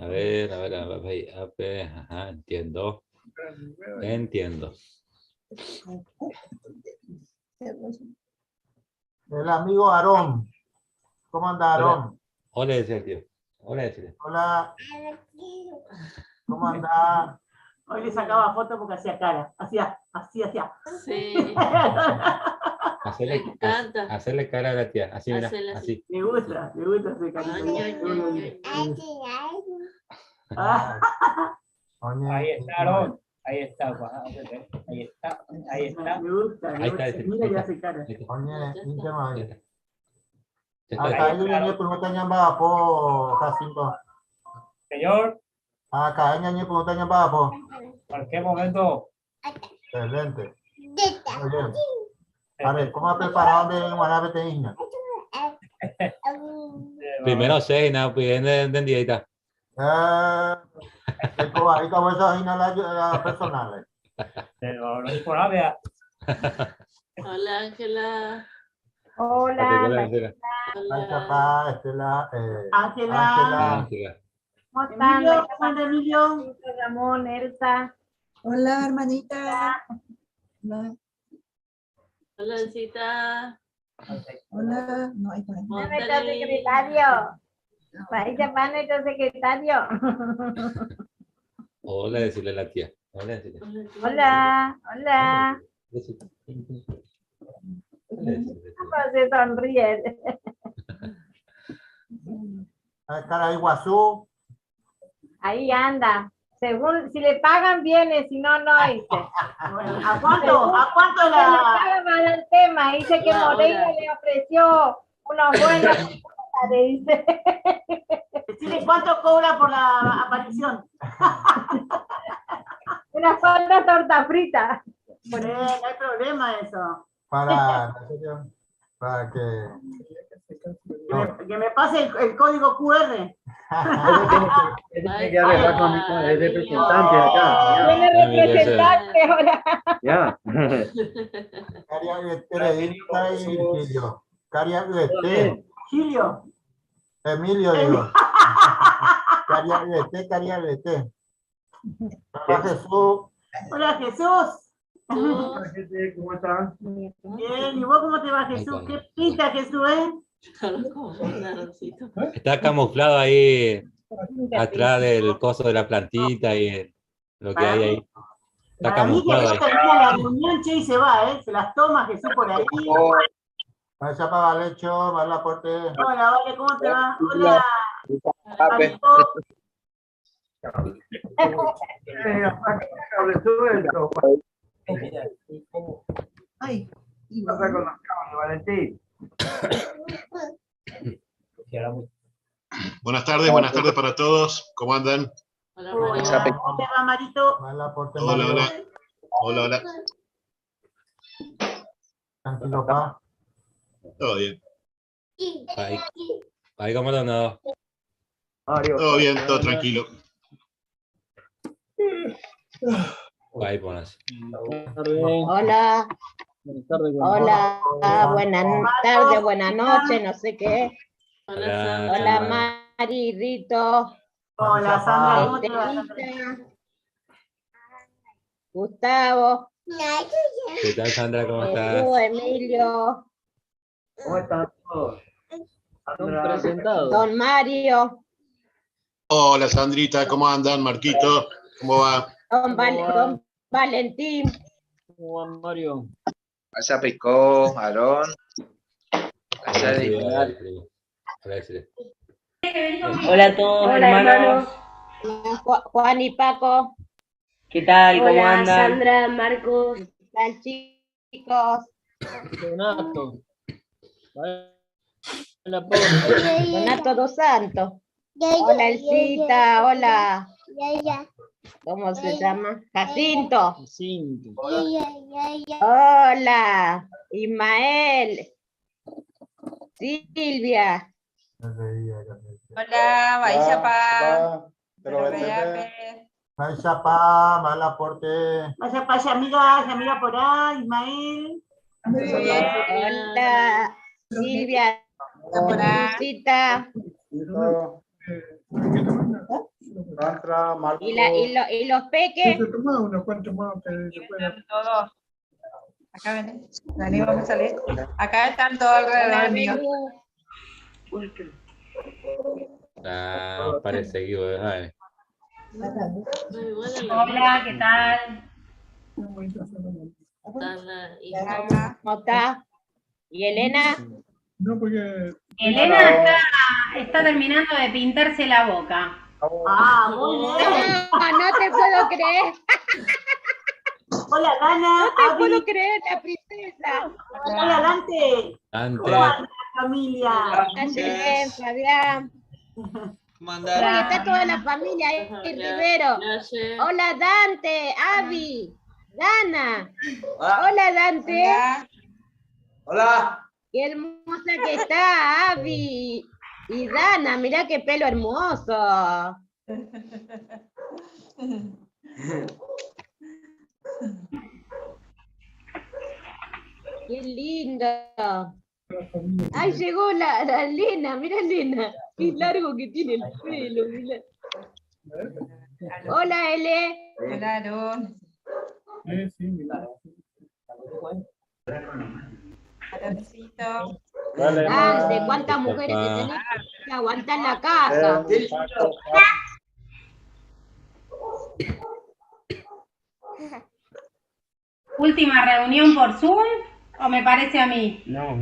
A ver, ajá, entiendo. Entiendo. El amigo Aarón. ¿Cómo anda Aarón? Hola, decía tío. Hola, decía. Hola. ¿Cómo anda? Hoy le sacaba foto porque hacía cara. Hacía. Sí. Hacerle cara a la tía. Así, mira. Así. Le gusta hacer carita. Ahí está, Aarón. Ahí está, ahí está. Me gusta. Mira y hace cara. Oye, íntima ahí. Ya Acá está. hay pregunta ñamba po Jacinto. Señor, Acá hay pregunta ñamba po. ¿por qué momento? Excelente. Muy bien. A ver, ¿cómo ha preparado de Guanabe Teína? Primero sé, no, pues entendí, ahí está. Ahí acabó esa la personal. No es por nada. Hola, Ángela. Hola, Ay, papá, Estela, Ángela. Ángela. ¿cómo están? Emilio, ¿cómo anda Emilio? Ramón, Elsa. Hola, hermanita. Hola. Hola, Ancita. Hola. No hay por ahí. Nuestro secretario. Ahí se va nuestro secretario. Hola, decirle a la tía. Hola, decirle. Hola. Se sonríe. Cara de Iguazú. Ahí anda. Según, si le pagan, viene, si no, no dice. Bueno, ¿a cuánto Se le paga mal el tema. Dice que Hola, Moreira hola. le ofreció una buena propuesta, le dice. Decirle cuánto cobra por la aparición? Una falda torta frita. No hay problema eso. Para que... Que me pase el código QR. Tiene que arreglar con el representante acá. Tiene representante ahora. Ya. Caria Teredita y Virgilio. Caria Vete. Gilio. Emilio, digo. Caria Vete. Hola, Jesús. Hola Jesús. ¿Cómo están? Bien, ¿y vos cómo te va Jesús? ¿Qué pinta Jesús, Está camuflado ahí atrás del coso de la plantita y lo que hay ahí. Está Para mí que camuflado ya ahí. termina la reunión, che, y se va, Se las toma Jesús por ahí. Vaya para Valecho, va la porte. Hola, vale, ¿cómo te va? Hola. Ay, Buenas tardes para todos. ¿Cómo andan? Hola, ¿Cómo te va, Marito? Hola. Tranquilo, pa. Todo bien. Ahí como no. Todo bien, todo tranquilo. Ahí pones. Hola. Hola, buenas tardes, buenas noches, no sé qué. Hola, Mari, Rito. Hola, Sandra, ¿cómo te va? Estelita, Gustavo. ¿Qué tal, Sandra? ¿Cómo estás? Emilio. ¿Cómo están todos? Don Mario. Hola, Sandrita, ¿cómo andan? Marquito, ¿cómo va? Don Valentín. ¿Cómo va, Mario? Allá Picó, Aarón. Allá Hola a todos, hermanos. Juan y Paco. ¿Qué tal? ¿Cómo andan? Sandra, Marcos. ¿Qué tal, chicos? Donato. Donato dos Santos. Hola, Elcita. Hola. ¿Cómo se llama? Jacinto. Hola. Ismael. Silvia. Hola, Baixapa. Vaya pa, mala porte. Vaya pa, amiga por ahí, Ismael. Hola, Silvia. Lucita. Tantra, Marco. ¿Y los peques? Unos cuantos más que se pueden. Todos. Acá ven. Vení, vamos a salir. Acá están todos alrededor mío. Parece seguido, ¿verdad? Hola, ¿qué tal? ¿Cómo está? ¿Y Elena? No, porque. Elena está terminando de pintarse la boca. Ah, muy bien. No te puedo creer. Hola, Dana. No te puedo creer, la princesa. Hola, Dante. Dante. ¿Cómo anda la familia? Gracias, Fabián. ¿Cómo Oye, está toda la familia ahí, Rivero. Hola, Dante, Avi, Dana. Hola, Dante. Hola. Qué hermosa que está, Avi. Y Dana, mirá qué pelo hermoso. Qué lindo. Ay, llegó la Lena, mira Lena. Qué largo que tiene el pelo, mirá. Hola, Ele. Hola, Aarón. Aroncito. Dante, ¿cuántas mujeres te tenés que aguantar en la casa? ¿Última reunión por Zoom o me parece a mí? No,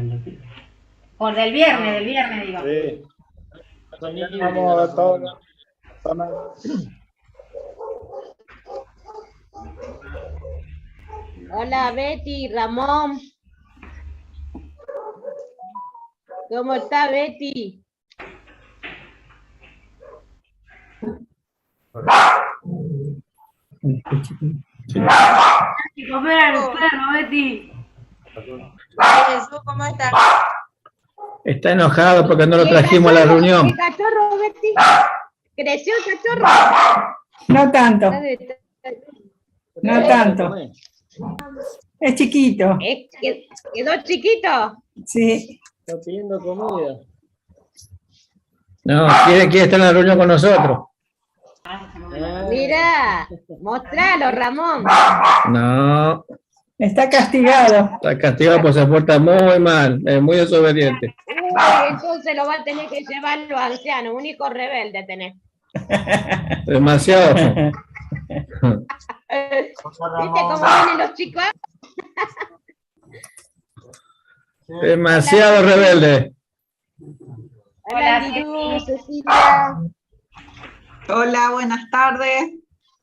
Por del viernes digo. Sí. Vamos a todos. Hola, Betty, Ramón. ¿Cómo está Betty? Comer al perro, Betty. Jesús, ¿cómo estás? Está enojado porque no lo trajimos a la reunión. ¿El cachorro, Betty? ¿Creció el cachorro? No tanto. No tanto. Es chiquito. ¿Quedó chiquito? Sí. Está pidiendo comida. No, quiere estar en la reunión con nosotros. Mirá, mostralo, Ramón. No. Está castigado. Está castigado porque se porta muy mal, es muy desobediente. Entonces lo va a tener que llevar los ancianos, un hijo rebelde tenés. Demasiado. ¿Viste cómo vienen los chicos? Demasiado rebelde. Hola, Liru, Cecilia. Hola, buenas tardes.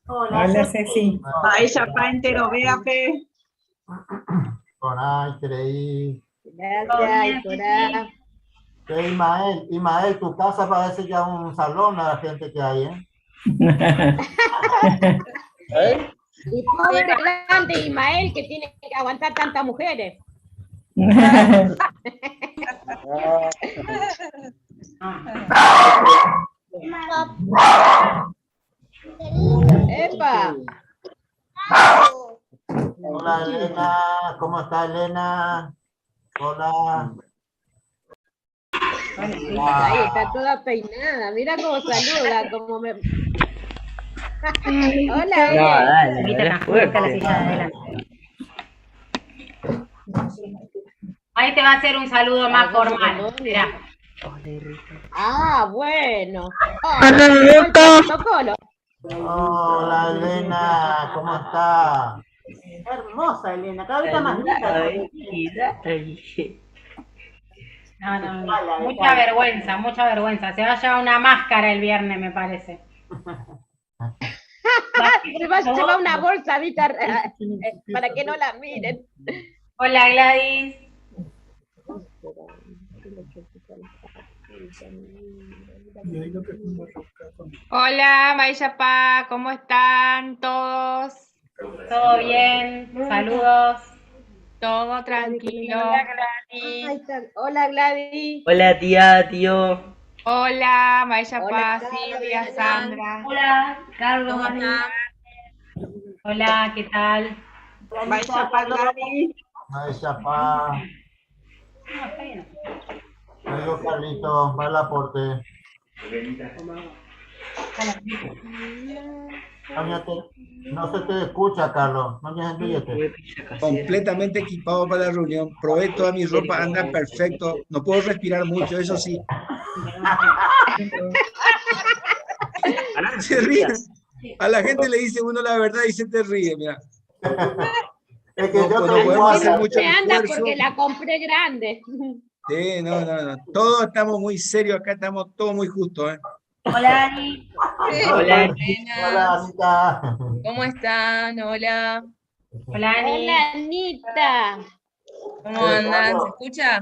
Hola, Ceci. Maisha pa entero, véape. Con ay, creí. Gracias, Corá. Ismael, tu casa parece ya un salón a la gente que hay, ¿eh? Y pobre grande Ismael que tiene que aguantar tantas mujeres. ¡Epa! Hola, Elena. ¿Cómo está, Elena? Hola. Ahí está toda peinada. Mira cómo saluda, como me... Hola, Ahí te va a hacer un saludo más formal. Mirá. Ah, bueno. Hola, Elena. ¿Cómo está? Hermosa, Elena. Cada vez está más linda. No. Mucha vergüenza, mucha vergüenza. Se va a llevar una máscara el viernes, me parece. Se va a llevar una bolsa, ¿viste? Para que no la miren. Hola, Gladys. Hola, Maisha pa, ¿cómo están todos? ¿Todo bien? Saludos. Todo tranquilo. Hola, Gladys. Hola, tía, tío. Hola, Maisha Hola, pa, Carlos, Silvia, Elena. Sandra. Hola, Carlos. ¿Cómo están? Hola, ¿qué tal? Maisha pa, Gladys. Ay, chapá. Digo, Carlito, va el aporte. No se te escucha, Carlos. No me ríete. Completamente equipado para la reunión. Probé toda mi ropa, anda perfecto. No puedo respirar mucho, eso sí. Se ríe. A la gente le dice uno la verdad y se te ríe, mira. Es que No, yo pues, te no podemos hacer Me mucho anda esfuerzo. porque la compré grande. Sí, no. Todos estamos muy serios acá, estamos todos muy justos, ¿eh? Hola, Ani. Hola, Hola, Anita. ¿cómo están? Hola. Hola, Ani. Hola, Anita. ¿Cómo andan? ¿Se escucha?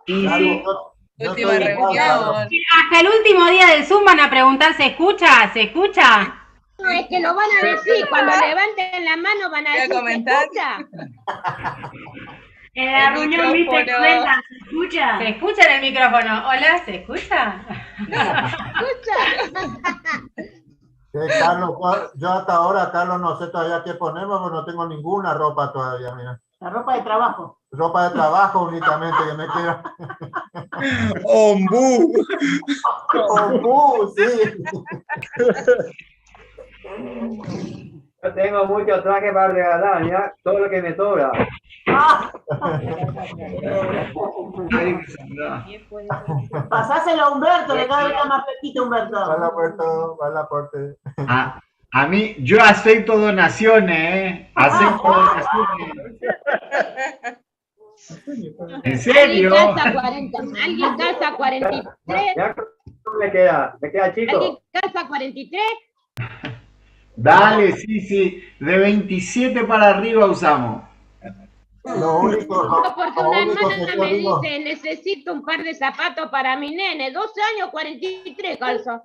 Yo Última estoy igual, Carlos. reunión. Hasta el último día del Zoom van a preguntar, ¿se escucha? ¿Se escucha? No, es que lo van a decir. Cuando levanten la mano van a Voy a decir, ¿se comentar. escucha? En la El reunión, viste, micrófono. cuentan, ¿se escucha? ¿Se escucha en el micrófono? Hola, ¿se escucha? Carlos, yo hasta ahora, Carlos, no sé todavía qué ponerme, porque no tengo ninguna ropa todavía, mira. La ropa de trabajo. Ropa de trabajo únicamente que me queda. ¡Ombú! ¡Ombú, sí! Yo tengo mucho traje para regalar, ya, todo lo que me sobra. Pasáselo a Humberto, que cada vez está más fresquito Humberto. Vale, Puerto, vale, aporte. A mí, yo acepto donaciones, ¿eh? Acepto donaciones. ¿En serio? Alguien calza 40. Alguien calza 43. Ya, me queda chico. Alguien calza 43. Dale, sí. De 27 para arriba usamos. Lo único, Porque lo una único que hermana yo me digo, dice, necesito un par de zapatos para mi nene. 12 años, 43 calza.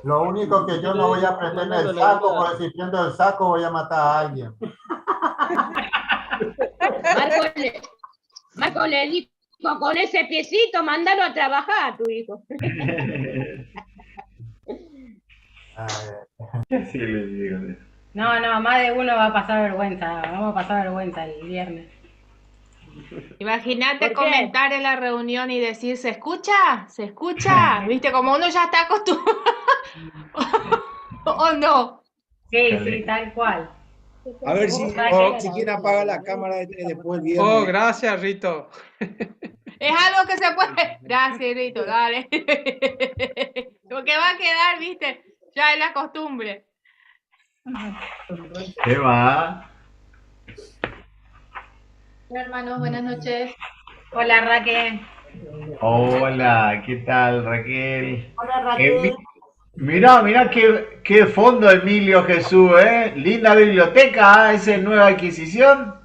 lo único que yo no voy a prender el saco, porque si prendo el saco voy a matar a alguien. Marco le dijo, con ese piecito, mándalo a trabajar a tu hijo. Sí, les digo. No, más de uno va a pasar vergüenza. Vamos a pasar vergüenza el viernes. ¿Por Imagínate qué? comentar en la reunión y decir, ¿se escucha? ¿Se escucha? ¿Viste? Como uno ya está acostumbrado. ¿O no? Sí, tal cual. A ver si quien apaga la cámara después el viernes. Oh, gracias, Rito. Es algo que se puede. Gracias, Rito, dale. Porque va a quedar, ¿viste? Ya es la costumbre. ¿Qué va? Hola, hermanos, buenas noches. Hola, Raquel. Hola, ¿qué tal, Raquel? Hola, Raquel. Mirá qué fondo, Emilio Jesús, ¿eh? Linda biblioteca, ¿eh? ¿Esa es nueva adquisición?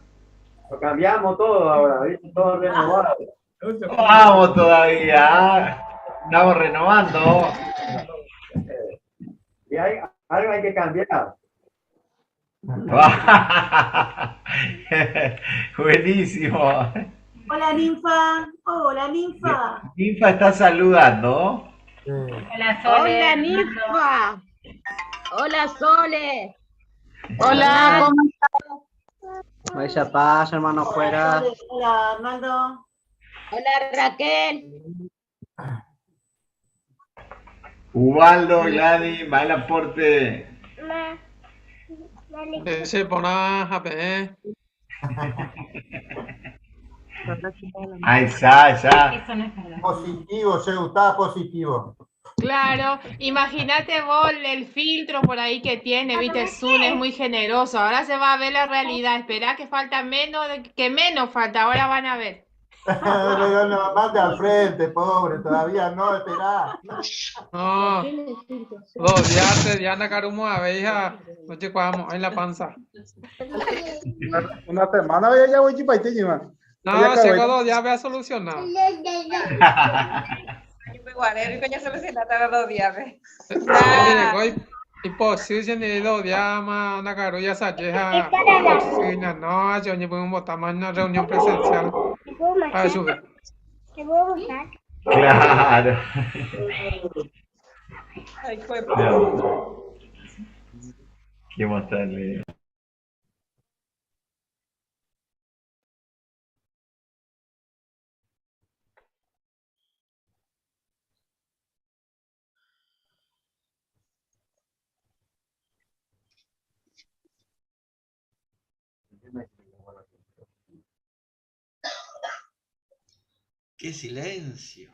Lo cambiamos todo ahora, ¿viste? Todo renovado. Vamos todavía, ¿ah? Estamos renovando. Y algo hay que cambiar. Buenísimo. Hola, ninfa. Hola, ninfa. Ninfa está saludando. Hola, Sole. Hola, Ninfa. Hola, Sole. Hola, ¿cómo Vaya paz, hermano, fuera. Hola, Arnaldo. Hola, Raquel. Ubaldo, Gladys, mal aporte. Se pone a ver. Ahí está, ya. Eso no es verdad. Positivo, se está positivo. Claro, imagínate vos el filtro por ahí que tiene, viste, Zoom es muy generoso, ahora se va a ver la realidad, esperá que falta menos, que menos falta, ahora van a ver. No, mande al frente, pobre, todavía no, esperá. No, 2 días, ya anda carumo a ver, hija. No te cuadamos en la panza. Una semana ya voy a ir. No, llegó 2 días, voy a solucionar. guarero y coño solucionar todos los días, ¿ves? Y posición de 2 días más, una carulla saqueja. No, yo ni puedo votar más en una reunión presencial. A ver, sube. Claro. Ay, fue. Qué mostrarle. ¡Qué silencio!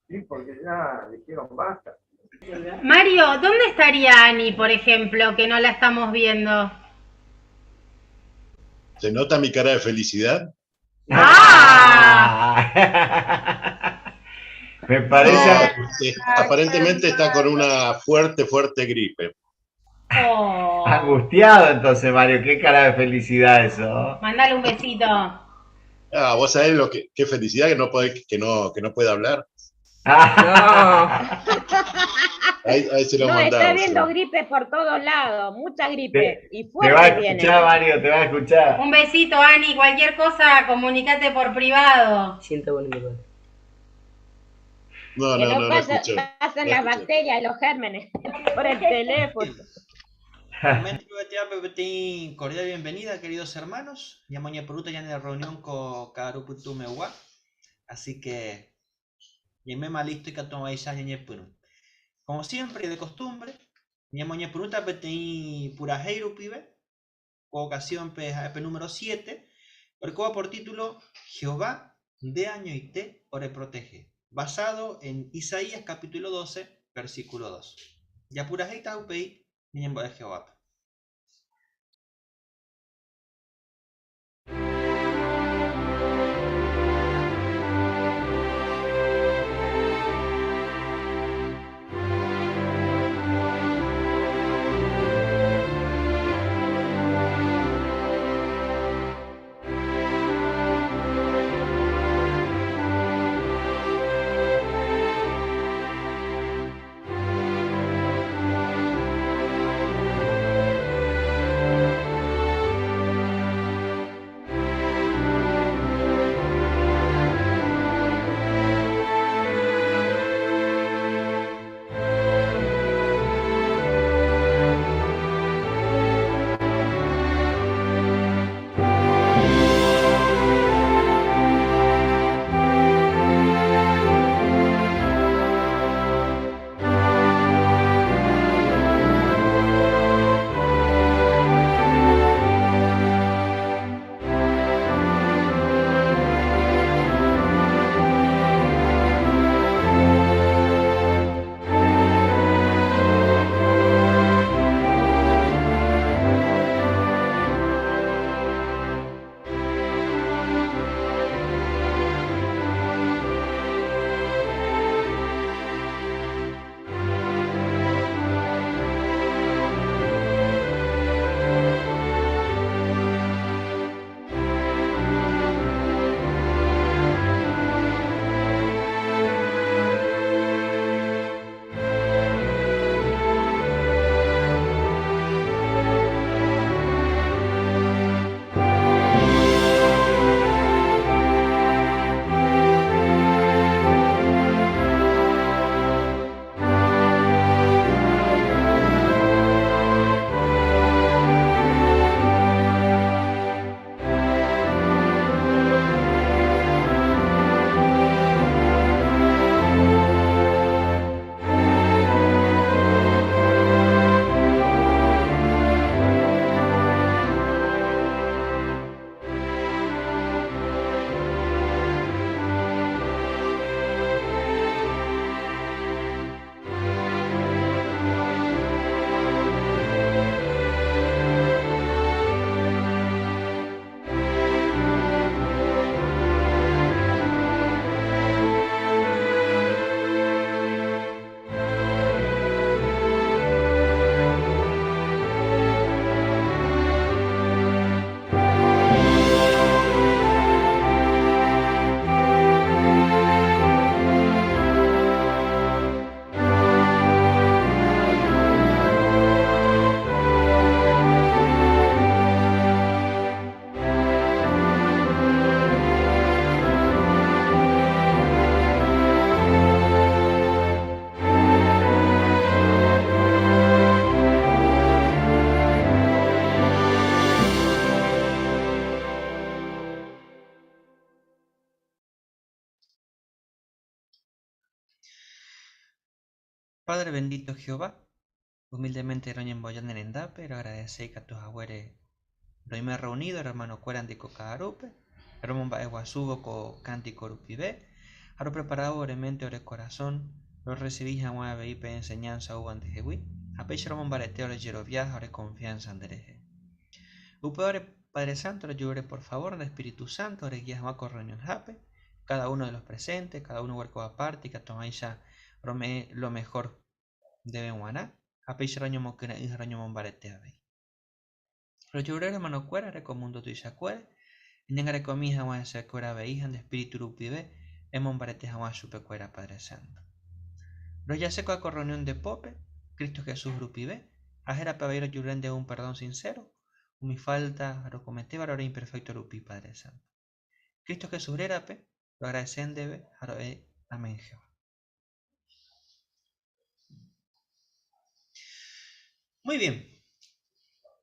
Sí, porque ya dijeron basta. Mario, ¿dónde estaría Ani, por ejemplo, que no la estamos viendo? ¿Se nota mi cara de felicidad? Me parece. Aparentemente está con una fuerte gripe. Angustiado entonces, Mario. Qué cara de felicidad eso. Mándale un besito. Ah, vos sabés qué felicidad que no puede hablar. Ahí se lo No, mandamos. está viendo gripe por todos lados, mucha gripe. Y Te va a fuerte viene. escuchar, Mario, te va a escuchar. Un besito, Ani. Cualquier cosa, comunícate por privado. No, Que no, no no, pasan escuché. las bacterias y los gérmenes por el teléfono. Cordial bienvenida, queridos hermanos. Ya mañana por ya en la reunión con Karuputumewa. Así que, ya me listo y que tomáis ya como siempre y de costumbre, ya mañana por Puraheiro pibe. Ocasión P número 7. Por título Jehová de año y te ore protege. Basado en Isaías capítulo 12, versículo 2. Ya Puraheiro taupei, miembro de Jehová. Padre bendito Jehová, humildemente roñen boyan en enda, pero agradece que a tus agüeres Roime reunido, hermano cueran de cocarupe, hermano va eguasugo co cántico rupibe, haro preparado brevemente ore corazón, lo recibí jamás a veí pe enseñanza u ante jehui, a peixe hermano bareteo le giro viaja ore confianza andereje. Upeore Padre Santo, le llore por favor, el Espíritu Santo, ore guías más correño jape, cada uno de los presentes, cada uno huerco aparte, y que tomáis ya lo mejor de Benguaná, a peixe raño moquena y raño mombaretea veí. Lo lloré hermano cuera, recomundo tu isacuere, y nengare comí jamás se cuera veíjan de espíritu rupibe, en mombarete jamás supe cuera Padre Santo. Lo ya seco a correunión de pope, Cristo Jesús rupibe, ajera pabero lloren de un perdón sincero, mi falta, lo cometí, ahora imperfecto rupi Padre Santo. Cristo Jesús rerape, lo agradecen debe, ahora amén Jehová. Muy bien.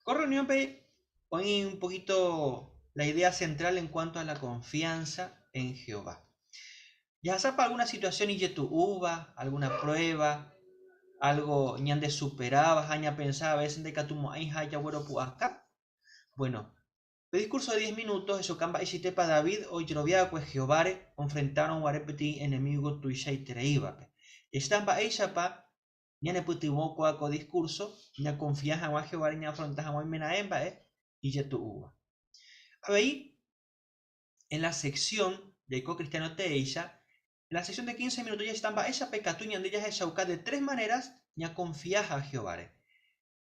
Con reunión hoy un poquito la idea central en cuanto a la confianza en Jehová. Ya sepa alguna situación y tu uva, alguna prueba, algo ñande superaba, aña pensaba, a veces de que tu ahí haya bueno acá. Bueno, el discurso de 10 minutos, eso camba y para David, hoy Jerovia pues Jehová enfrentaron a repetir enemigo tuisha y tereiba. Estamba ella pa ñane putivo coaco discurso, ña confianza a Jehová ña afronta a menaemba y ya tu uva. A ver, en la sección de Ico Cristiano Teisha, en la sección de 15 minutos ya estamba esa pecatuña de ellas es de 3 maneras ña confianza a Jehová.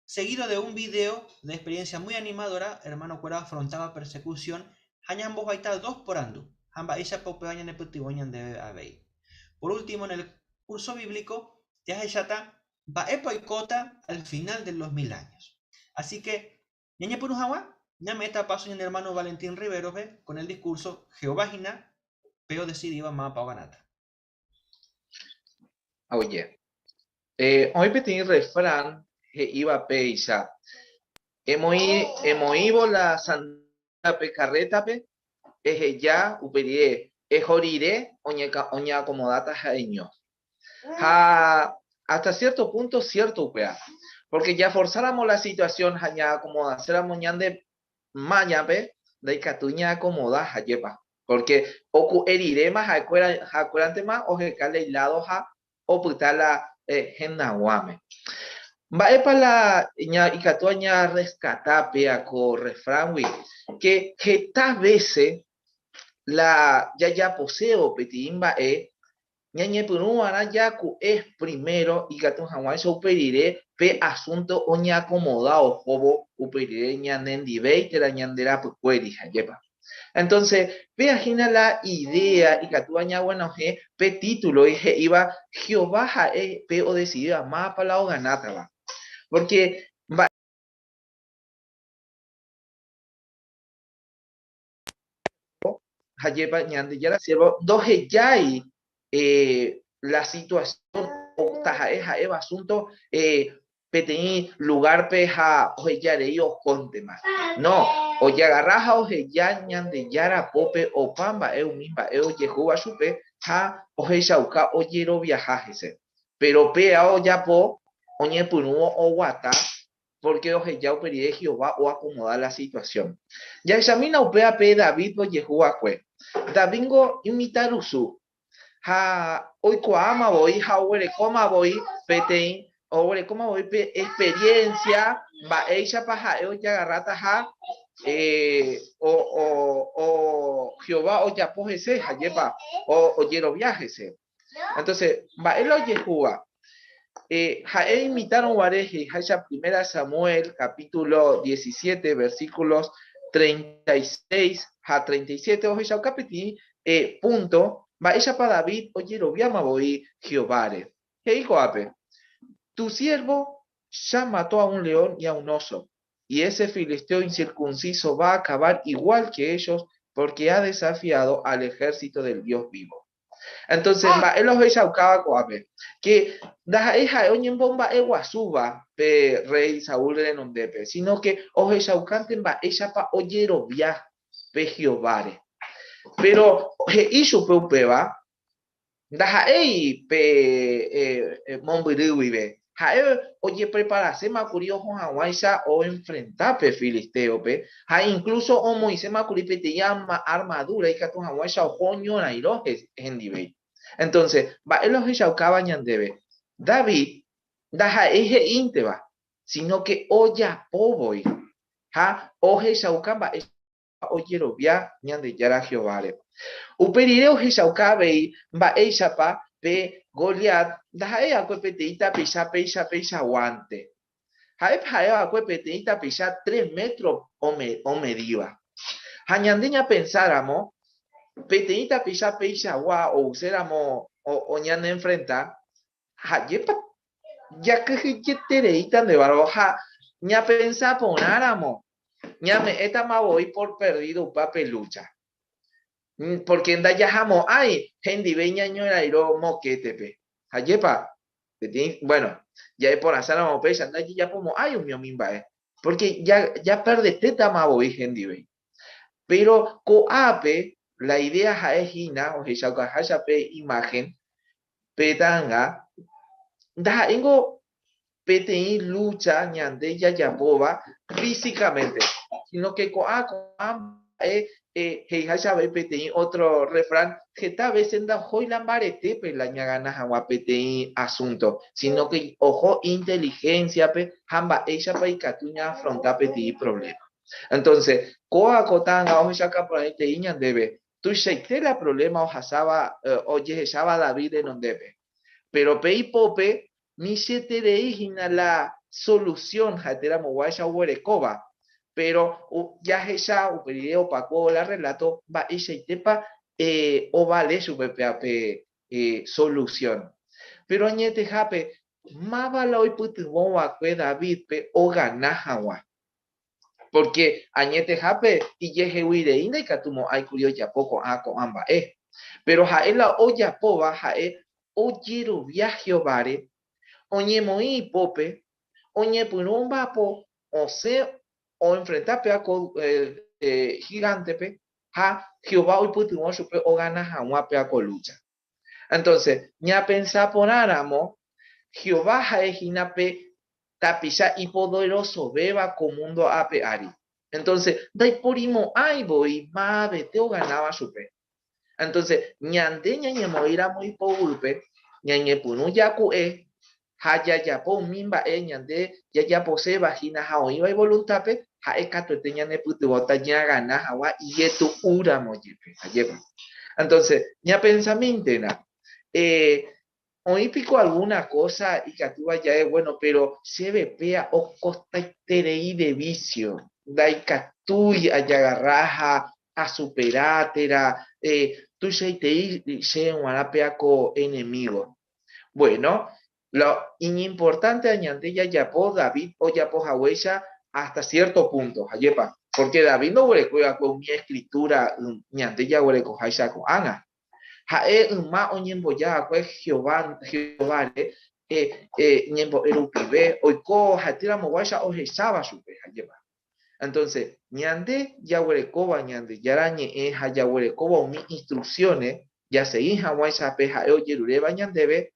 Seguido de un video de experiencia muy animadora, hermano cuera afrontaba persecución, hañambos baita 2 por andu, hamba ella popeaña neputiboñan de abei. Por último, en el curso bíblico, ya ella va epoicota al final de los 1000 años. Así que, ñaña punujawa, ña meta paso en el hermano Valentín Rivero con el discurso Jehová peo decidiva más paganata. Oye, hoy pedí refrán iba peisa. Hemos ido la santa pecarreta ya uperie joriré oña acomodata jaeño. Hasta cierto punto cierto upea. Porque ya forzáramos la situación ya acomodásemos de mañape de catuña acomoda jayepa. Porque ocu heriré más acuérate más o jecale lado ja o putala genaguame. Va para la icatuaña rescatape a refrán que estas veces la ya poseo petimba ñañe punuana ya ku es primero y gatun hawaii superiré pe asunto oña acomodado jobo uperire ñanendi veitera ñandera pueri jayepa. Entonces, veagina la idea y catuaña bueno pe título iba Jehová pe o decidida más para la ganata va. Porque va Hayepa ñande ya la siervo doje yai la situación jae asunto petení lugar peja oje yare yo conte más. No, o ya agarraja oje ya ñande yara pope o pamba misma yehuba supe ha oje shauka oyero viajajese. Pero pea o ya po oñe punuo o guata porque oje ya uperie Jehová o acomodar la situación. Ya examina upea pe David o Yehuba kwe. Davingo imitarusu. Ha hoy coama voy, ha ore coma voy, petein, ore coma voy pe experiencia, va ella paja ya agarrata ha o Jehová o ya pojese, ha lleva o yero viajese. Entonces, va el o Yehuba. Jae imitaron Wareje, Haya primera Samuel, capítulo 17, versículos 36 a 37, o Haya capítulo, punto, va ella para David, oye, lo viama voy, Jehovare. Heico ape, tu siervo ya mató a un león y a un oso, y ese filisteo incircunciso va a acabar igual que ellos, porque ha desafiado al ejército del Dios vivo. Entonces, él los veía coape que da eja oñen bomba eguasuba pe rey Saúl de nondepe, sino que oje shaucanten va ella pa oyero via pe Jehovare. Pero isu pe upeba da ei pe mombiriwibe Oye, preparase macurio con Hawaii o enfrentar pe filisteo pe. Incluso o Moisés macuri pe te llama armadura y que tu Hawaii o coño na iro en debate. Entonces, va el oje shaucaba debe. David, daja eje inteba, sino que oya poboy. Oje shaucaba oye robia ñande yara Jehová. Uperire oje shaucaba va echapa pe Goliat, daja ea cuepeteita peisa guante. Jae cuepeteita peisa 3 metros o mediva. Hañandeña pensáramos, peteita peisa gua o uséramos o ñande enfrentar, ya que tereita de baroja, ña pensá ponáramos, ña me etama voy por perdido papelucha. Porque en Dayajamo hay gente veña ñora iro moquetepe. Ayepa, bueno, ya es por hacer la mopecha, ya como hay un mimba, porque ya perde teta mabo y gente. Pero coape, la idea es hina, o pe imagen, petanga, da ingo PTI lucha ñande ya boba físicamente, sino que PTI otro refrán que tal vez en da hoy la marete pe la ñagana jawa PTI asunto, sino que ojo inteligencia pe hamba ella pa ikatuña afronta PTI problema. Entonces, coa cotanga o saca por ahí te iñan debe, tu la problema o hasaba oye shaba David en donde debe. Pero pe pope ni se te reigna la solución hatera mowasha huerecoba. Pero ya ella o paco la relato va ella y tepa o vale su pepe solución. Pero añete jape más vale hoy putumo a David pe o ganajawa. Porque añete jape y yeje huire ina y catumo hay curio ya poco ako amba pero jaela o ya pova jae o quiero viaje o vare oñe moi pope oñe purumba po o se o enfrentar pe gigante pe Jehová hoy putumo supe o gana jamás pe lucha. Entonces ña pensar por áramo Jehová jaejina pe tapisa y poderoso beba con mundo ape ari. Entonces dai porimo ay voy ma vete o ganaba supe. Entonces ñande ñañe moira muy poulpe ñañe punu yaku haya ya po mimba ñande ya posee vagina jaoiva y voluntad pe kato ñane putu bota ña gana hawa y etu ura moyepe ayepa. Entonces ña pensamiento hoy pico alguna cosa y catúa ya es bueno, pero se ve pea o costa terei de vicio dai catui ayagarraja a superátera tu se guarapea co enemigo. Bueno, lo importante añade ya po David o ya po Haweya hasta cierto punto, ayepa, porque David no huele con mi escritura ñante ya huele con Haisha con Ana. Jae ma oñembo ya pues Jehová ñembo erupibe oiko hatira mowasha o hesaba supe ayepa. Entonces ñande ya huele coba ñande yarañe ya huele coba mi instrucciones ya seguí hawaisa pe jae oyerureba ñandebe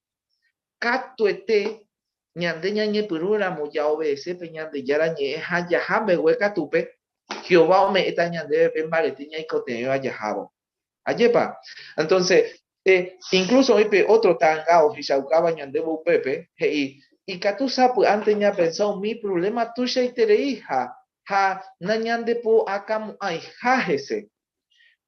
catuete ñande ñañe purura mo ya obedece pe ñande yarañe ya jambe hueca tupe Jehová me eta ñandebe pe maretiña y coteneo ayajabo. Ayepa. Entonces, incluso hoy otro tangao y saucaba ñandebo pepe y catusa pues antes ya pensado mi problema tuya y tere hija nañande po acá ay jajese.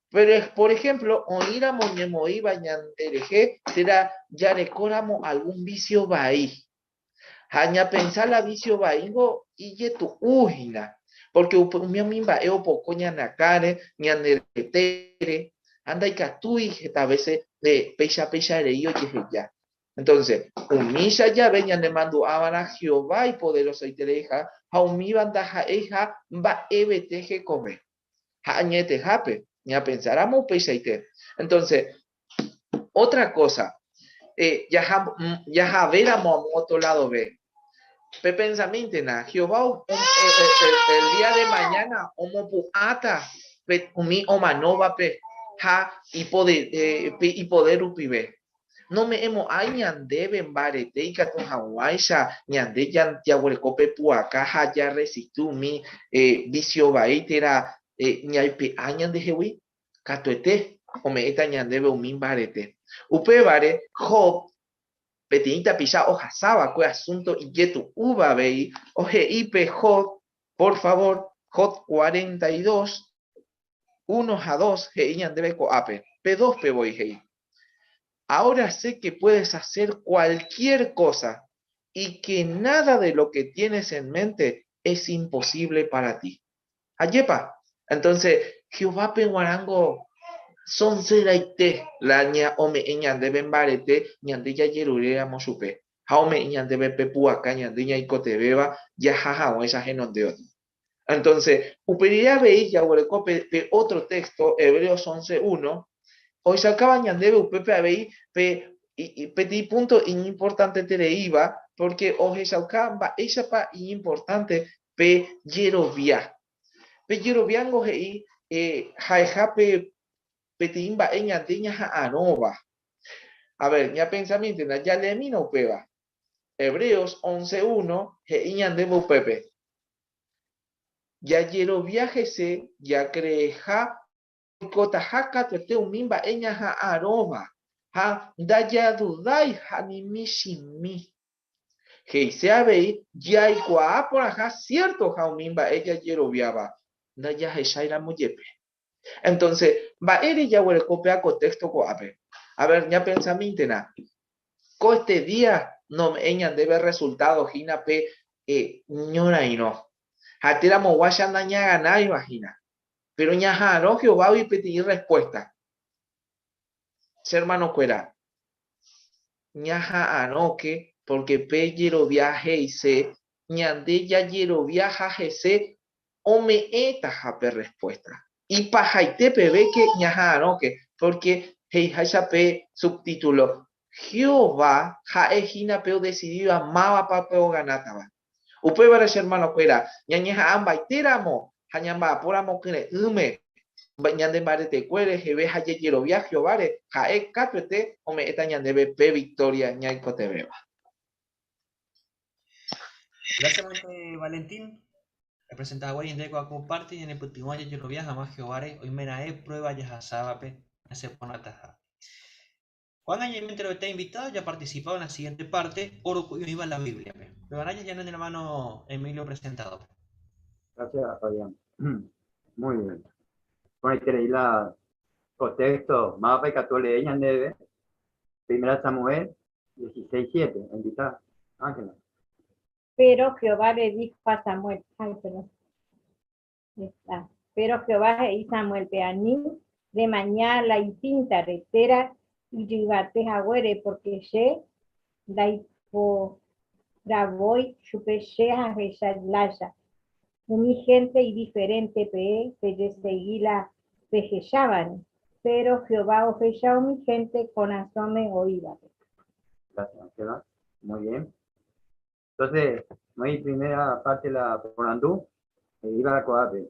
Pero por ejemplo, oíra moñemo iba ñandereje será ya recóramo algún vicio baí. Haña pensar la vicio baingo y ye tu ujina. Porque mi mimba eo poco ñanacare ñanderetere anda y catui a veces de pecha de ellos ya. Entonces, umisa ya veñan le mando a Jehová y poderoso y tereja, a mi bandaja eja va ebeteje come. Hañete jape, ni a pensáramos pecha y te. Entonces, otra cosa, ya veramos a otro lado ve. Pe pensamiento na Jehová el día de mañana homo puata pe umi omanova pe y poder upibe no me hemos ay ñandebe barete y katon hawaisha ñande yantiahuelcope puaca haya resistumi vicio baitera ñaipe añan de hewi katuete o me eta ñandebe umin barete upe bare Job petinita pisha hoja saba que asunto y yetu uva vei oje ipe Job por favor Job 42 1-2 he ñandebe coape p2 pe voy hei. Ahora sé que puedes hacer cualquier cosa y que nada de lo que tienes en mente es imposible para ti. Ayepa. Entonces, Jehová penguarango son seraite la ña ome ñandebe barete ñande ya yerurea mosupe. Jaume ñandebe pepuaca ñande ña icotebeba ya jaja o esa genondeo. Entonces, uperiría veis ya pe otro texto, Hebreos 11:1. Hoy sacaba ñandebe upepe abei pe peti punto importante te iba porque hoy sacaba esa pa importante pe Jerovia. Pe Jerovia ngohei jaeja pe petimba ñandeña ja arova. A ver, ya pensamiento ya le mina upeba. Hebreos 11:1 he ñandebe upepe. Ya Jerovia jese ya creja Kotahaka tete umimba enya ha aroma ha daya dudai ha nimishimi que se habei ya igual por acá cierto ha umimba ella yeroviaba daya hesaira muyepe. Entonces va eri ya huele copia contexto coape. A ver ya pensamiento na co este día no me eñan debe resultado hina pe ñora y no hatira mo washanda ña ganar imagina. Pero ñaja no Jehová y pedir respuesta. Hermano cuera. Ñaja no que porque pe yero viaje y se ñande ya yero viaja se o me eta jape respuesta. Y pajaite ve que ñaja no que porque hei pe subtítulo Jehová ja ejina peo decidido amaba pa peo ganataba. Upe para hermano cuera. Ñañeja amba iteramo. Hañamba poramo que ume ñande barete cuere jebe haye quiero viaje vare jae catuete o me eta ñande pe victoria ñaico te beba. Gracias Valentín. Representaba hoy en Deco a comparte y en el último año yo lo viaja más Jehovare hoy me nae prueba ya sabape hace ponataja. Juan Añemente lo está invitado ya ha participado en la siguiente parte oro cuyo iba en la Biblia. Pero ahora ya no en el hermano Emilio presentado. Gracias, Fabián. Muy bien. Bueno, queréis la contexto, más de Catoleña neve, primera Samuel 16:7, invita Ángela. Pero Jehová le dijo a Samuel, pero Jehová le dijo a Samuel, peaní, de mañana la itinta retera y llevate a huere, porque ye la hipo bravoy chupeche a laya. Mi gente y diferente pe seguila pejellaban, pero Jehová ofrecido mi gente con asome oída. Gracias, Ángela. Muy bien. Entonces, muy primera parte de la Porandú, iba a coape.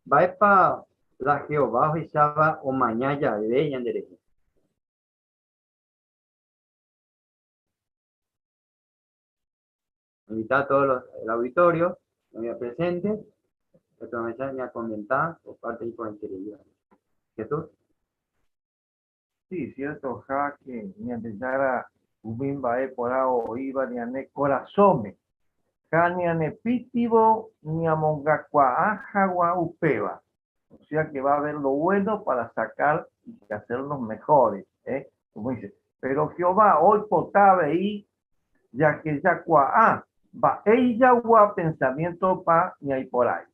Va para la Jehová ofreciaba o mañana de ella en derecho. Invitar a todos el auditorio, presente, que te vayan a comentar por parte de la interior. ¿Jesús? Sí, cierto, ja, que ni antesara Ubimba porao iba ni ane corazome. Ja ni ane pitivo ni amongacua ajagua upeva. O sea que va a haber lo bueno para sacar y hacerlos mejores, como dice. Pero Jehová hoy potaba y ya que ya va ella gua pensamiento pa ni hay por ahí.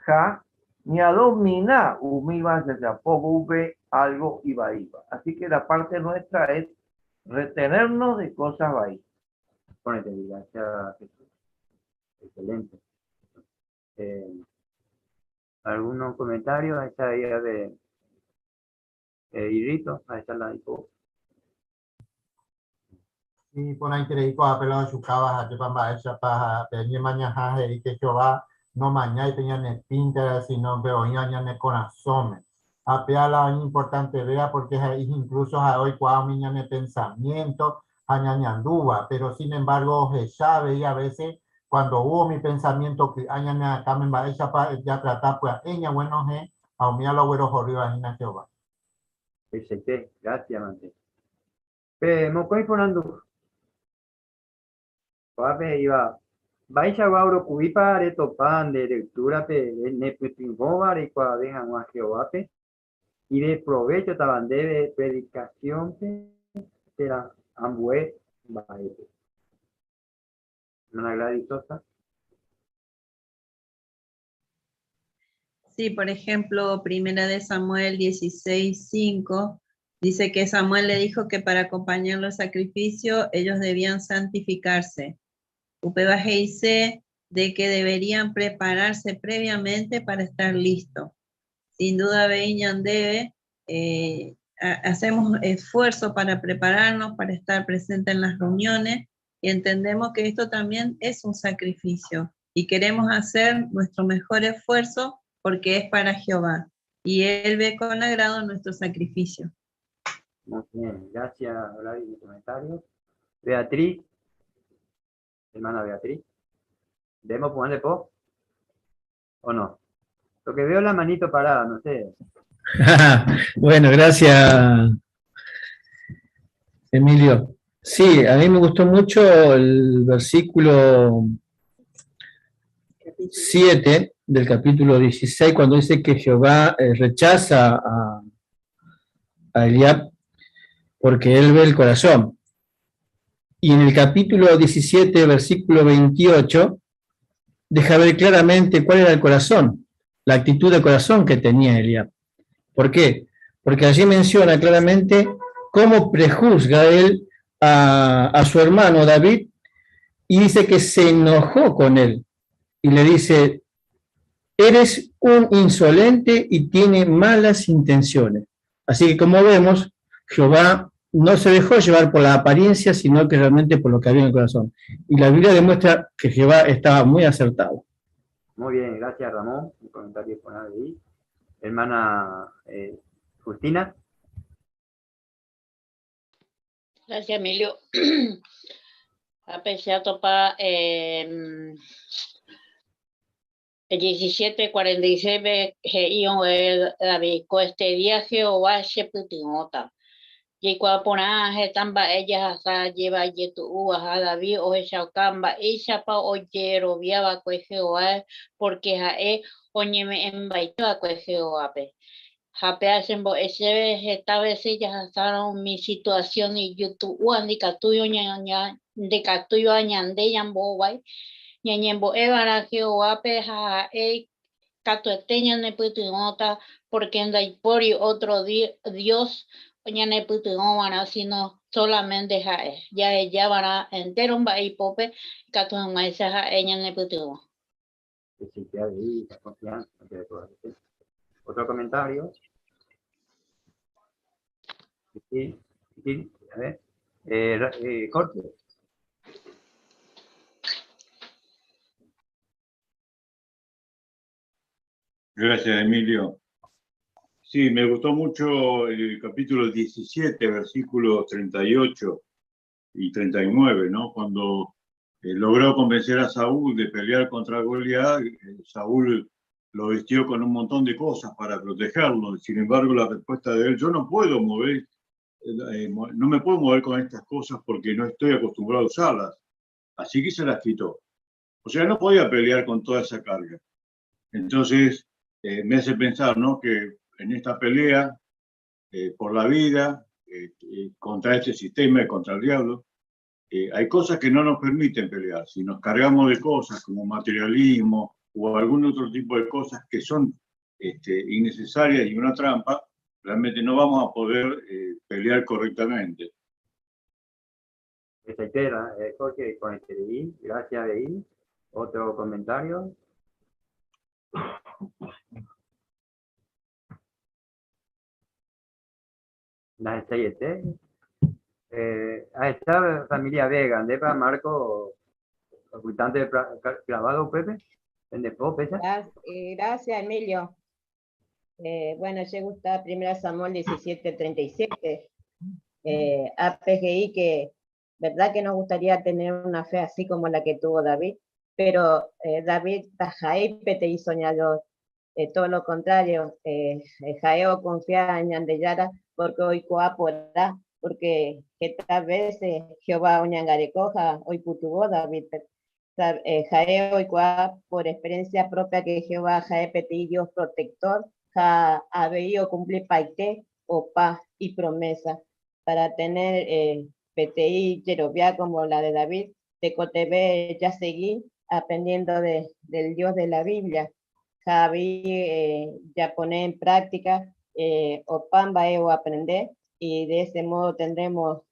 Ja ni a domina umiba desde a poco ve algo iba. Así que la parte nuestra es retenernos de cosas ahí. Ponete, gracias Jesús. Excelente. ¿Algunos comentarios a esta idea de Irrito? A esta la dijo. Y por ahí creí que apelado su cabas a que pamba esa paja, tenía mañana y que Jehová no mañana y tenía ne pinta, sino veo ñaña ne corazón. apeala importante vea porque incluso hoy cuando mi pensamiento añañandúa, pero sin embargo se sabe y a veces cuando hubo mi pensamiento que añaña camen va ya tratar pues ella bueno a mí a lo güero jorrió a Jehová. Gracias, Mante. Mocoy Fernando. Pape iba. Baixa Gauro Cuipa, Retopan de lectura, Nepipingoba, y cuando dejan a Jehová, y de provecho taban de predicación, de la Ambue, Baete. ¿No Gladys Sosa? Sí, por ejemplo, Primera de Samuel 16:5 dice que Samuel le dijo que para acompañarlo al sacrificio ellos debían santificarse. Upebaje dice de que deberían prepararse previamente para estar listos. Sin duda, Beñan debe, hacemos esfuerzo para prepararnos, para estar presentes en las reuniones y entendemos que esto también es un sacrificio y queremos hacer nuestro mejor esfuerzo porque es para Jehová y Él ve con agrado nuestro sacrificio. Muy bien, gracias, Gladys, mi comentario. Beatriz, hermana Beatriz, ¿debemos ponerle po? ¿O no? Lo que veo la manito parada, no sé. Bueno, gracias, Emilio. Sí, a mí me gustó mucho el versículo 7 del capítulo 16, cuando dice que Jehová rechaza a Eliab porque él ve el corazón. Y en el capítulo 17, versículo 28, deja ver claramente cuál era el corazón, la actitud de corazón que tenía Eliab. ¿Por qué? Porque allí menciona claramente cómo prejuzga él a su hermano David y dice que se enojó con él y le dice, eres un insolente y tiene malas intenciones. Así que como vemos, Jehová no se dejó llevar por la apariencia, sino que realmente por lo que había en el corazón. Y la Biblia demuestra que Jehová estaba muy acertado. Muy bien, gracias Ramón. Un comentario por ahí. Hermana Justina. Gracias, Emilio. Apreciado para el 17:46 David, este día Jehová se putinota. Y cuando ponen tamba ellas hasta lleva yetu a David o esa camba esa pa oyero viaba que Jehová porque jae oñeme en baita que Jehová pe. Jape hacen bo ese esta vez ellas hasta mi situación y YouTube andi catuyo ñaña de catuyo añande yambo guay ñañembo evara Jehová pe jae catueteña ne putinota porque en daipori otro Dios Oñane putuomana, sino solamente jae. Ya ella van a entero un baile pope, cato en maíz a ella ne putuo. Otro comentario. Sí, a ver. Corte. Gracias, Emilio. Sí, me gustó mucho el capítulo 17, versículos 38 y 39, ¿no? Cuando logró convencer a Saúl de pelear contra Goliat, Saúl lo vistió con un montón de cosas para protegerlo. Sin embargo, la respuesta de él, yo no puedo mover, no me puedo mover con estas cosas porque no estoy acostumbrado a usarlas. Así que se las quitó. O sea, no podía pelear con toda esa carga. Entonces, me hace pensar, ¿no? Que en esta pelea por la vida, contra este sistema y contra el diablo, hay cosas que no nos permiten pelear. Si nos cargamos de cosas como materialismo o algún otro tipo de cosas que son innecesarias y una trampa, realmente no vamos a poder pelear correctamente. Jorge, con gracias de ahí. Otro comentario. La SIT. A esta familia Vega, ¿de para Marco, ocultante clavado, Pepe? ¿En de pesa? Gracias, Emilio. Bueno, llega gusta 1 Samuel 17:37. APGI, que verdad que nos gustaría tener una fe así como la que tuvo David, pero David Tajaipe te hizo soñador. Todo lo contrario, Jaeo confía en Yandeyara porque hoy coaporá, porque que tal vez Jehová oñangarecoja, hoy putubó David. Jaeo y coa por experiencia propia que Jehová Jae Dios protector, ja había cumplir paite o paz y promesa para tener PTI Yerobia como la de David, de Cotebe ya seguí aprendiendo del Dios de la Biblia. Javi ya poner en práctica o pamba o aprender y de ese modo tendremos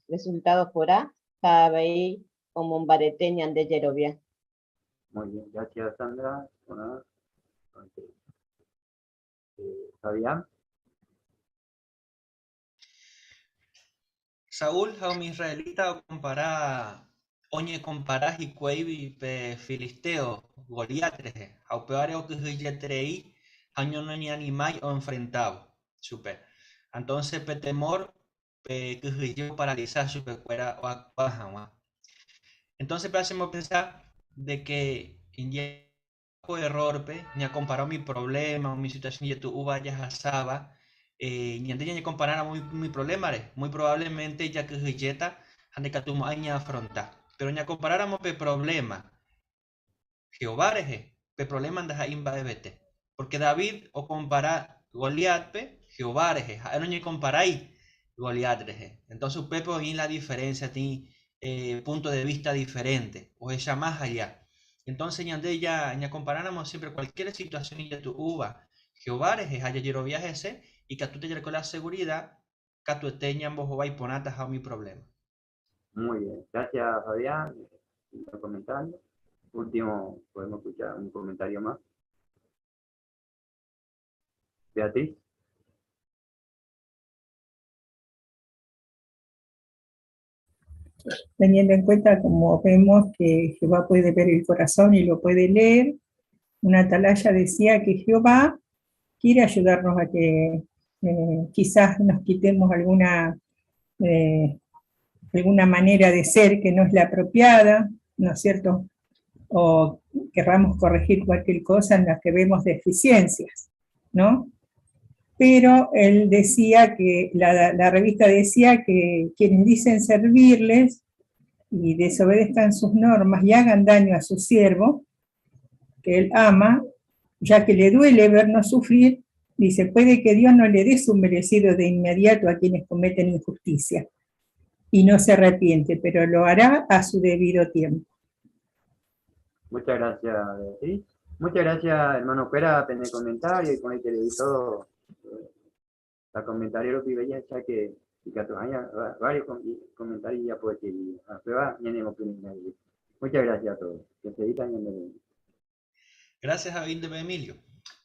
resultados por A, Javi como un bareteñan de Yerobia. Muy bien, gracias Sandra. Fabián. Saúl, un israelita compara oñe comparas y cuevi pe filisteo Goliatres, au peor o que hijetrei año no ni animai o enfrentado, super. Entonces pe temor pe que hijo paralizar super fuera o entonces hacemos pensar de que en error pe ni a comparar mi problema o mi situación y tú vayas a Saba ni antes ni comparar mi problema muy probablemente ya que hijeta ande que tú me afrontar pero ni a comparáramos pe problema Jehová pe problema anda ahí va de vete porque David o comparar Goliat pe Jehová no ni comparáis Goliat entonces Pepe ahí la diferencia tiene punto de vista diferente o ella más allá. Entonces, ya comparáramos siempre cualquier situación y ya tu uva, Jehová es haya llero viaje y que tú te con la seguridad que tú teñas vos vais ponatas a mi problema. Muy bien, gracias Fabián. Un comentario. Último, podemos escuchar un comentario más. Beatriz. Teniendo en cuenta, como vemos, que Jehová puede ver el corazón y lo puede leer, una atalaya decía que Jehová quiere ayudarnos a que quizás nos quitemos alguna manera de ser que no es la apropiada, ¿no es cierto? O querramos corregir cualquier cosa en la que vemos deficiencias, ¿no? Pero él decía que, la revista decía que quienes dicen servirles y desobedezcan sus normas y hagan daño a su siervo, que él ama, ya que le duele vernos sufrir, dice, puede que Dios no le dé su merecido de inmediato a quienes cometen injusticia, y no se arrepiente, pero lo hará a su debido tiempo. Muchas gracias, Beatriz. Muchas gracias, hermano Cuera, por el comentario y con el televisor. La comentario lo que ya que varios comentarios ya puede que a prueba muchas gracias a todos. Que se editan en el... Gracias a Emilio.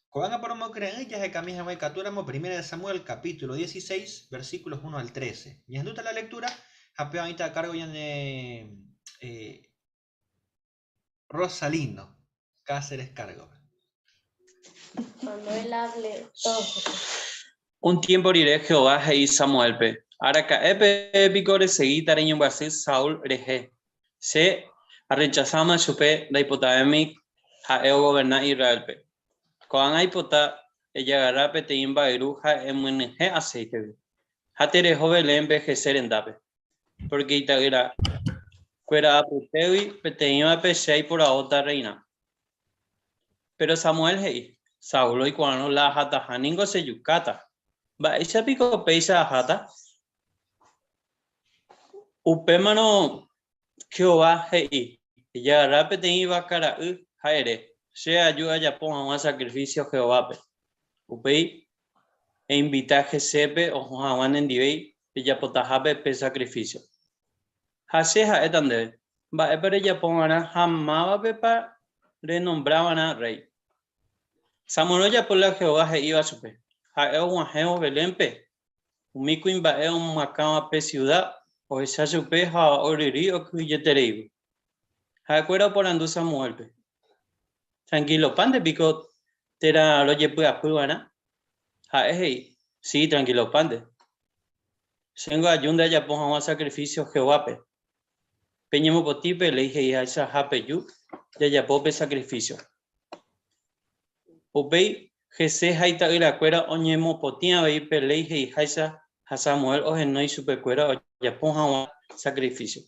Cuando por creer ellas de camisa de capturamos 1 Samuel capítulo 16 versículos 1 al 13. Y en la lectura, a cargo ya de Rosalino Cáceres Cargo. Cuando él hable, todo. Un tiempo iré Jehová y Samuel pe. Araca epe picores seguí tareño Brasil Saúl reje. Se rechazama chupe la hipotámica a el gobernar Israel pe. Cuando hay pota ella agarra pe te imba eruja en muneje aceite. Hatere joven le envejecer en dape. Porque itagira fuera aputewi pe te imba pe shei por a otra reina. Pero Samuel hei Saúl y cuando la hata haningo se yucata. Va esa pico peisa hata. Upemano Jehová hei. Ella agarra te iba cara haere. Se ayuda ya ponga un sacrificio Jehová pe. Upei e invita a Jesepe o Juan en Dibei ella potajape pe sacrificio. Haseja etan debe. Va pero ella ponga jamaba pe pa renombraban a rey. Samuel ya por la Jehová iba a supe. Ha un ajeo belempe. Umico imba un macama pe ciudad o esa supe ha oriri o cuyetereibo. Ha cuera por andu Samuel pe. Tranquilo, pan de pico tera lo lleve a pruebana. Hey, sí, tranquilo, pande. Sengo ayunda ya ponga un sacrificio Jehová. Peñemo potipe le dije ya esa hape yu ya pope sacrificio. Upei Jesse haita ira cuera oñemo potia vei pele dije y haisa a Samuel o genoi supercuera ya ponga un sacrificio.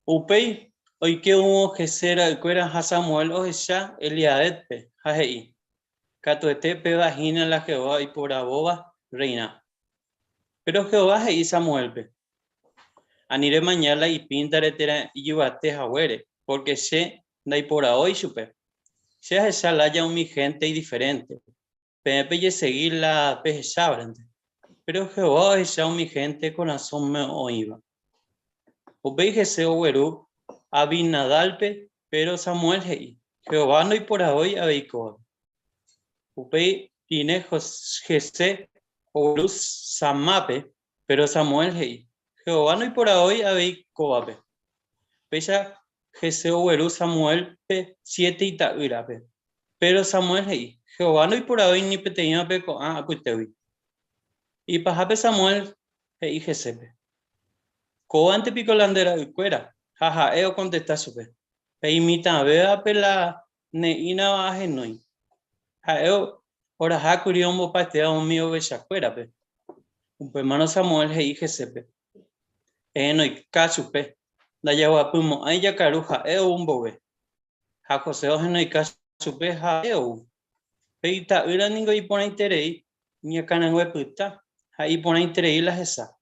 Upei hoy que hubo Jesse era cuera a Samuel o ya Eliadet pe hajei. Catoete pe vagina la Jehová y por aboba reina. Pero Jehová hei Samuel pe. Anire mañana y pintaretera y yubate jawere, porque se da y por hoy super. Se hace salaya un mi gente y diferente. Pepe seguir la peje sabrante. Pero Jehová es ya un mi gente corazón me oiba. Ubeje se oweru abinadalpe, pero Samuel hei. Jehová no y por hoy abeiko. Ube tiene Jesse oweru samape, pero Samuel hei. Jehová no y por hoy habéis coape. Pesa Jeseo Weru Samuel pe 7 y taurape. Pero Samuel hei. Jehová no y por hoy ni peteña pe ko acuitewi. Y pajape Samuel hei Jesepe. Ko ante picolandera y cuera. Jaja eo contesta supe. Pe imita vea pe la neina baje noi. Ja eo ora ja curiombo pastea un mío becha cuera pe. Un hermano Samuel hei Jesepe. No y casupe da yawa pumo ay ya caruja un bobe ha José no y casupe ha peita ira ningo y pone interei ni canan hueputa ahí pone interei la esa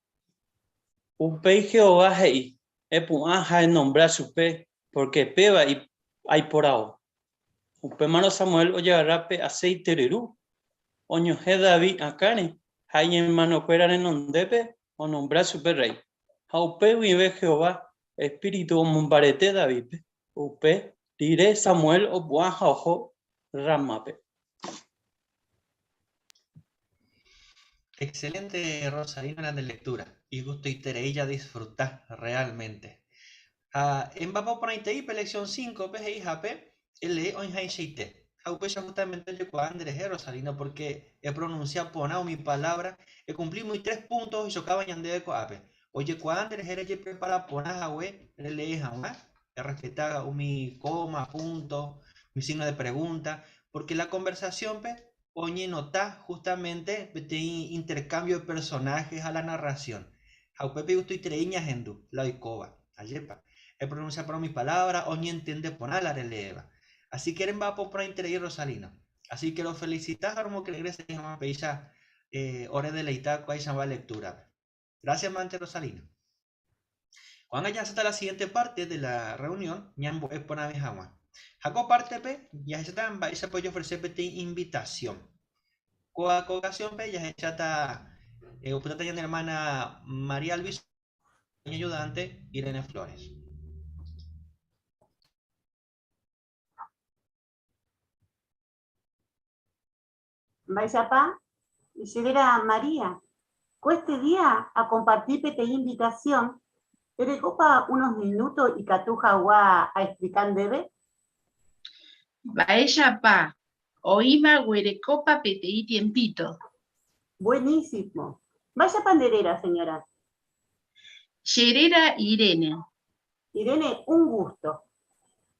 un pei Jehová hei ha nombrar supe porque peba y hay por ahora un hermano Samuel o llegará pe aceite reru oño he David acane hay hermano cuera en ondepe o nombrar supe rey. Aupe vive Jehová, espíritu mumbarete David, upe diré Samuel o buaja ojo ramape. Excelente, Rosalina, de lectura. Y gusto y tereilla disfrutar realmente. En Babo por ahí lección 5, PGI JP, L on hai sheite. Aupe ya justamente el de Andrés Rosalina, porque he pronunciado ponao mi palabra, he cumplido mis 3 puntos y chocaba ñande de coape. Oye, cuando eres prepara poner we le jamás respetar mi coma, punto, mi signo de pregunta, porque la conversación oye nota justamente este intercambio de personajes a la narración. Aupepe estoy treiñas endu, la icoba, ayepa. He pronunciado por mi palabra, oye entiende poner la releva. Así que va por interés Rosalino. Así que lo felicitas como que regrese a peisa hora de leitar cuál llama lectura. Gracias, Mante Rosalino. Cuando ya está la siguiente parte de la reunión, ñambo es por vez agua. Jaco parte pe, ya está, se puede ofrecer pe invitación. Coa ocasión pe, ya está, oputata ya hermana María Alvis, mi ayudante Irene Flores. Vaya pa, y llegara María. Este día a compartir esta invitación, ¿te copa unos minutos y catuja a explicar debe? Vaya pa, oíma huerecopa PTI tiempito. Buenísimo. Vaya panderera, señora. Xerera Irene. Irene, un gusto.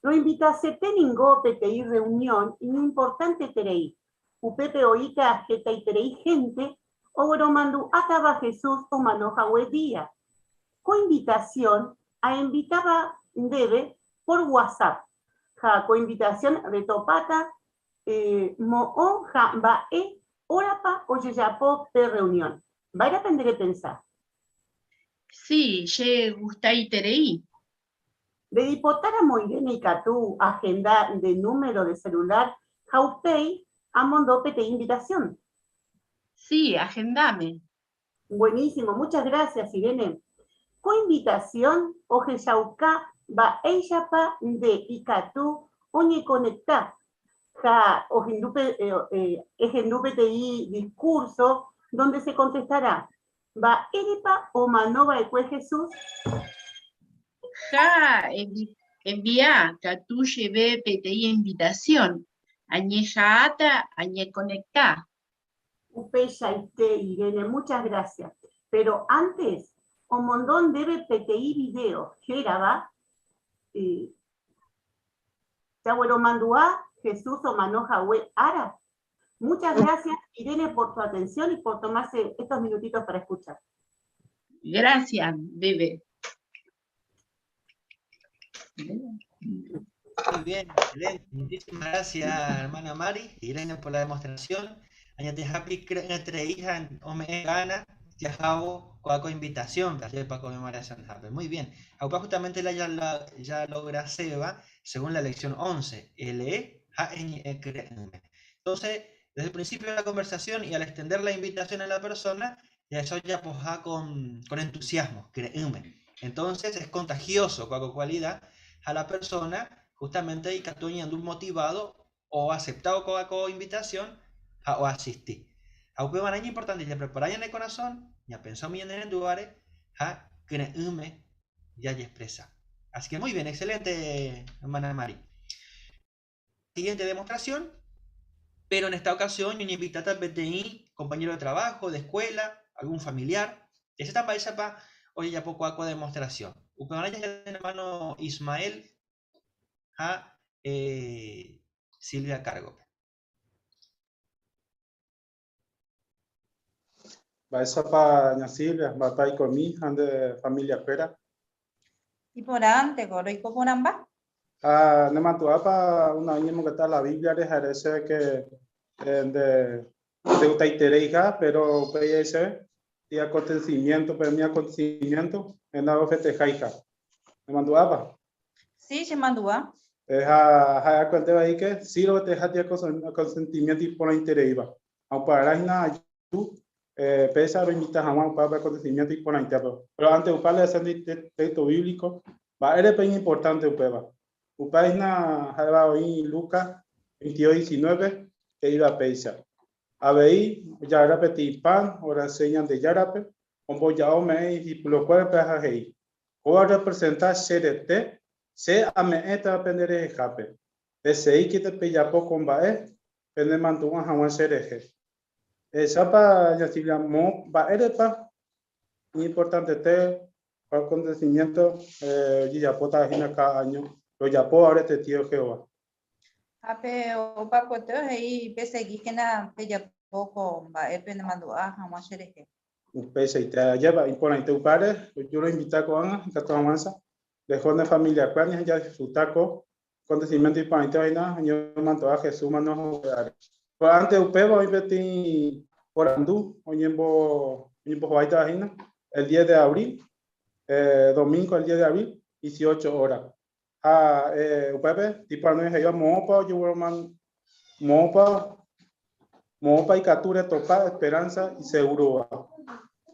Lo invitase teningo PTI reunión y importante terei. Upepe oíta jeta y terei gente. Oro mandu acaba Jesús o manoja día. Coinvitación a invitaba debe por WhatsApp. Ja coinvitación retopata mo ja va orapa o yapo de reunión. Va a depender de pensar. Sí, ye gusta y terei. De dipotara Moirene y Catú agenda de número de celular jaupei a mondope de invitación. Sí, agendame. Buenísimo, muchas gracias, Irene. Coinvitación, oje yauca, va ellapa de Icatú, oñe conectar. Ja, ojendupe de discurso, donde se contestará. Va eripa o manova de Jesús. Ja, envía, Catú lleve PTI invitación. Añe jaata, añe conectar. Upeya y Irene, muchas gracias. Pero antes, un montón debe PTI video, Geraba, Chagüero Manduá, Jesús o Manoja Ara. Muchas gracias, Irene, por tu atención y por tomarse estos minutitos para escuchar. Gracias, bebé. Muy bien, excelente. Muchísimas gracias, hermana Mari, Irene, por la demostración. Añade happy entre hijas, me gana, ya hago con invitación para conmemoración happy. Muy bien. Ahora justamente ya logra Seba, según la lección 11, Entonces, desde el principio de la conversación y al extender la invitación a la persona, ya eso ya poja con entusiasmo, créeme. Entonces es contagioso con cualidad a la persona, justamente y que estoy motivado o aceptado con la invitación o asistir. Aunque es importante ya preparar en el corazón, ya pensar bien en el lugar, a créeme, ya expresa. Así que muy bien, excelente, hermana Mari. Siguiente demostración, pero en esta ocasión yo invito a PTI, compañero de trabajo, de escuela, algún familiar. Esa también para hoy ya poco a demostración. El hermano Ismael a Silvia Cargo. Va esa para doña Silvia, va para ir conmigo, de familia Pera. ¿Y por antes, Goro? ¿Y por ambas? Ne mantuva para una año que está la Biblia, dejaré ese que de Utaitereija, pero ese y acontecimiento, pero mi acontecimiento en la ofetejaija. Ne mantuva para. Sí, se mandó. Ha cuenta ahí que sí lo te deja consentimiento y por la intereiva. Aunque para nada tú pesa lo invitas a un para acontecimiento y por la interno. Pero antes un par de hacer texto bíblico, va a ser importante upeba. Upaina ha hoy Lucas 22:19 que iba a pensar. Abei Yarape Tipan, ora enseñan de Yarape, un boyao me y lo cual pesa ahí. O representar CDT. Se ameeta aprender a jape. Ese que te pilla poco en bae, pende mantuan jawan sereje. Sapa ya si llamó baerepa, muy importante te acontecimiento y ya pota gina cada año. Lo ya puedo ahora te tío Jehová. Ape o paco te ahí pese que na pella poco bae pende manduan jawan sereje. Un pese y te lleva importante un padre, yo lo invito a Juan, que tu avanza. Dejó de familia cuáles ya disfrutar con acontecimiento y para vaina yo manto a Jesús manos pero antes upeba hoy betí por andú hoy en vaina vaina el 10 de abril domingo el 10 de abril 18 horas upebe tipo no es yo mopa yo man mopa y capture topa esperanza y seguro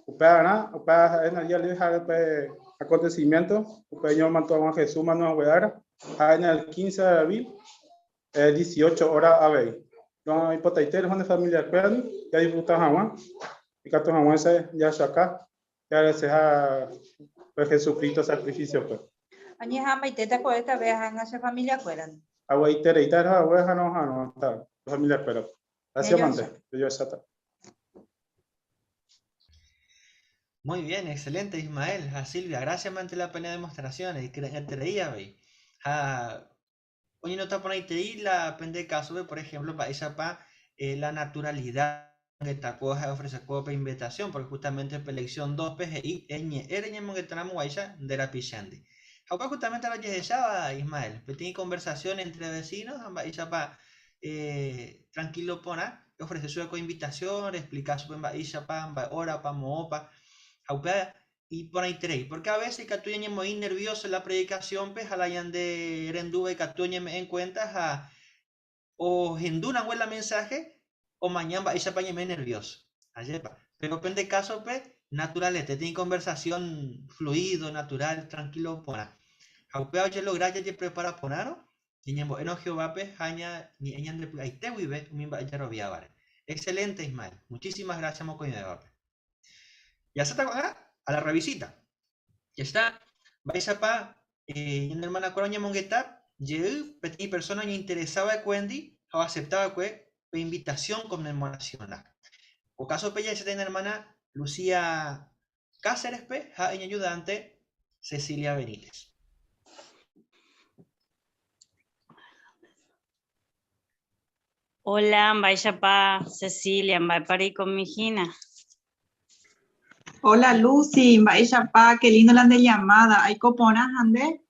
upeba en el día le dejar acontecimiento, el Señor mandó a Jesús mano a huear en el 15 de abril, 18 horas a ver. No hay potaiteros de familia Cuerno, ya disfrutan jamás, y que todos jamás ya acá, ya se ha Jesucristo sacrificio. Pues. Añe jama y teta con esta vez en esa familia Cuerno. Agua y tere y tal, agua no, está, familia Cuerno. Gracias, Mante, yo exacto. Muy bien, excelente Ismael, a Silvia, gracias ante la pena demostraciones, y que te reía, ve. Oye, no te pones la pende caso, por ejemplo, para esa la naturalidad que te acoge ofrecer copa invitación, porque justamente en lección 2 PGI, ereñemos que tenemos guaysa de la pichandi. Acá justamente la que decía Ismael, tiene conversación entre vecinos, esa tranquilo pona, ofrece su invitación, explicar su hora, pa moopa. Y por ahí tres, porque a veces que tú ya muy nervioso en la predicación, pues a la de renduve que tú me en cuenta o henduna o el mensaje o mañana va a ir para nervioso. Pero en caso pues natural, te tiene conversación fluido, natural, tranquilo, pona. Aupea ya logra ya prepara ponaro, y en Jehová pues aña ni ella le ahí te vive, mi vaya robiar. Excelente Ismael, muchísimas gracias moco de ya se está a la revisita. Ya está. Vais a pa en hermana Coroña Mongueta, yo petit persona que interesaba de Wendy o aceptaba que invitación conmemoracional. O caso pella se tiene hermana Lucía Cáceres pe, ha en ayudante Cecilia Benítez. Hola, Mbaixapa, Cecilia, Mbaiparí con mi Gina. Hola Lucy, Mbaixapa, qué lindo la de llamada. ¿Hay coponas, Ande?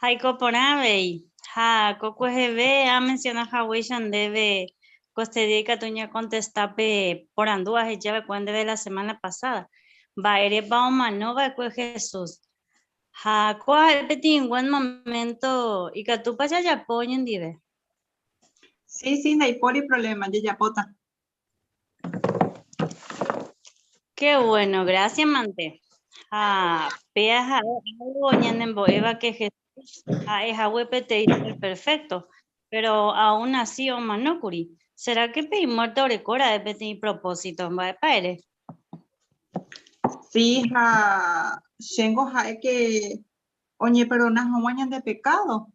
Haiko Ponavei, ha, Coco GB, ha mencionado Hawaii debe Costedica Tuña contestape por Andúa, ya cuando de la semana pasada. Va, eres Bauma, no va a Jesús. Ha, ¿cuál en buen momento? Y que tú pasas ya ponen, dive. Sí, no hay problema, ya pota. Qué bueno, gracias, Mante. Ha, peaja, algo en Boeva que Jesús. Es perfecto, pero aún así o manocuri. ¿Será que pedimos orecora de pedir propósito? ¿Va a Sí, tengo que oye, perdona, no de pecado.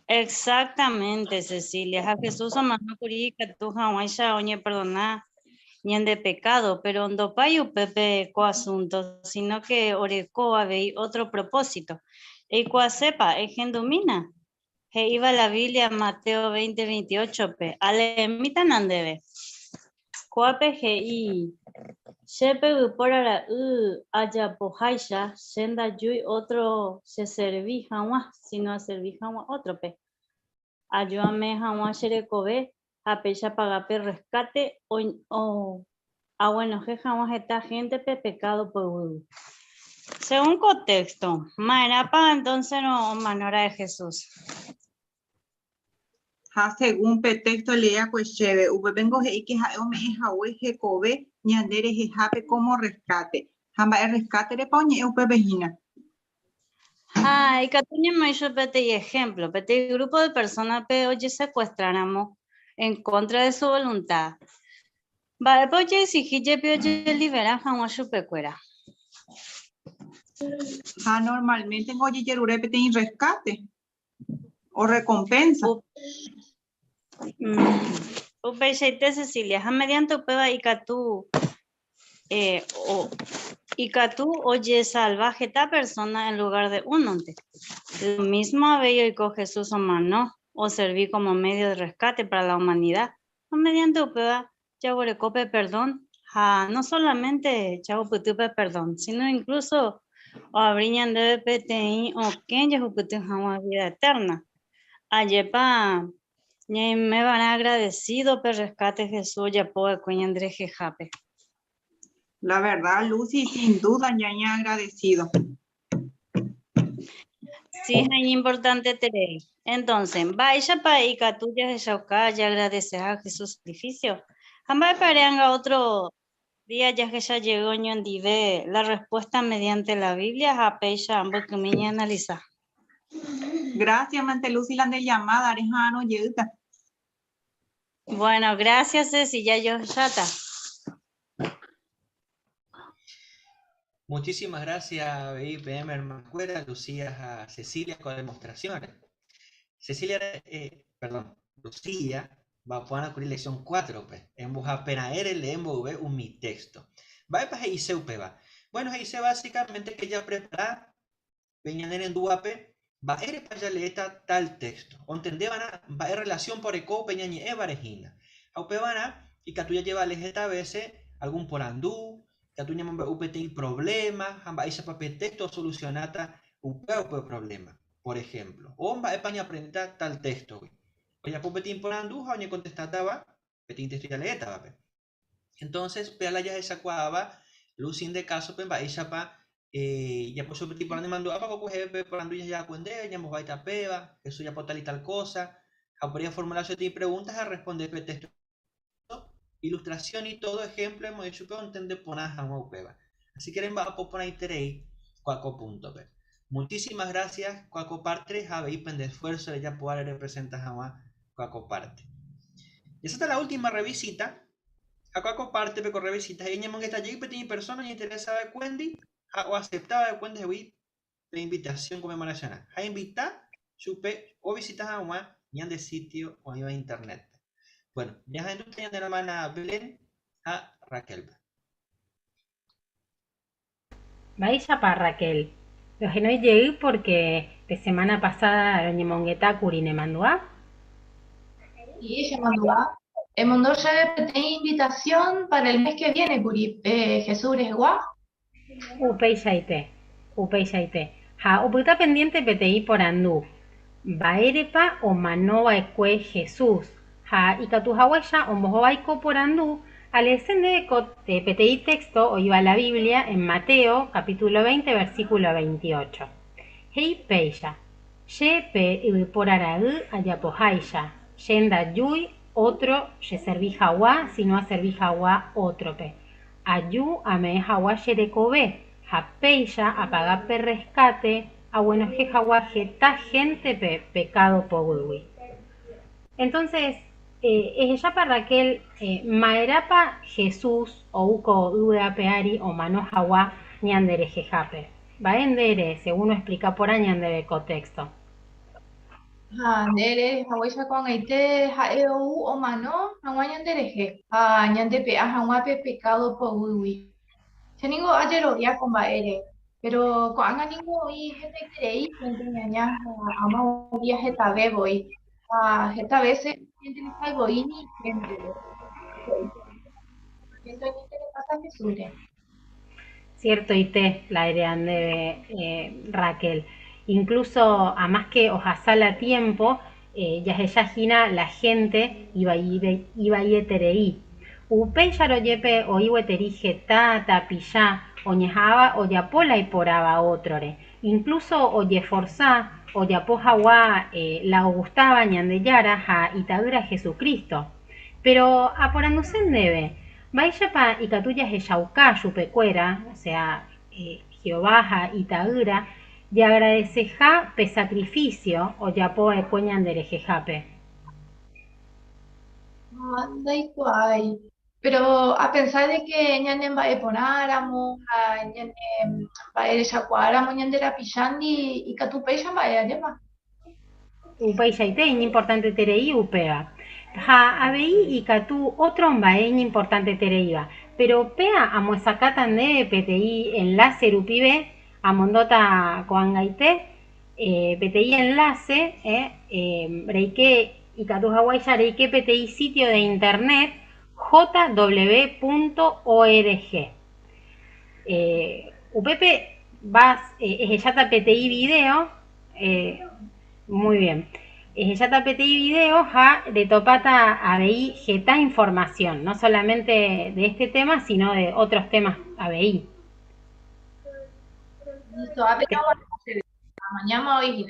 Exactamente, Cecilia. A Jesús o manocuri que tú ya oye, perdona, ni de pecado, pero no payo pepe co asunto, sino que oreco habéis otro propósito. Y cual sepa, es gendomina. Que iba la Biblia Mateo 20:28 pe. Ale mitan andebe. Cuape y Shepe para haya pojaisha, senda yui otro se serví jamás, sino a servir jamás otro pe. Ayúdame jamás sherekobe, a pecha pagape rescate o bueno, que jamás esta gente pe pecado por según contexto, Marapa entonces no manora de Jesús. Según pretexto lea pues chévere, vengo que me es kobe ni andere jape como rescate. Jamba el rescate de poñe vejina. Ay, Catuña me hizo pete ejemplo, pete grupo de personas pe oye secuestráramos en contra de su voluntad. Vale, pues oye si hije pe oye libera jamás su pecuera. Normalmente en oye yerure pete en rescate o recompensa. Upecheite Cecilia, ja mediante upeba y catú oye salvaje esta persona en lugar de un monte. Lo mismo había y con Jesús o mano o serví como medio de rescate para la humanidad. Mediante upeba chaguarecope perdón, no solamente chaguaputupe perdón, sino incluso o abriñan de PTI o quien ya jamás vida eterna. Ayepa me van agradecido por rescate Jesús ya puedo con Andrés Jejape. La verdad, Lucy, sin duda, ya agradecido. Sí, es muy importante tener. Entonces, vaya para y tuya de Shauca, ya agradecer a Jesús sacrificio. Jamás pareanga otro día ya que ya llegó en dive la respuesta mediante la Biblia a pecha ambos que me analiza. Gracias, Mante Lucy, la de llamada, Arejano, Yeduta. Bueno, gracias, Cecilia, yo chata. Muchísimas gracias, IPM Hermancuera, Lucía, a Cecilia con demostraciones. Lucía va a poner con lección 4, pues. En vos apenas leemos un texto. Va a pasar va. Bueno, ahí se básicamente que ya prepara, venían en duape, va a ir para leer tal texto. ¿Entendés? Va a relación por eco, peñañe, varejina. Aupe van a, y que tú ya lleva esta veces algún por andú, que tú llamas UPT problema, amba esa papel texto solucionata UPT problema, por ejemplo. O va a España aprender tal texto. Oye, pues petín por andú, oye contestaba, petín texto ya leeta, entonces, peala ya esa cuava, lucin de caso, pues va esa pa, ya pues petín por andú mandó, abajo pues por andú ya cuende, ya va a ita peba, eso ya por tal y tal cosa, habría formulación de preguntas a responder pe texto. Ilustración y todo ejemplo hemos hecho pero entender poner jamás peba. Así que va a poner interés cuaco punto p. Muchísimas gracias cuaco parte habéis de esfuerzo de ya poder representar jamás cuaco parte. Y esa está la última revisita. A cuaco parte pe con revisita y ñamon que está allí pequeña persona y interesada de Wendy o aceptaba de Wendy de invitación conmemoracional. A invitar chupe o visitar jamás ni de sitio o a internet. Bueno, ya en tu la hermana Belén a Raquel. Vaya para Raquel. Los que no llegué porque la semana pasada el mongueta curine mandó. Y se mandó. Mandó ya invitación para el mes que viene, Curi. Jesús es guau. Upeisaite. Ja, uputa pendiente PTI por andú. Baerepa o manova ecue Jesús. Ja, y catujahuaya o mojoaico por andú. Al escende de PTI texto o iba la Biblia en Mateo, capítulo 20, versículo 28. Hei peya. Ye pe por araú ayapojaisha. Yenda yui otro ye serví jaguá, si no a serví jaguá otro pe. Ayú a me jaguá yerecobe. Japeya apaga per rescate. A bueno je jaguá jeta gente pe pecado pogui. Entonces, ella para Raquel, maerapa Jesús o uco duda peari o mano jaguá ñandere jejape. Va endere, según explica por añandere contexto. Nere hawaisha con aite haeu o mano hawañandere je. Ñande pe hawape pecado pogui. Teningo ayer ya con baere. Pero con anganingo y gente creí que ñaña ama día jeta bebo y jeta veces gente le salgo y ni gente. Cierto, Ite, la heredan de Raquel. Incluso, a más que ojasala a tiempo, ya se yajina la gente iba a etereí. Upey yaroyepe o iweterije tata, pillá, oñejaba o yapola y poraba otrore. Incluso oye forzá o yapojawa la gustaba ñandeyara ja itadura Jesucristo. Pero a por anducen debe. Vaishapa y catuya jeyauca yupecuera, o sea, Jehová itadura, y agradeceja pe sacrificio o yapo ecueñan de jejape. Anda cuay. Pero a pensar de que ñanen va a ponáramos, a ñanen va a yacuáramos, ñanen la pillandi y catupeya va a llevar. Upeisaite, importante terei upea. Ja, abei y catu otro mbaeñ importante tereiva. Pero pea a muesacatan de PTI enlace rupibe a mondota coangaite, PTI enlace, reike y catu hawaii reike PTI sitio de internet jw.org. Upepe vas, yata PTI video, muy bien. Yata PTI video ja de topata ABI geta información, no solamente de este tema, sino de otros temas ABI. Listo, mañana hoy.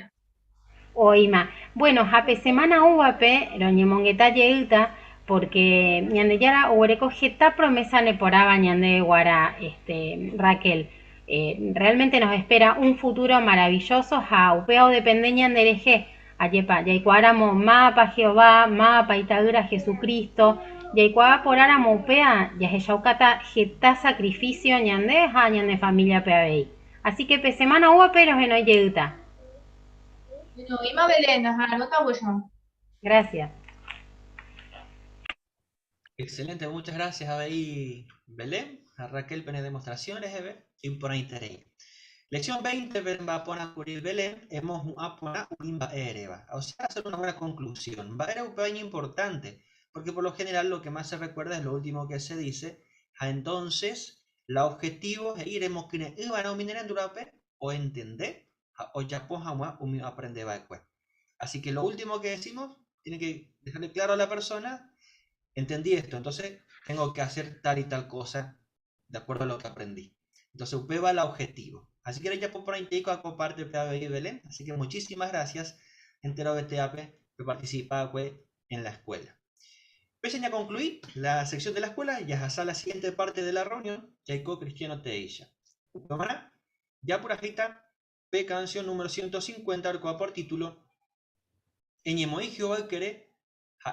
Oima. Bueno, jape semana uape, roñemongueta yeguta, porque ñandeyara oreco geta promesa neporaba ñande guara Raquel. Realmente nos espera un futuro maravilloso, ja upeo depende ñandereje. Ayepa, yaicuáramo mapa Jehová, mapa itadura Jesucristo, yaicuá por áramo upea, yajeyaucata geta sacrificio ñande, ja ñande familia peabei. Así que pe semana hubo pero no yeguta. No, ima Belén, nota bueno. Gracias. Excelente, muchas gracias a Belén, a Raquel pene demostraciones, y por ahí tenéis. Lección 20, va a poner curir Belén, hemos a poner un ereba. O sea, hacer una buena conclusión. Va a ser un pequeño importante, porque por lo general lo que más se recuerda es lo último que se dice. Entonces, el objetivo es ir a no minerar durape o entender, o ya pojamos un aprender después. Así que lo último que decimos, tiene que dejarle claro a la persona, entendí esto, entonces tengo que hacer tal y tal cosa de acuerdo a lo que aprendí. Entonces, UP va al objetivo. Así que ya por ahí a comparte de Belén. Así que muchísimas gracias, entero de TAP, que participa en la escuela. Pese a concluir la sección de la escuela, ya hasta la siguiente parte de la reunión, Jacob Cristiano Teilla. Ya por agita, P canción número 150, arco por título, Eñemoí Jehová quere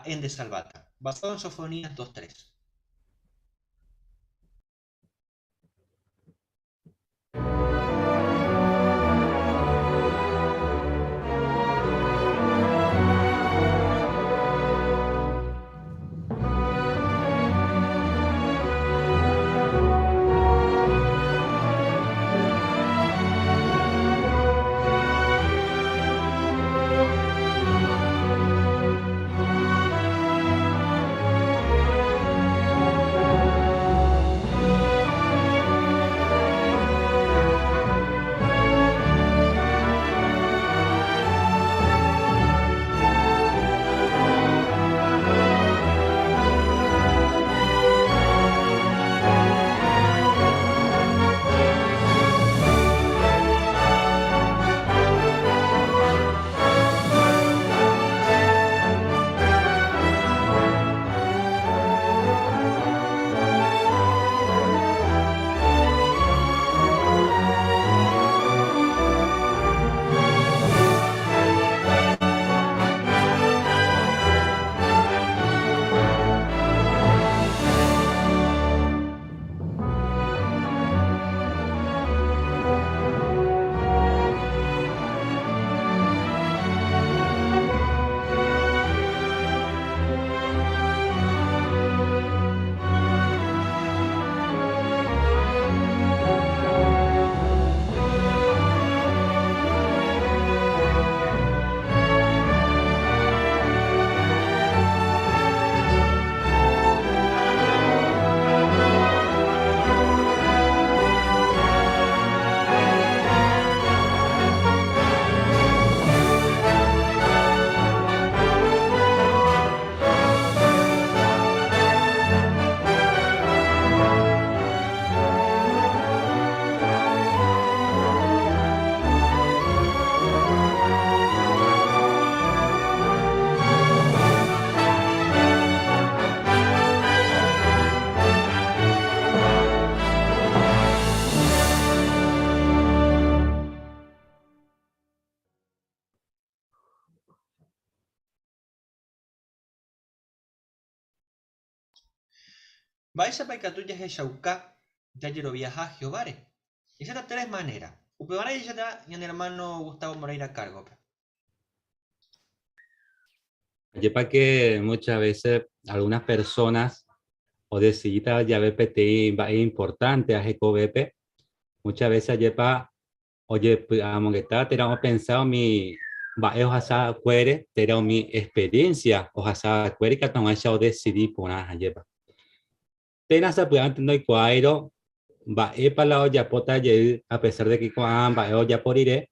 en de Salvata, basado en Sofonías 2.3. Vais a paikatuya he shauka, ya llero viaja Jehovare. Y esas 3 maneras. Upebana y ya y el hermano Gustavo Moreira cargo. Yepa que muchas veces algunas personas o decidita ya PTI es importante a GCOBP. Muchas veces yepa oye aunque está tenemos pensado mi va asa cuere tenemos mi experiencia o asa cuere que estamos hecho decidir por una yepa. Tenasa pues antes no hay cuairo va para la olla pota a pesar de que cuan va olla por iré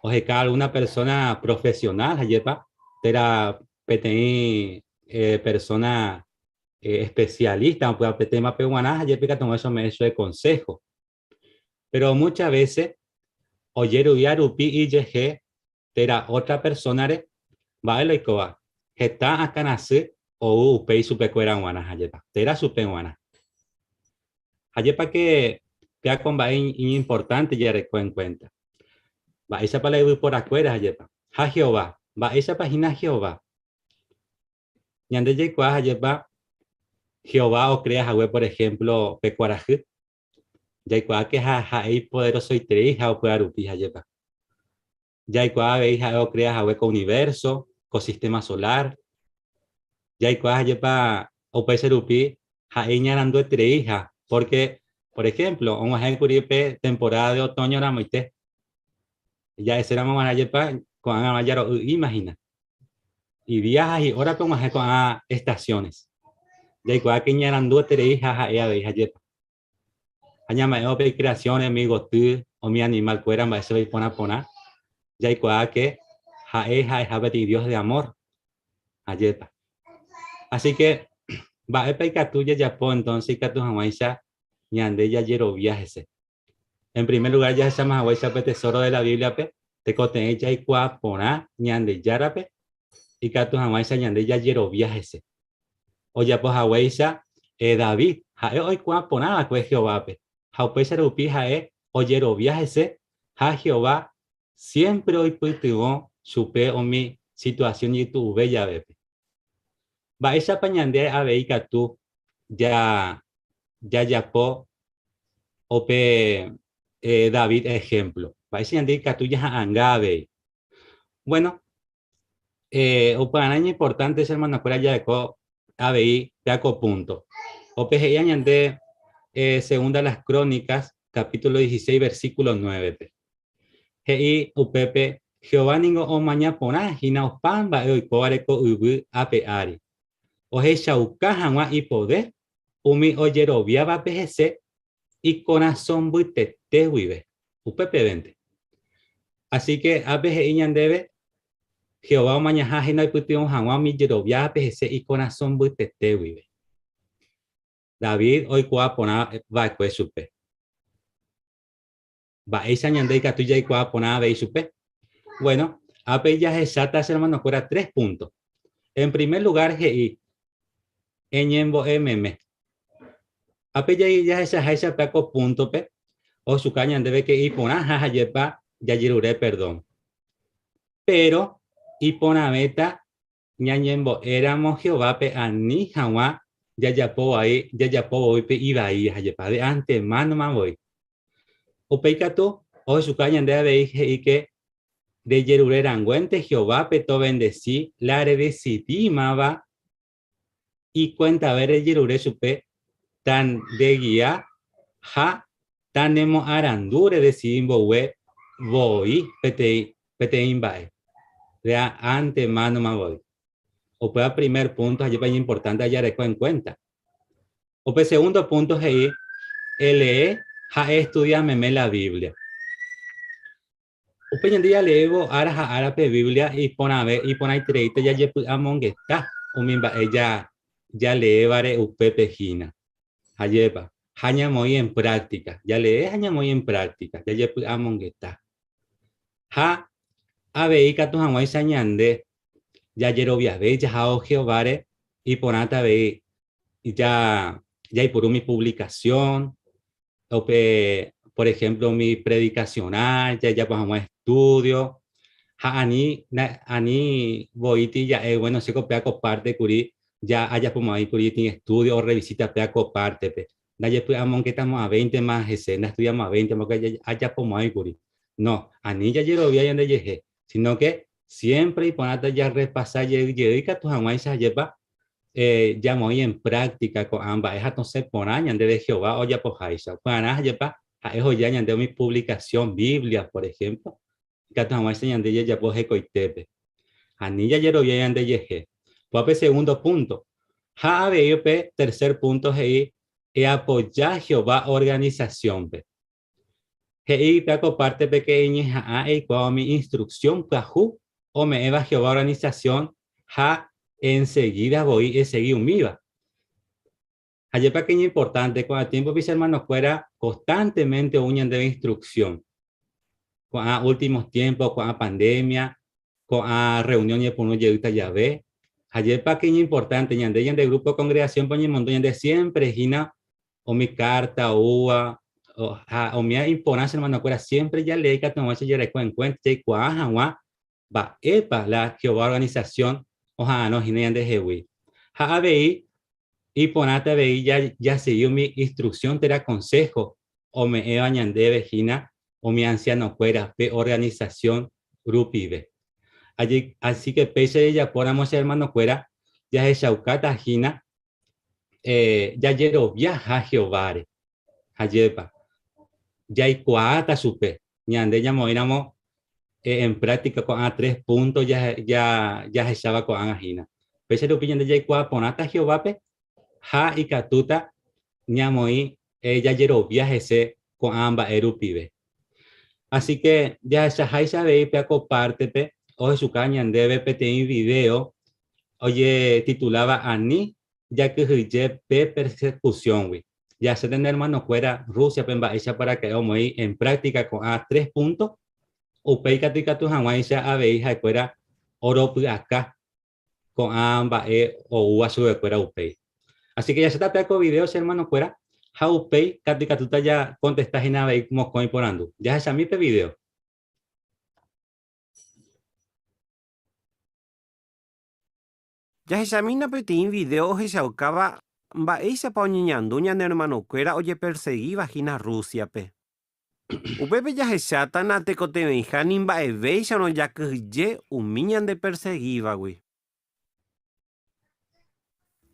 o cada una persona profesional yepa tera PTI persona especialista pues tema peruana yepa que eso me hecho de consejo. Pero muchas veces oyeru yarupi y yeje tera otra persona va a loicoa está acá nace o upei supecuera guana hayepa tera supeguana hayepa que con va importante ya en cuenta va esa para ir por afuera hayepa ha Jehová va esa página Jehová ñande yecoa hayepa Jehová o crea hawe por ejemplo pecuaraje ya igual que hay poderoso y tres o puede arupi hayepa ya igual veis o creas a hueco universo ecosistema solar ya igual hayepa o puede ser upi ñarando tres hija porque por ejemplo un ejemplo temporada de otoño era muy te ya ese era más hayepa con amayaro imagina y viajas y ahora como con estaciones ya igual que ñarando tres hijas hayepa añama ope creaciones amigo tú o mi animal fuera va a ser pona ya igual que jae Dios de amor ayepa así que va a pecar tuya ya po entonces que tu jamaisha ñande ya yero viajes en primer lugar ya se llama jamaisha tesoro de la Biblia pe te coten ya igual pona ñande yarape y que tu jamaisha ñande ya yero viajes o ya pues jamaisha David jae hoy cuá pona pues Jehová pe Jaupe Sarupi jae oyero viajes a Jehová siempre hoy puituvo supe o mi situación y tu bella bebé. Va esa pañande a veica tú ya po ope David ejemplo. Va esa indica tú ya angabe. Bueno, o para año importante es hermano por allá de co ABI peaco punto. Ope ya añade segunda las crónicas capítulo 16 versículo 9. Hei upepe Jehová ningo o maña pona hina opamba e oikoareko ubu apeari. Ohe shauka hanwa y poder umi oyerovia va pejese y corazón buitete vive. Upepe 20. Así que apeje iñandebe Jehová o maña hina y pution hanwa mi yerovia pejese y corazón buitete vive. David hoy cua pona va a supe. Va esa ñandeica tuya y cua pona ve supe. Bueno, ape ya exactas hermanos fuera 3 puntos. En primer lugar, GI eñembo MM. Ape ya esa peco punto pe o su caña debe que y pona jayepa ya yirure perdón. Pero y pona meta ñañembo éramos Jehová pe ani jawa ya po ahí hoy pe iba ahí hayepa de antemano más voy o peikato o su caña debe y que de Yerurerangüente Jehová peto bendecí la redecidimaba y cuenta ver el Yerure supe tan de guía ja tan nemo arandure decidimbo we voy pete imbae de antemano más voy o pueda primer punto allí es importante hallar esto en cuenta. O pues segundo punto es ahí, lee, ja estudiame la Biblia. O pues en día leo árabe Biblia y pone treite ya llevo a mongueta o mimba ella ya lee vare upepe jina. Hallepa, haña muy en práctica, ya lee haña muy en práctica, ya llevo a mongueta. Ja abeika tu jamás sañande ya yerovia ve ya hao Jehová y ponata ve ya hay por mi publicación o por ejemplo mi predicacional ya pues estudio ani voy ya bueno se copia parte curi ya haya como ahí por ahí tiene estudio o revisita pe a coparte pe. Daye pues amon que estamos a 20 más escena, estudiamos a 20 porque haya como ahí por ahí. No, anilla ya lo vi allá de yeje, sino que siempre y ponate ya repasar y dedica tus amáis a llevar ya muy en práctica con ambas. Es entonces por año de Jehová o ya por Jaisa. Para llevar a eso ya de mi publicación Biblia, por ejemplo. Que tus amáis de ya por Jecoitepe. Anilla ya lo vi allá de yeje. Pues segundo punto. Ja pe tercer punto es apoyar Jehová organización pe. Hei peco parte pequeña a con mi instrucción cajú o me eva Jehová organización ja enseguida voy a seguir un viva. Allí pequeño importante con el tiempo mis hermanos fuera constantemente uñan de instrucción con a últimos tiempos con a pandemia con a reuniones por uno lleguita ya ve. Allí pequeño importante ñan de grupo congregación poñi montaña de siempre gina o mi carta o mi importancia hermano fuera siempre ya ley que tomase ya en cuenta y cuaja va epa la Jehová organización ojalá no ginean de Jehová ja veí y ponate veí ya siguió mi instrucción te da consejo o me evañan de vejina o mi anciano fuera de organización grupive allí así que pese ella podamos hermano fuera ya es chaucata gina ya llegó viaja Jehová ayepa ya hay cuata supe ñande ya moiramos en práctica con a 3 puntos ya estaba con angina pese lo pillan de ya cua ponata Jehová pe ja y catuta ñamoi ya llegó viaje se con amba erupive así que ya esa jaisa ve pe acoparte pe o su caña debe pe tener video oye titulaba Ani ya que pe persecución güey. Ya se tiene hermano fuera Rusia pemba esa para que vamos ahí en práctica con a 3 puntos o peicatica tu jamás a veija fuera oro acá con amba o uasu de fuera upei así que ya se está con videos hermano fuera how upei catica tu ya contestas en ave como con porando ya esa mi video ya esa mina petín video esa acaba va esa pa ñañando ñan hermano cuera oye perseguí vagina Rusia pe upepe ya esa tan ate cote benjanin va veisa no ya que ye miñan de perseguiva güey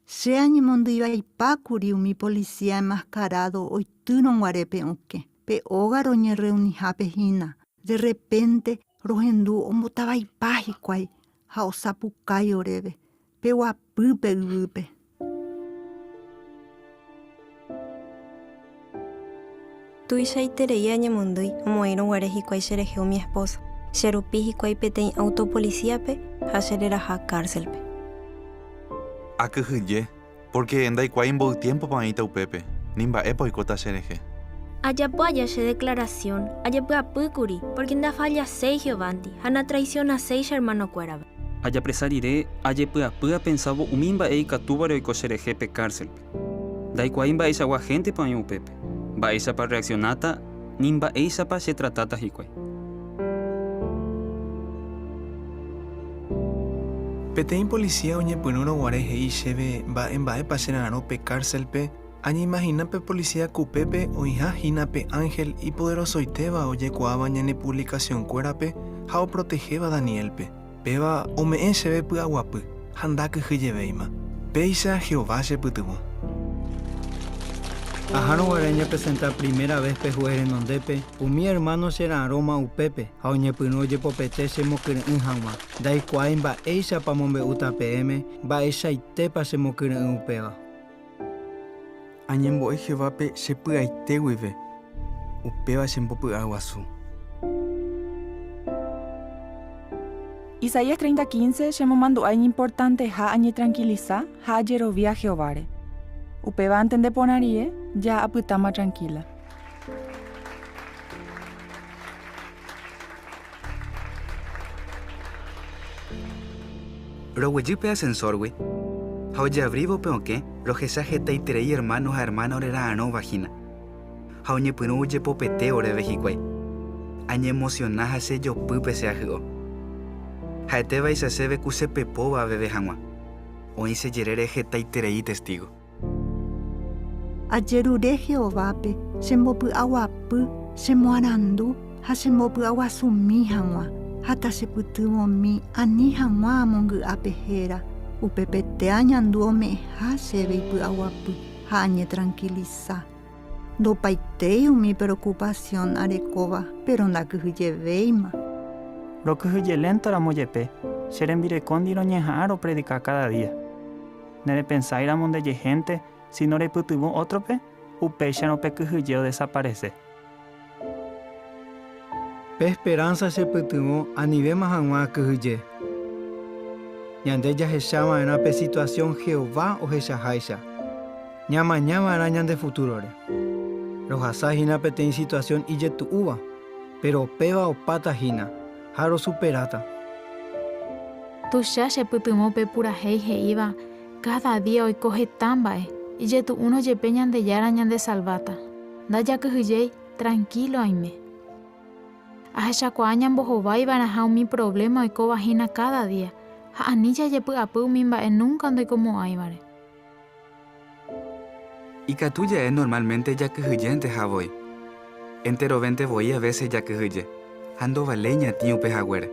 Se añimondo iba y pacuri mi policía enmascarado hoy tú no guarepe oque pe ogaro ñe reunijape hina de repente rojendu ombotaba y paji cuay jaosapucay orebe pe guapupe gupe Tuisha itereía ñemondui, moiro guareji cuay serejeo mi esposa. Xerupiji cuay petein autopolicíape, hacerera ja cárcelpe. Akyhyje, porque endai cuay en bol tiempo pa ita upepe, nimba epo y cota sereje. Ayapoaya se declaración, ayapapukuri, porque nda falla seis Giovanni, hana traiciona seis hermano cuerabe. Ayapresarire, ayapapua pensabo umimba ei catúbaro y cosereje pe cárcelpe. Dai cuay imba esa gente pa upepe. Va esa para reaccionata, nimba esa para se tratata hikway. Petein policía oñe pununo guareje y cheve va en bae pa senano pe cárcel pe aña imagina pe policía cupepe o hija jina pe ángel y poderoso iteba oye cuaba ñane publicación cuerape jao protegeba Daniel pe peba o me en cheve pu aguapu handa que jeveima peisa Jehová se putubo. Ajano guareña presentar primera vez pe juez en ondepe, mi hermano será aroma upepe, a oñe puno ye popete se mokir en hanwa, dai cuain ba eisa pa mombe uta PM, ba eisa itepa se mokir en upega. Añembo e Jehová pe se pua ite hueve, upeba se mpopu aguasu. Isaías 30:15 se mandó año importante ha añe tranquiliza, ha yerovia Jehovare. Upeba entende ponarie, ya aputama tranquila. Rogueyipe ascensor, güey. Haoye abrivo peoque, rojesa jeta y terei hermanos a hermana orera ano vagina. Haoñe puno uye popete ore vejicuay. Añe emocionaja se yo pupe se ajigo. Haete vais a se ve cuse pepo va bebe hangua. oíse yerere jetaiterei testigo. Ajerure Jehovápe chembopy'aguapy chemoarandu ha chembopy'aguasumi hag̃ua ha tachepytyvõmi ani hag̃ua amongy'ape héra upepete añandu ome'ẽha chéve ipy'aguapy ha añetranquiliza. Ndopaitéi umi preocupación arekóva, pero ndakyhyjevéima. Rokyhyjeléntoramo jepe, che rembirekóndi roñeha'ã ropredica cada día. Nerepensáramo ndeje gente, si no repytyvõ otrópe, upéicharõ pekyhyje desaparece. Pe esperanza chepytyvõ anivéma hag̃ua akyhyje. Ñande jahechava'erã pe situación Jehová ohechaháicha. Ñamañáva'erã ñande futurore. Rohasahína peteĩ situación ijetu'úva, pero upéva opátahína ha rosuperáta. Tuicha chepytyvõpe purahéi he'íva, cada día oiko heta mba'e, ijetu'ũ nojepe Ñandejára Ñande Salvata. Ndajakyhyjéi, tranquilo aime. Ahechakuaa ñambohováiva'erã ha umi problema oikovahína cada día, ha ani jajepy'apy umi mba'e nunca ndoikomo'ãivare. Ikatujae normalmente jakyhyjénte havoi. Enterovente voi a veces jakyhyje. Ha ndovale ñatĩ upe haguére.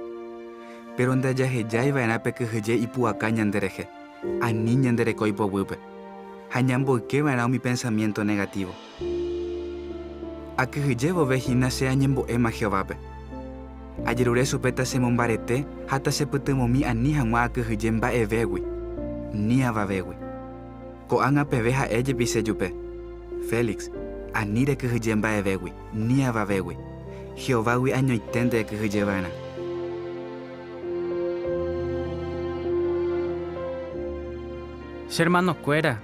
Pero ndajahejáiva'erã pekyhyje ipu'aka ñanderehe. Ani ñandereko ipovýpe. Ha ñamboykeva'erã umi pensamiento negativo. Akyhyje vove hína che añembo'éma Jehovápe. Ajerure chupe tachemombarete ha tachepytyvõmi ani hag̃ua akyhyje mba'evégui. Ni avavégui. Ko'ág̃a peve ha'e jepiche jupe. Félix, ani rekyhyje mba'evégui, ni avavégui. Jehovágui añoiténte ekyhyjeva'erã. Hermanokuéra,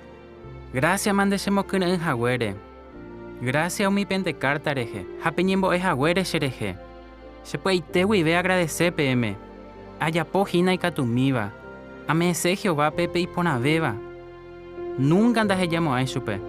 gracias mande chemokyry'ỹ haguére. Gracias umi pentecarta rehe, ha peñembo'e haguére cherehe. Chepy'aite guive agradecer pe'ẽme. Ajapo hína ikatumíva. Amese Jehová pe iporãvéva. Nunca ndahejamo'ãi chupe.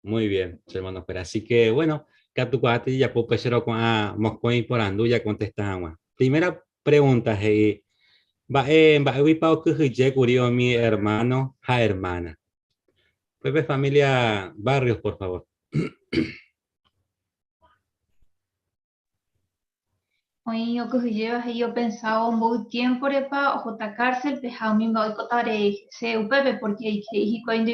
Muy bien, hermanos. Pero así que, bueno, Katukwati ya puedo pasar con Moscoy por Andu ya contestamos. Primera pregunta, hey, va a que curio mi hermano, ja hermana. Pepe familia Barrios, por favor. Hoy yo pensaba un tiempo repa o cárcel pejao mi va cotare se upepe porque cuando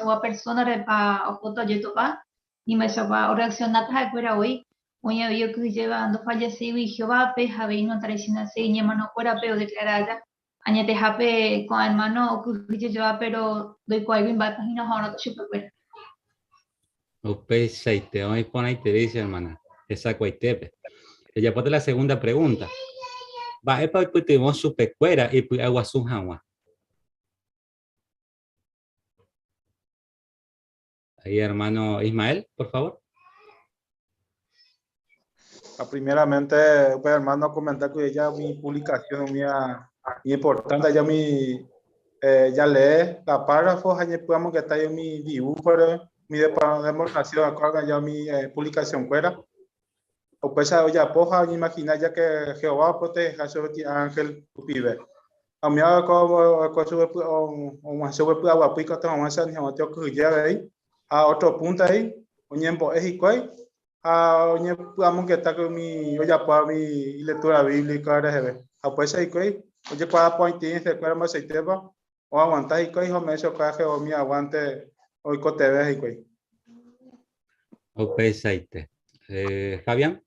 va a persona repa o foto yo topa ni me va a reaccionar ta fuera hoy yo que lleva ando fallecido y Jehová peja ve no traiciona se ni mano fuera pero declarada añate jape con hermano que lleva pero doy cual en batas y no ahora to chupe fuera Upe saite hoy pone ahí te dice hermana esa cuaitepe. Ya por la segunda pregunta. Va a para que tuvimos su pecuera y pues agua su agua. Ahí, hermano Ismael, por favor. Primeramente, pues, hermano, comentar que ya mi publicación muy importante, ya ya leí la párrafo, ya podemos que está en mi dibujo, mi demostración, acá ya mi publicación fuera. O pues ya poja imaginar ya que Jehová proteja sobre ti ángel pibe. A mí como sobre agua pica tengo más años tengo que llegar ahí a otro punto ahí oñembo es igual a oñembo amo que está con mi ya para mi lectura bíblica de a pues ahí que oye para pointir se cuál más se va o aguantar y que hijo me eso que o mi aguante hoy que te ves igual. Opesaite. Fabián.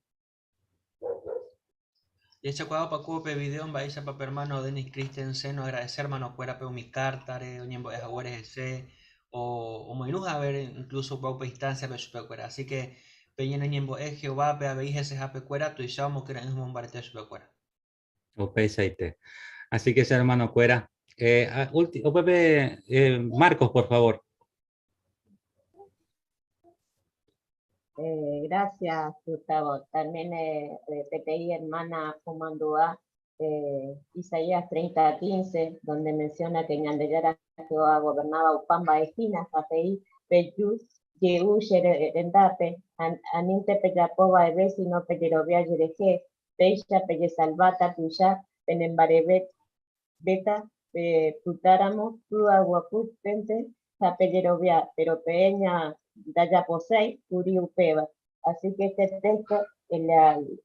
Y este cuadro para cubo video en Bahía para hermano Denis Christensen, agradecer hermano fuera pero mi cartare, oñembo de jaguares ese, o moinuja a ver incluso para instancia pero super. Así que Peña ñembo Jehová pe abeije se jape cuera tu ishamo que en un barete su cuera. Así que ese hermano Cuera. Pepe, Marcos, por favor. Gracias, Gustavo. También PTI hermana Fumandúa, Isaías 30:15, donde menciona que Ñandeyara Jehová gobernaba Upamba Esquina, PTI, Peyus, Yehu, Endape, Aninte Peyapova, Evesino, Peyerovia, Yereje, Peisha, Peyesalvata, Tuya, Penembarebet, Beta, Putáramo, Tuaguaput, Pente, Peyerovia, pero Peña, Daya Posei, Uri Upeva. Así que este texto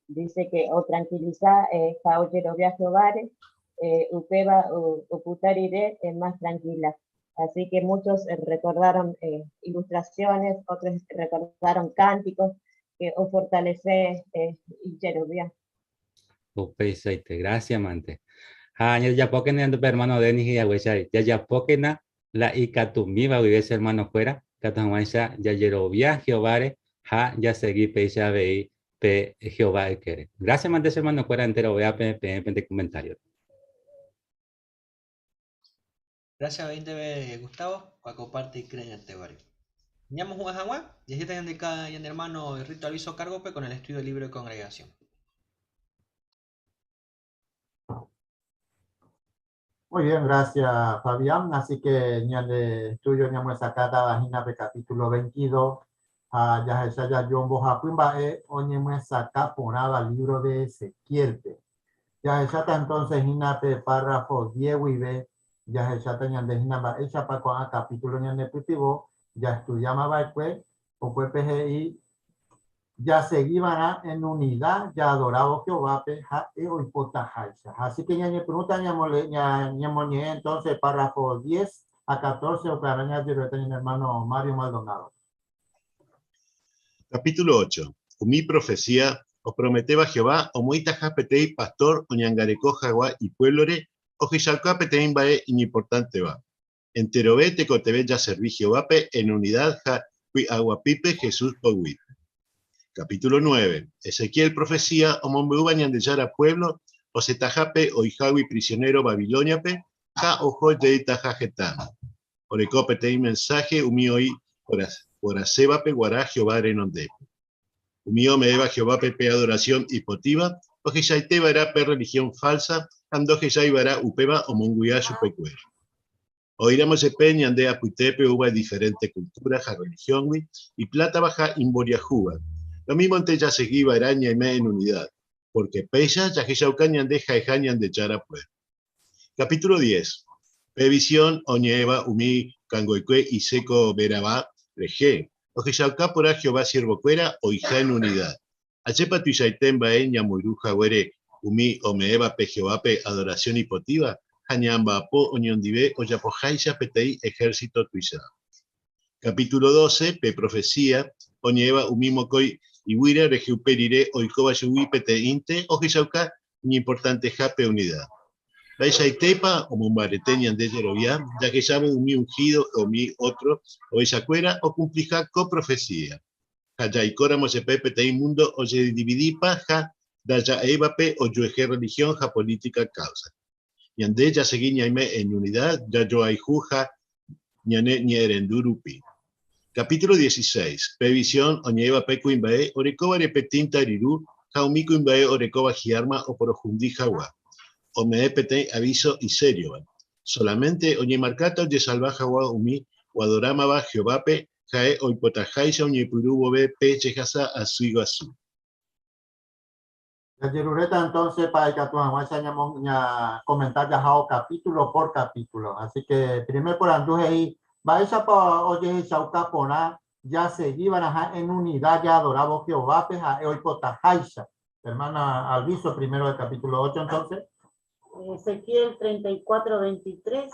dice que o tranquiliza, Jaoyerovia Jovare, Upeva, Uputarire es más tranquila. Así que muchos recordaron ilustraciones, otros recordaron cánticos que o fortalece Yerovia. Gracias, Mante. Ya poken hermano Denis y Agüeshay. Ya poken la Icatumiva vive hermano Fuera. Catahuancha ya Yerovia Jehová ya seguí peisa veí pe Jehová quiere. Gracias, Mante hermano Fuera entero vea de comentarios. Gracias, 20 Gustavo, para compartir y creen en este barrio. Ñamos un ajagua, y así tengan de cada hermano el rito aviso cargo con el estudio libre de congregación. Muy bien, gracias Fabián. Así que en el estudio ñamos sacada vagina de capítulo 22. Ya ya yombo japimba oñemos saca ponaba el libro de Ezequiel. Ya entonces hinape párrafo 10 y b. Ya tenían de hinaba hecha para con capítulo ñane putivo. Ya estudiamos después o pues PGI. Ya seguían en unidad, ya adoraba Jehová, hoy potajaisa. Así que ya me preguntan, entonces, párrafo 10 a 14, o para añadir el hermano Mario Maldonado. Capítulo 8. Mi profecía, os prometeba Jehová, o moitaja petei pastor, o ñangareco jagua y pueblore, o jishalca petei bae importante va. Enterové te cotebe ya serví Jehová en unidad, ja, aguapipe Jesús pogui. Capítulo 9. Ezequiel profecía, o mombeu bañandeyara pueblo, o setajape, o hijawi prisionero babiloniape, ja ojo de itajajetán. Orecope te mensaje, umioi, por asebape, guará Jehová renonde. Umio me eva Jehová pepe adoración hipotiva, o jesaite vará pe religión falsa, ando jesai vará upeba o monguya supecuer. Oiramos peña ande apuitepe uva diferente cultura, ja religión, y plata baja imboriajuba. Lo mismo ante ya seguiba araña y me en unidad, porque peya ya que yaucañan de jaijañan de charapue. Capítulo 10. Previsión oñeva umi cangoicue y seco verabá reje. O que yauca por a Jehová siervo cuera o hija en unidad. Achepa tu yaitemba eña muruja huere umi o meeva pe Jehová adoración hipotiva. Jañamba po oñondive o yapojaisa petei ejército tuisa. Capítulo 12. Profecía oñeva umi mocoi y huira rejuperire oikoba yuipete inte o jishauka ni importante jape unidad. Vaisa itepa o mumbareteñan de Yerovia, ya que llamo un mi ungido o mi otro, o esa cuera o cumplija co profecía. Hayaikora sepepe te mundo o se dividipa ja daya evape o yueje religión ja política causa. Yande ya seguiña en unidad, ya yo hay juja, ñane ni erendurupi. Capítulo 16. Previsión oñeva pecu imbae, orecoba repetinta riru, jaumico imbae orecoba giarma o projundi jawa. O me pete aviso y serio. Solamente oñe marcato de salvaja wa umi, o adorama va Jehovape, jae o hipotajaisa oñe purubo be peche jasa asuigo asu. La Yerureta entonces para que tu comentar ya capítulo por capítulo. Así que primero por anduje ahí. Vaisa pa oye chauca pona ya seguiban en unidad ya adoraba Jehová peja hoy potajaisa. Hermana Alviso primero del capítulo 8 entonces. Ezequiel 34:23.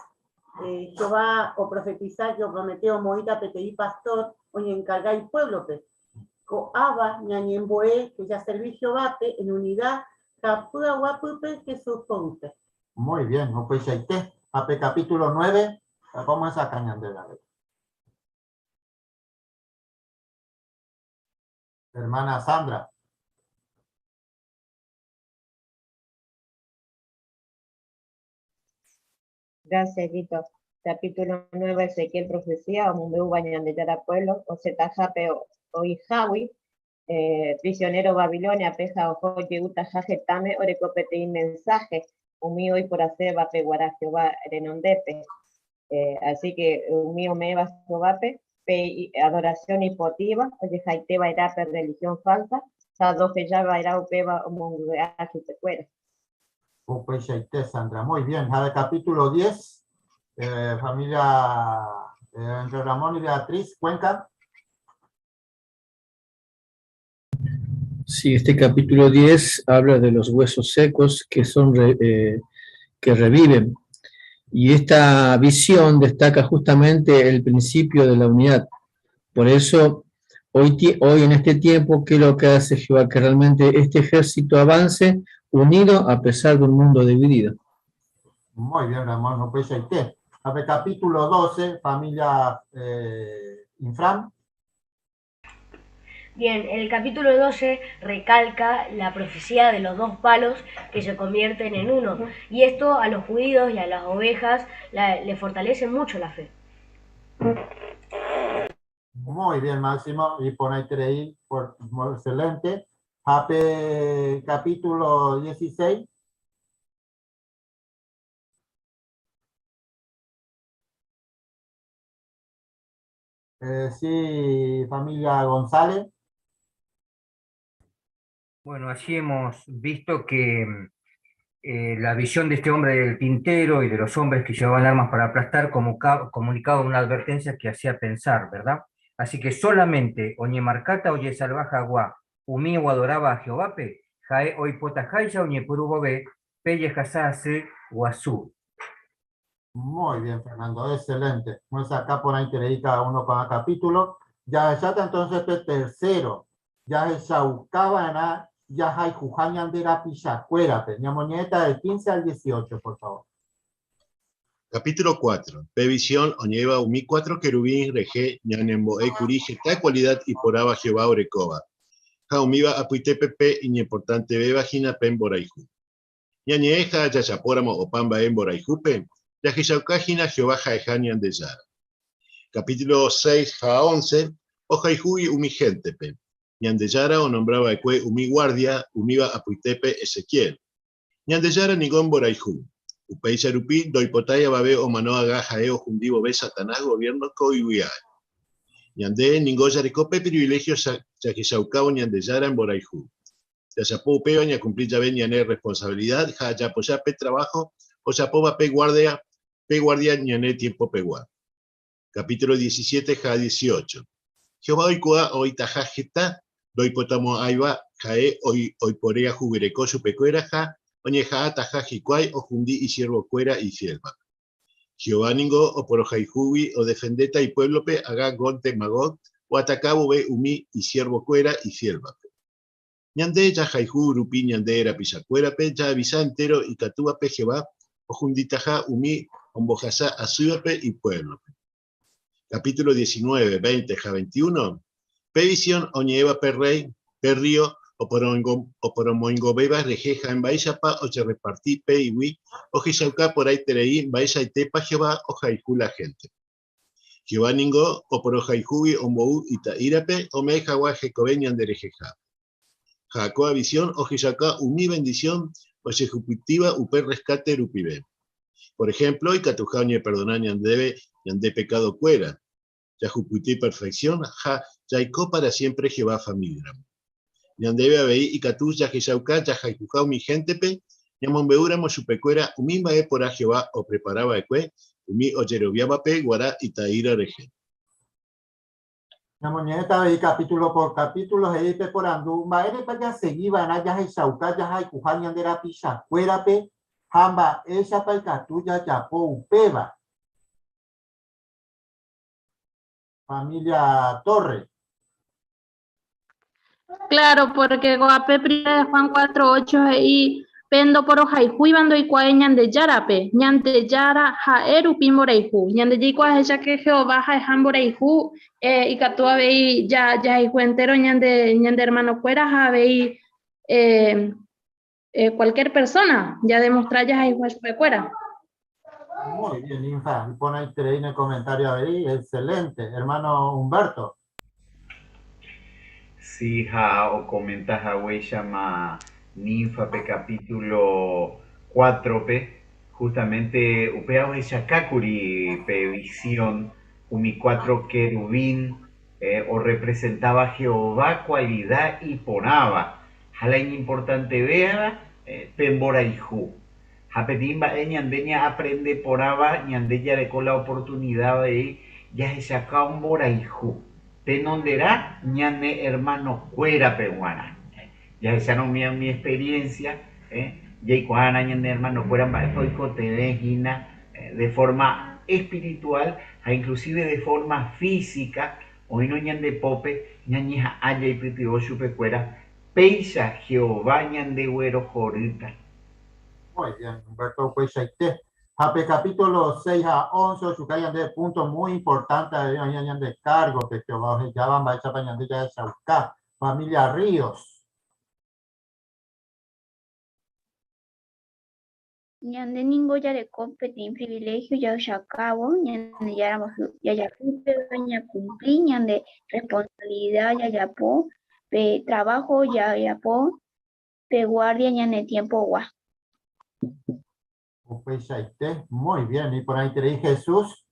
Jehová o profetizar yo prometió moita petei pastor o encargáis pueblo pe. Coaba ñañemboe que ya serví Jehová en unidad capura guapupe Jesús ponte. Muy bien, no pues ahí te. Ape capítulo 9. ¿Cómo es acá, Ñandera? Hermana Sandra. Gracias, Guito. Capítulo 9, Ezequiel Profecía, Mumeu Bañandeyara Pueblo, Osetajape Oijawi, prisionero Babilonia, Peja Ojo Yehuta Jajetame, Orecopete mensaje, Umi hoy por hacer Vape Guara Jehová Renondepe. Así que Umi Omeba Jehovape, adoración hipotiva, Oye Jaite Bairape, religión falsa, Sadoje ya Baira Upeba Omunguea Jutecuera. Pues Sandra, muy bien. Al capítulo 10. Familia entre Ramón y Beatriz, Cuenca. Sí, este capítulo 10 habla de los huesos secos que reviven. Y esta visión destaca justamente el principio de la unidad. Por eso, hoy en este tiempo, ¿qué es lo que hace Jehová? Que realmente este ejército avance unido a pesar de un mundo dividido. Muy bien, Ramón, no puede ser que. Al capítulo 12, familia Infram. Bien, el capítulo 12 recalca la profecía de los dos palos que se convierten en uno. Y esto a los judíos y a las ovejas le fortalece mucho la fe. Muy bien, Máximo. Y por ahí creí, excelente. Capítulo 16. Sí, familia González. Bueno, así hemos visto que la visión de este hombre del tintero y de los hombres que llevaban armas para aplastar comunicaba una advertencia que hacía pensar, ¿verdad? Así que solamente oñe marcata oye salvaja agua, umí o adoraba a Jehovape, jae hoy potajaya oñe purubobe, pelle jasase guazú. Muy bien, Fernando, excelente. Vamos acá por ahí creí cada uno con el capítulo. Ya está entonces el tercero. Ya es Saucabana, ya hay Jujañandera Pichacuera, Peñamoñeta del 15 al 18, por favor. Capítulo 4. Pevisión, Oñeva, Umi 4, Querubín, Rege, Ñanembo, Curige, ta cualidad y poraba Jehová Orecova. Jaumiva, Apuitepepe, Iñeportante, Bebajina, Pen Boraiju. Ñañeja, Yachapóramo, Opamba, en Boraijupe. Yajishaucajina, Jehová Jaejan Yandeyara. Capítulo 6 a 11, Ojaijuy Umi Gentepe. Yandeyara o nombraba Ecue Umi Guardia, Umiba Apuitepe Ezequiel. Yandeyara Nigón Boraijú. Upei Charupi, Doipotaya Babe o Manoa Gajaeo Jundivo Be Satanás Gobierno Coibuiá. Yande Ningoya Recope privilegios Yajishaucao Yandeyara en Boraijú. Yachapó Upeo Ña cumplir ya ven Yané responsabilidad, Jayapoyape trabajo, Oyapo Bape Guardia. Pe guardia ñané tiempo peguá. Capítulo 17, ja 18. Jehová oikua oitajajeta, doipotamo aiba, jae oiporea jubireco su pecuera ja, oñeja tajajicuay o jundi y siervo cuera y sierva. Jehová ningo o porojaijubi o defendeta y pueblo pe haga gonte magot, o atacabo be umi y siervo cuera y sierva. Ñande ya jaiju rupi ñande era pisacuera pe ya avisa entero y catúa pe Jehová, o junditaja umi ombojasa azúape y pueblo. Capítulo 19, 20, ja 21. Pevisión oñeva perrey, perrío, o poromoingo beba rejeja en baixapa, o che repartí pe iwi, o jishauca por ahí tereí, baixa y tepa Jehová, o jaijú la gente. Jehová ningo, o porojaijubi, o mou ita irape, o me jaguá jecobeñan de rejeja. Jacoa visión, o jishauca umi bendición, o jejupitiva uper rescate rupibe. Por ejemplo, y catujauñe perdonar ñande pecado cuera. Yajuputi perfección, ja, yaiko para siempre Jehová familia. Ñandebe abei y catu yajishauca, yajaikujau mi gentepe, ñamonbeuramo su pecuera, umimba por a Jehová o preparaba eque, umi o yerobiabape, guará y taira reje. Ñamoñeta veí capítulo por capítulo, edite por andú, maere pa ya seguiba, na yajishauca, yajaikujañandera pichacuerape, Hamba, esa palcatuya yapó upeba. Familia Torre. Claro, porque Goape 1 Juan 4:8 y Pendo poro haihui bando ikuae ñande yarape, ñande yara haeru pimoreihu, ñande yikua hecha que Jehová haehamboreihu, y catua vei ya entero ñande hermano cuera ha vei cualquier persona, ya demostrar ya cuera. Muy bien, Ninfa. Y pone ahí en el comentario ahí, excelente. Hermano Humberto. Sí, o comentas a llama Ninfa pe capítulo 4 pe justamente upea Kakuri pe visión umi 4 querubín o representaba Jehová cualidad y ponaba jala importante vea pembora hijo Hapetimba ñandeña aprende poraba ñandeña le con la oportunidad de ya se saca un boraihu penondera ñane hermano cuera peruana ya esa no mi experiencia ya iguana ñane hermano cuera maestoico te vegina de forma espiritual a inclusive de forma física hoy no ñande pope ñañija haya y pitio chupe cuera peisa Jehová ñande güero jorita. Muy bien, Humberto Cuechaite. Hape capítulo 6 a 11, Chucayan de puntos muy importantes de cargo que ya van a echar de Saucá, familia Ríos. Ñande ningo ya de competir privilegio ya acabo, ñande ya cumplí, ñande responsabilidad ya po, pe trabajo ya po, pe guardia ñande tiempo gua. Muy bien, y por ahí te dije Jesús.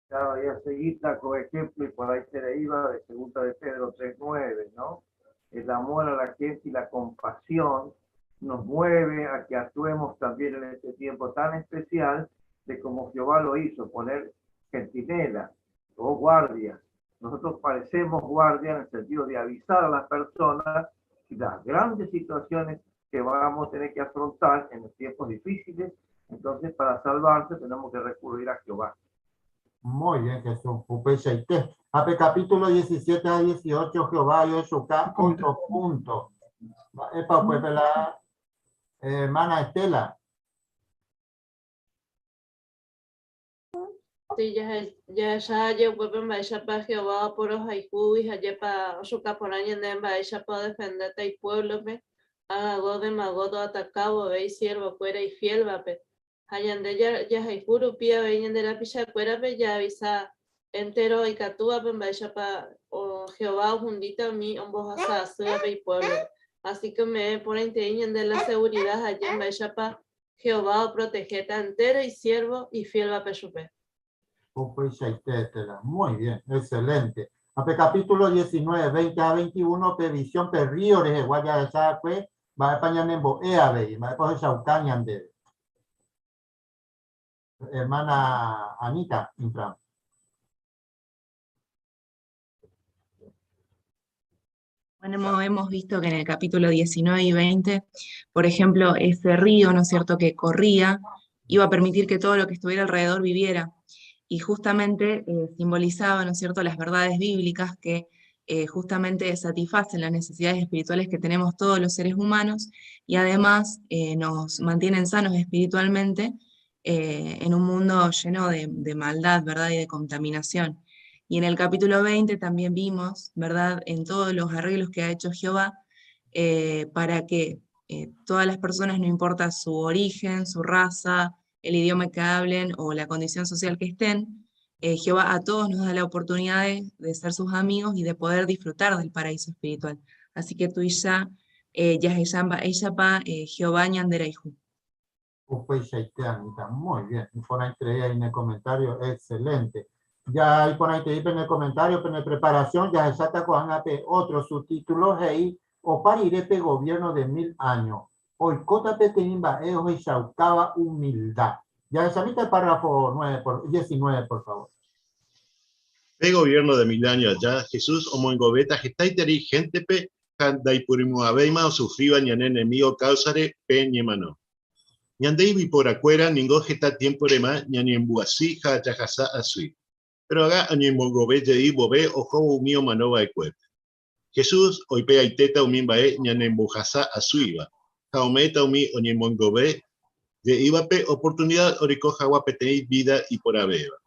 Claro, ya seguida con ejemplo y por ahí se le iba de 2 de Pedro 3:9, ¿no? El amor a la gente y la compasión nos mueve a que actuemos también en este tiempo tan especial de como Jehová lo hizo, poner centinela o guardia. Nosotros parecemos guardia en el sentido de avisar a las personas y las grandes situaciones que vamos a tener que afrontar en los tiempos difíciles. Entonces, para salvarse, tenemos que recurrir a Jehová. Muy bien, Jesús. Hape capítulo 17 a 18, Jehová y Oshuká, otro punto. Epa, pues, la hermana Estela. Sí, ya pues en para Jehová por los haiku y ya para su caporaña en ella para defenderte y pueblo me hago de magodo atacado veis siervo fuera y fiel vape hayande ya haikuru pia veñen de la picha fuera pe ya avisa entero y catúa pe ella para Jehová hundita mi voz hasta y pueblo así que me ponen de la seguridad allá en ella para Jehová protegete entero y siervo y fiel vape chupe. Muy bien, excelente. Capítulo 19, 20 a 21, previsión perrío de Guaya de Chacue, va a España en Boeave, va a coger Chaucañan de hermana Anita, Infram. Bueno, hemos visto que en el capítulo 19 y 20, por ejemplo, ese río, ¿no es cierto?, que corría, iba a permitir que todo lo que estuviera alrededor viviera. Y justamente simbolizaba, ¿no es cierto?, las verdades bíblicas que justamente satisfacen las necesidades espirituales que tenemos todos los seres humanos y además nos mantienen sanos espiritualmente en un mundo lleno de maldad, ¿verdad?, y de contaminación. Y en el capítulo 20 también vimos, ¿verdad?, en todos los arreglos que ha hecho Jehová para que todas las personas, no importa su origen, su raza, el idioma que hablen o la condición social que estén, Jehová a todos nos da la oportunidad de ser sus amigos y de poder disfrutar del paraíso espiritual. Así que tú y ya ella pa Jehová ñanderaihu. Muy bien, y por ahí traía en el comentario, excelente. Ya ahí por ahí te dice en el comentario, pero en preparación ya se está con otro subtítulo ahí, o parirepe gobierno de 1000 años. Hoy cota pequeña y chaucaba humildad. Ya examina el párrafo 19, por favor. El gobierno de 1000 años allá, Jesús o Moengobeta, gestaiteri gente pe, candaipurimu abeima o sufriba ñan enemigo causare pe ñemano. Ñandeibi por acuera, ningo gesta tiempo de más, ñan en buasí, jachajasa asui. pero haga añemogove yei bobe ojo umio manova ecuep. Jesús oipea iteta umimbae ñanembujasa asuiva. Jaometa umi oñemongove de ibape oportunidad orico jaguapetei vida y por abeba.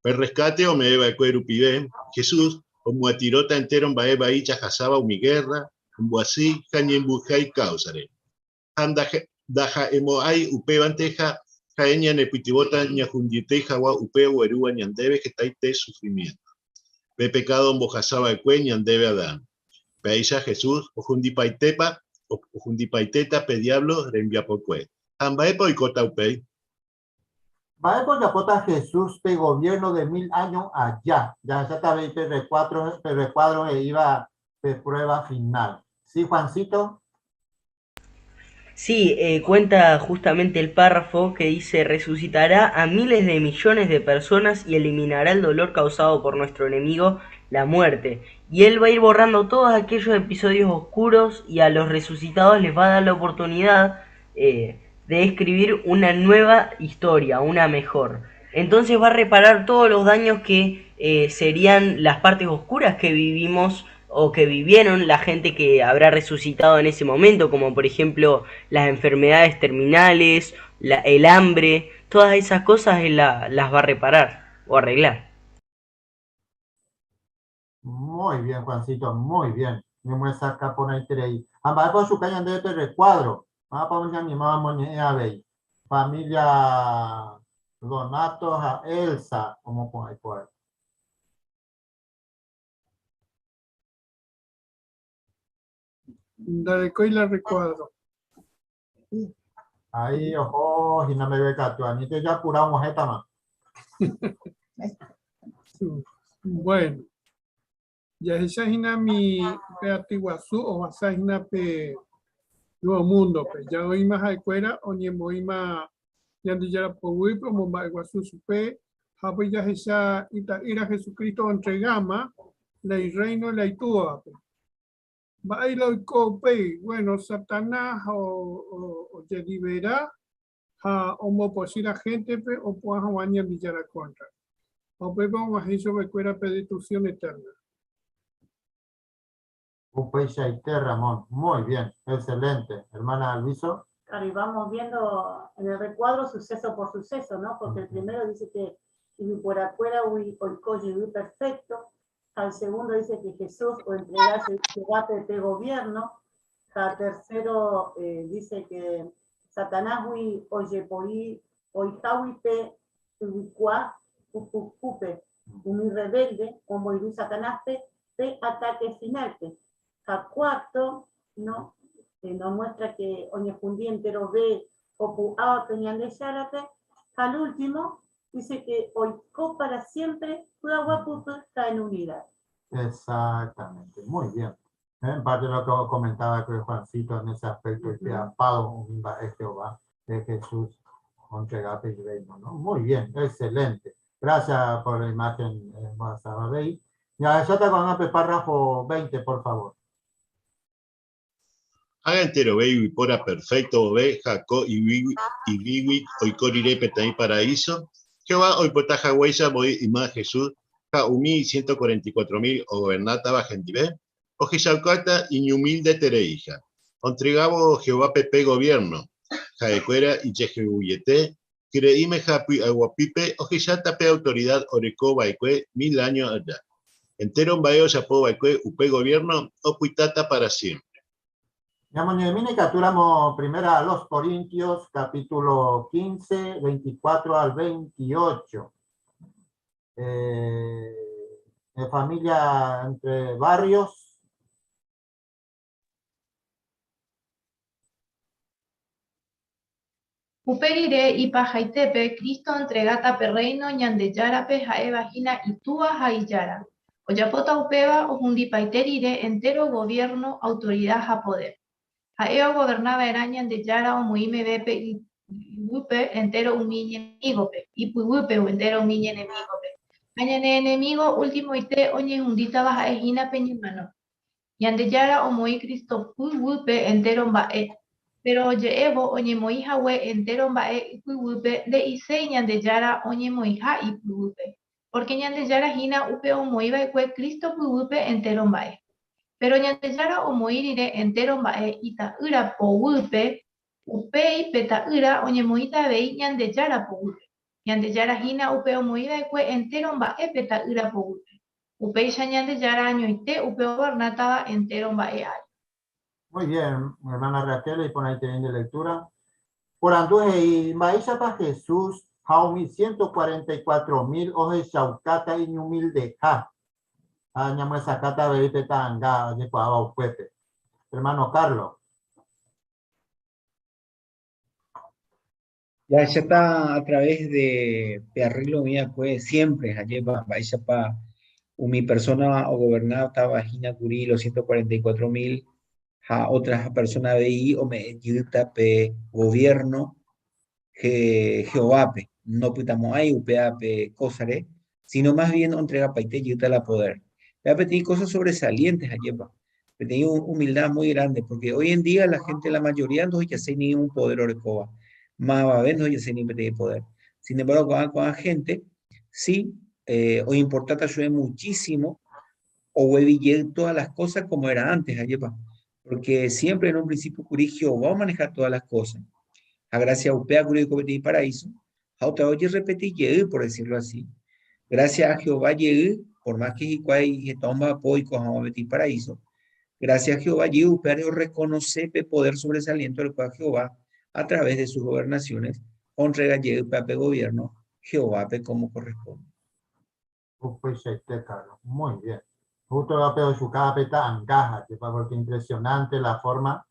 Per rescate o me eva ecuerupide, Jesús o muatirota entero en baeba y chajasaba umi guerra, un boasí, cañembujai causare. Handa daja emoai upe banteja, jaeña nepitibota ñajundite jawa upe uerua ñandebe que taite sufrimiento. Pe pecado embojasaba ecue ñandebe Adán. Peaisha Jesús, ojundipaitepa, ojundipaiteta pe diablo rembiapocue. Hambaepo y cota upei. Baepo yapota Jesús pe gobierno de 1000 años allá. Ya está pe recuadro e iba pe prueba final. ¿Sí, Juancito? Sí, cuenta justamente el párrafo que dice: resucitará a miles de millones de personas y eliminará el dolor causado por nuestro enemigo, la muerte. Y él va a ir borrando todos aquellos episodios oscuros y a los resucitados les va a dar la oportunidad de escribir una nueva historia, una mejor. Entonces va a reparar todos los daños que serían las partes oscuras que vivimos o que vivieron la gente que habrá resucitado en ese momento, como por ejemplo las enfermedades terminales, el hambre, todas esas cosas él las va a reparar o arreglar. Muy bien, Juancito, muy bien. Me muestra acá por ahí. Ambas por su caña de este recuadro. Vamos a poner mi mamá familia Donato a Elsa, como por ahí por ahí. Dale, coi la recuadro. Ahí, ojo, y no me ve catua. Ni te ya apuramos esta más. Bueno. Ya esa hina mi peatiguazú o esa hina pe nuevo mundo pe ya hoy más acuera o ni muy más ya de ya por web como más iguazú supe hapo ya esa ira Jesucristo entregama la reino la itua pe va a ir lo cope bueno Satanás o ya libera a como posible gente pe o pues a bañar de ya la contra o pe vamos a eso recuera destrucción eterna. Upeixa y Ramón, muy bien, excelente. Hermana Alviso. Claro, y vamos viendo en el recuadro suceso por suceso, ¿no? Porque el primero dice que por afuera hoy perfecto, al segundo dice que Jesús o entregarse el debate de gobierno, al tercero dice que Satanás hoy oye hoy jahuipe ubicuá upucupe un rebelde como iru Satanás te ataque final. A cuarto, ¿no? Nos muestra que Oñefundí entero ve Opu Awa Peñan de Yárate. Al último, dice que Oiko para siempre, Pudahuapupu está en unidad. Exactamente, muy bien. En parte de lo que comentaba que Juancito en ese aspecto, el que apado es Jehová, de Jesús, entregate y reino, ¿no? Muy bien, excelente. Gracias por la imagen, Sababey. Ya, ya está con el párrafo 20, por favor. Haga entero vei pora perfecto ve jaco y vivi hoy coriré petai paraíso. Jehová hoy potaja huella voy y más Jesús ja umi 144.000 o gobernata bajendive o jishaucata y humilde tereija. Entregabo Jehová pepe gobierno jaecuera y jehuyete creíme japi aguapipe o jishata pe autoridad oreco baecue 1000 años allá. Entero baeo chapo baecue upe gobierno o puitata para siempre. Ñamoñemine capturamos primera a los Corintios, capítulo 15, 24 al 28. Familia entre barrios. Uperire y pajaitepe, Cristo entregata perreino ñandeyarape jae vagina y túa jaiyara. Oyapota upeba o jundipaiterire entero gobierno, autoridad a poder. Jaeo gobernaba erañan de Yara o Muime Bepe y Wupe entero umiñe enemigope. Y Puiwupe o entero umiñe enemigope. Añane enemigo último ite oñe hundita baja ejina peñimano. Yande Yara o Moi Cristo Puiwupe entero mbae. Pero oye evo oñe Moijawe entero mbae y Puiwupe de Ise Yande Yara oñe Moija y Puiwupe. Porque ñande yara hina upe omoiba ikue Cristo pugupe entero mbae. Pero ñande yara omoirire entero mbae ita ira pogupe upei peta ira oñemoita vei ñande yara pogupe. Ñande yara hina upe omoiba ikue entero mbae peta ira pogupe. Upei ñande yara añoite upe obarnataba entero mbae ay. Muy bien, hermana Raquel, y por ahí teniendo lectura. Por anduje y maíza para Jesús, jaumi 144.000 oje chaucata y humilde ja. Añame sacata verite tanga de cuava upepe. Hermano Carlos. Ya está a través de arreglo mía, pues siempre, ayer vais para mi persona o gobernata vagina curí los 144.000, a otras personas de ahí o me ayuda pe gobierno Jehová pe, no pitamos ahí upea pe cosare, sino más bien entrega paite ayuda la poder. Ya pedí cosas sobresalientes ayer, pedí humildad muy grande, porque hoy en día la gente, la mayoría no ya sé ni un poder orecoba. Más va a ver, no ya se ni de poder. Sin embargo, con la gente, sí, hoy importante ayuda muchísimo, o hueville todas las cosas como era antes, ayepa. Porque siempre en un principio Curigio va a manejar todas las cosas. A gracia a Upea Curigio y Paraíso, a otra oye repetir, por decirlo así. Gracias a Jehová, por más que Hicuay toma apoyo con Paraíso. Gracias a Jehová, Upea reconoce el poder sobresaliente del cual Jehová a través de sus gobernaciones, entrega Pape gobierno, Jehová como corresponde. Muy bien. Justo la pedo su cada peta angaja, porque impresionante la forma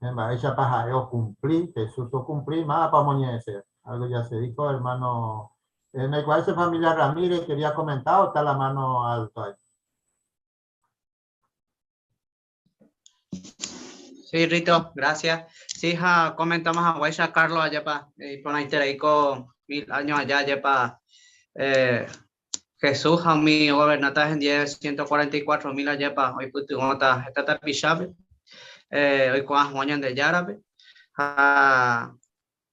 en ella paja yo cumplí, Jesús o cumplí, más para moñecer. Algo ya se dijo, hermano. En el cual ese familia Ramírez quería comentar o está la mano alto ahí. Sí, Rito, gracias. Sí, comentamos a Guaysha Carlos allá para por ahí con 1000 años allá para Jesús a mi gobernata en 144.000 allá para hoy putumota esta pichabe hoy con Juan de Yarabe va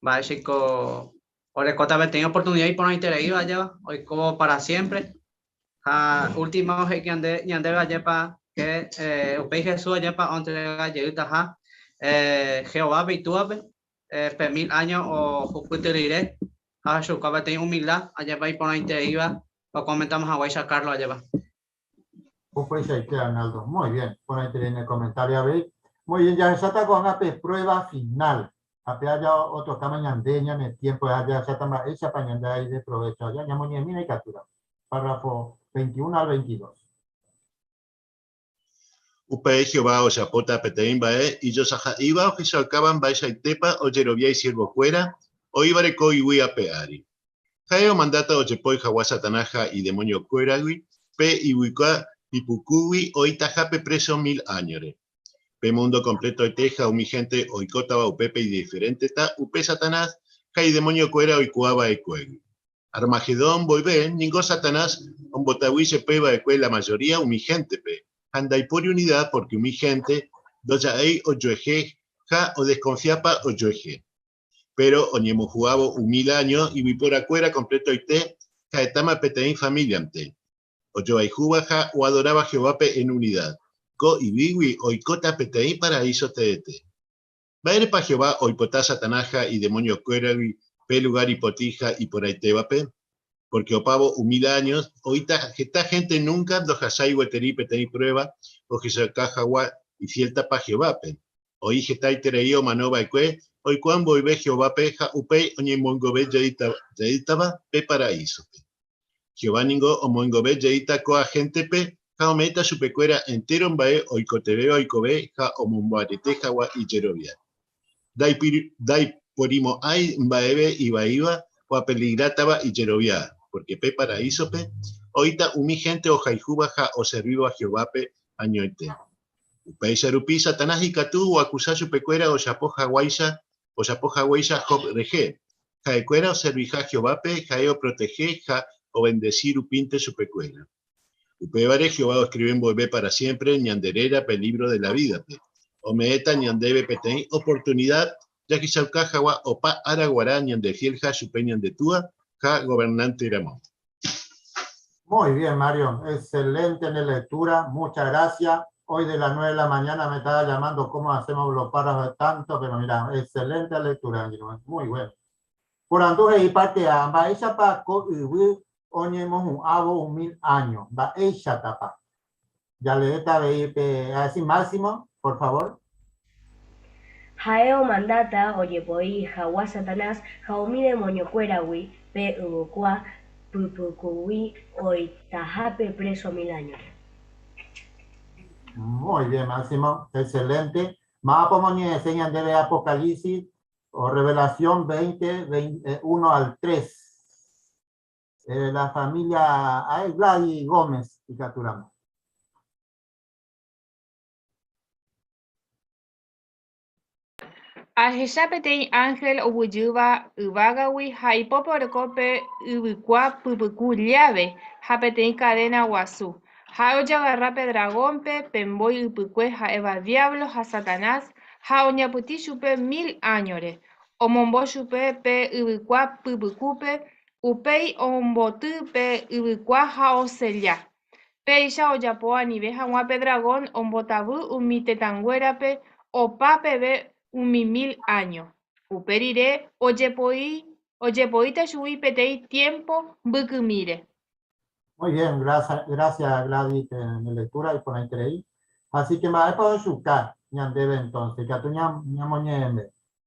a ser con Orecota haber tenido oportunidad y por ahí allá hoy como para siempre última vez que ande allá para que upei Jesús allá para entrega lleguita Jehová beituabe 1000 años o juputirire a su cabeza tiene humildad allá para ir por ahí o comentamos a Guaysha Carlos allá va. Pues ahí queda Arnaldo, muy bien, por ahí en el comentario a ver. Muy bien, ya está con una prueba final. Ape haya otro camañandeña en el tiempo ya está más esa pañanda ahí de provecho allá ya muy bien y captura. Párrafo 21 al 22. Upe Jehová o Zapota Peteín Bae y yo saja iba o que se alcaban Baisha y Tepa o Jerovia y siervo fuera o Ibareco y Huia Peari. Jaeo mandata o Jepoy Jawa Satanaja y demonio Cueragui Pe y Huica y Pucuwi o Itajape preso 1000 años. Pe mundo completo y teja o mi gente o Icotaba o Pepe y diferente ta Upe Satanás Jai demonio Cuera o Icuaba y Cuegui. Armagedón Boibe, Ningo Satanás, on Botawi se peba de la mayoría o mi gente pe. Andai por unidad porque mi gente, doya ei o yoeje, ja o desconfiapa o yoeje. Pero oñemo jugabo 1000 años y vi por acuera completo y te, jaetama peteín familia ante. O yo ja o adoraba Jehová en unidad. Go y biwi o icota peteín paraíso teete. Vaere pa Jehová o ipotá satanaja y demonio cueravi, pe lugar hipotija y por ahí te va pe. Porque opavo 1000 años, ahorita esta gente nunca dojasai hueteri petei prueba, o que se cajagua y fielta pa Jehová pe. Oí getai tereio manova eque, hoy cuan voive Jehová peja upei oñe mongobe yeitaba pe paraíso pe. Jehová ningo o mongobe yeita coa gente pe, jaometa su pecuera entero en bae oicotebeo oicobe, ja o mumbarete jagua y jerovia. Dai porimo ai baebe y baiba, o a peligrataba y jerovia. Porque pe paraíso pe, oita umi gente o jaijubaja o servivo a Jehová pe añoite. Upei sarupi satanás y catú o acusar su pecuera o chapoja guaisa job reje. Jaecuera o servija Jehová pe, jaeo protege, ja o bendecir upinte su pecuera. Upebare Jehová o escriben volver para siempre, ñanderera pe libro de la vida pe. O meeta ñandebe petei oportunidad, ya que saucajawa o pa araguará ñandefiel ja su peñan de túa, ja gobernante Ramón. Muy bien, Mario. Excelente en la lectura. Muchas gracias. Hoy de las 9 de la mañana me estaba llamando cómo hacemos los párrafos de tanto, pero mira, excelente lectura, muy bueno. Por anduje y parte a ella para oñemos un abo 1000 años. Va ella tapa. Ya le está así máximo, por favor. Jaeo mandata oyepoi jawa Satanás jaumide moñocuerawi pe uqua pupucuwi oitajape preso 1000 años. Muy bien, Máximo, excelente. Más podemos enseñan de Apocalipsis o Revelación 1 al 3. La familia Gladys Gómez y capturamos. Ahechapetei ángel owujýva yvágagui ha ipoporokope yvykua pypyku llave ha peteĩ cadena guasu. Ha ojagarra pe dragónpe, pembói ypykue ha'éva diablo ha Satanás ha oñapytĩ chupe 1000 añore. Omombo chupe pe yvykua pypykúpe, upéi omboty pe yvykua ha oseja. Péicha ojapo anive hag̃ua pe dragón ombotavy umi tetãnguérape opa peve umi 1000 años. Upe rire ojepoíta chugui peteĩ tiempo mbykymíre. Muy bien, gracias Gladys en la lectura y por la interés. Así que me para buscar, debe entonces, que tú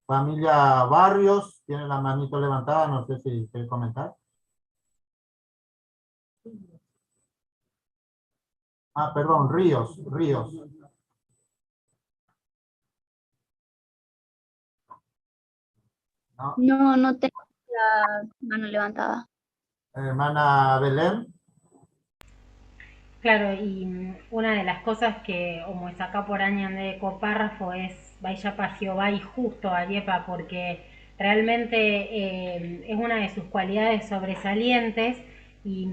familia Barrios, tiene la manito levantada, no sé si quiere comentar. Ah, perdón, Ríos. No tengo la mano levantada. Hermana Belén. Claro, y una de las cosas que como es acá por año de copárrafo es vaya para Jehová y justo Ayepa, porque realmente es una de sus cualidades sobresalientes y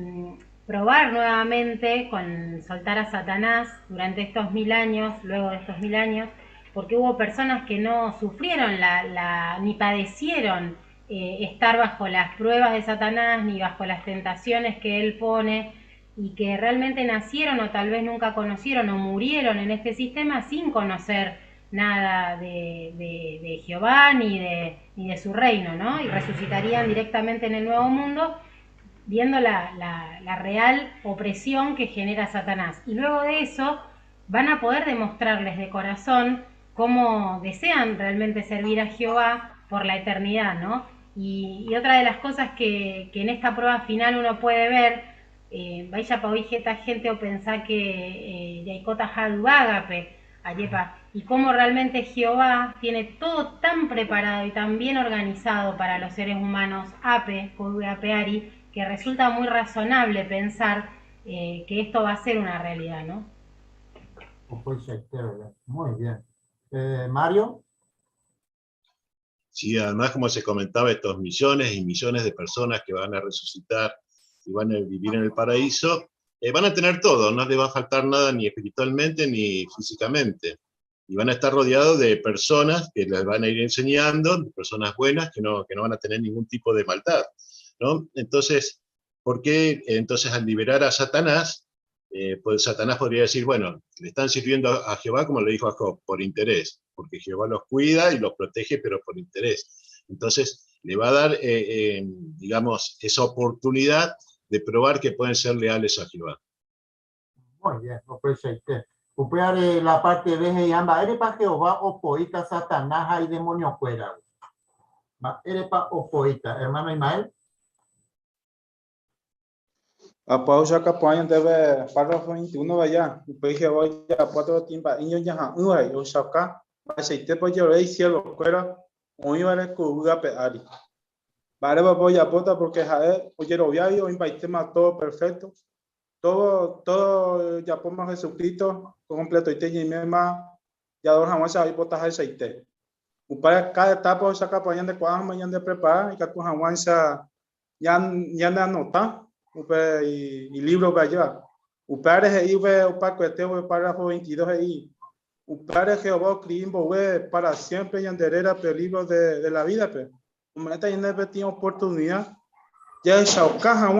probar nuevamente con soltar a Satanás durante estos 1000 años, luego de estos 1000 años, porque hubo personas que no sufrieron ni padecieron estar bajo las pruebas de Satanás ni bajo las tentaciones que él pone, y que realmente nacieron o tal vez nunca conocieron o murieron en este sistema sin conocer nada de Jehová ni de su reino, ¿no? Y resucitarían directamente en el nuevo mundo viendo la real opresión que genera Satanás. Y luego de eso van a poder demostrarles de corazón cómo desean realmente servir a Jehová por la eternidad, ¿no? Y otra de las cosas que en esta prueba final uno puede ver, vaya pa hoy esta gente o pensar que Yaikota Haduágape, Ayepa, y cómo realmente Jehová tiene todo tan preparado y tan bien organizado para los seres humanos, Ape, Koduapeari, que resulta muy razonable pensar que esto va a ser una realidad, ¿no? Muy bien. Mario. Sí, además, como se comentaba, estos millones y millones de personas que van a resucitar y van a vivir en el paraíso, van a tener todo, no les va a faltar nada ni espiritualmente ni físicamente. Y van a estar rodeados de personas que les van a ir enseñando, personas buenas que no van a tener ningún tipo de maldad, ¿no? Entonces, ¿por qué entonces al liberar a Satanás, pues Satanás podría decir, bueno, le están sirviendo a Jehová, como le dijo a Job, por interés, porque Jehová los cuida y los protege, pero por interés. Entonces, le va a dar, digamos, esa oportunidad de probar que pueden ser leales a Jehová. Muy bien, Upeare la parte de Yamba, eres para Jehová opoita Satanás y demonio fuera. Eres para opoita, hermano Ismael. Apau ya campaña debe párrafo 21 vaya, pues Jehová ya cuatro tiempos y ya han o saca, aceite pues yo le cielo fuera, hoy va a cubrir peari. Vale, voy a aportar porque Jael, oye, lo viajo, invité más todo perfecto. Todo ya por más Jesucristo, completo y teñi misma, ya dos jamás hay botas aceite. Para cada etapa saca pañan de cuadras, mañana de preparar y que tu jamás ya de anotar, y libro para allá. Upare ahí ve upa cuete ve párrafo 22 ahí. Upare Jehová crimbo ve para siempre y anderera peligro de la vida pe. Una esta tiene oportunidad ya esa caja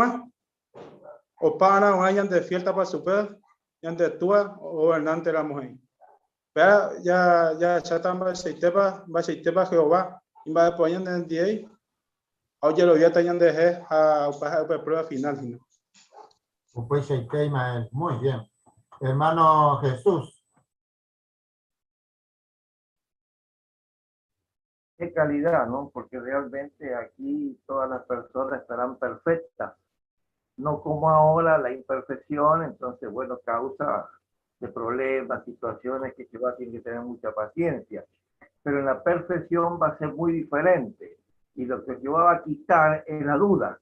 o pana o hayan de fiesta para super, yan de tua o gobernante la mujer. Vea, ya están va a Jehová, y va a poner en el día, oye, lo voy a tener de a prueba final. Pues muy bien. Hermano Jesús. Qué calidad, ¿no? Porque realmente aquí todas las personas estarán perfectas. No como ahora la imperfección, entonces, bueno, causa de problemas, situaciones que Jehová tiene que tener mucha paciencia. Pero en la perfección va a ser muy diferente. Y lo que Jehová va a quitar es la duda.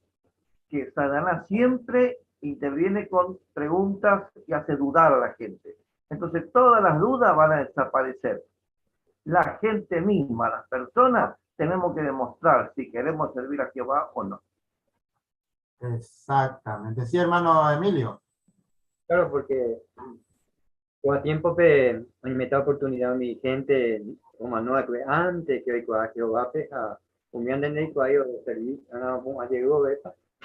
Que Satanás siempre interviene con preguntas y hace dudar a la gente. Entonces todas las dudas van a desaparecer. La gente misma, las personas, tenemos que demostrar si queremos servir a Jehová o no. Exactamente. Sí, hermano Emilio. Claro, porque con el tiempo me da oportunidad a mi gente, como no, antes que a Jehová, a unión de Nico, a servir, a llegó,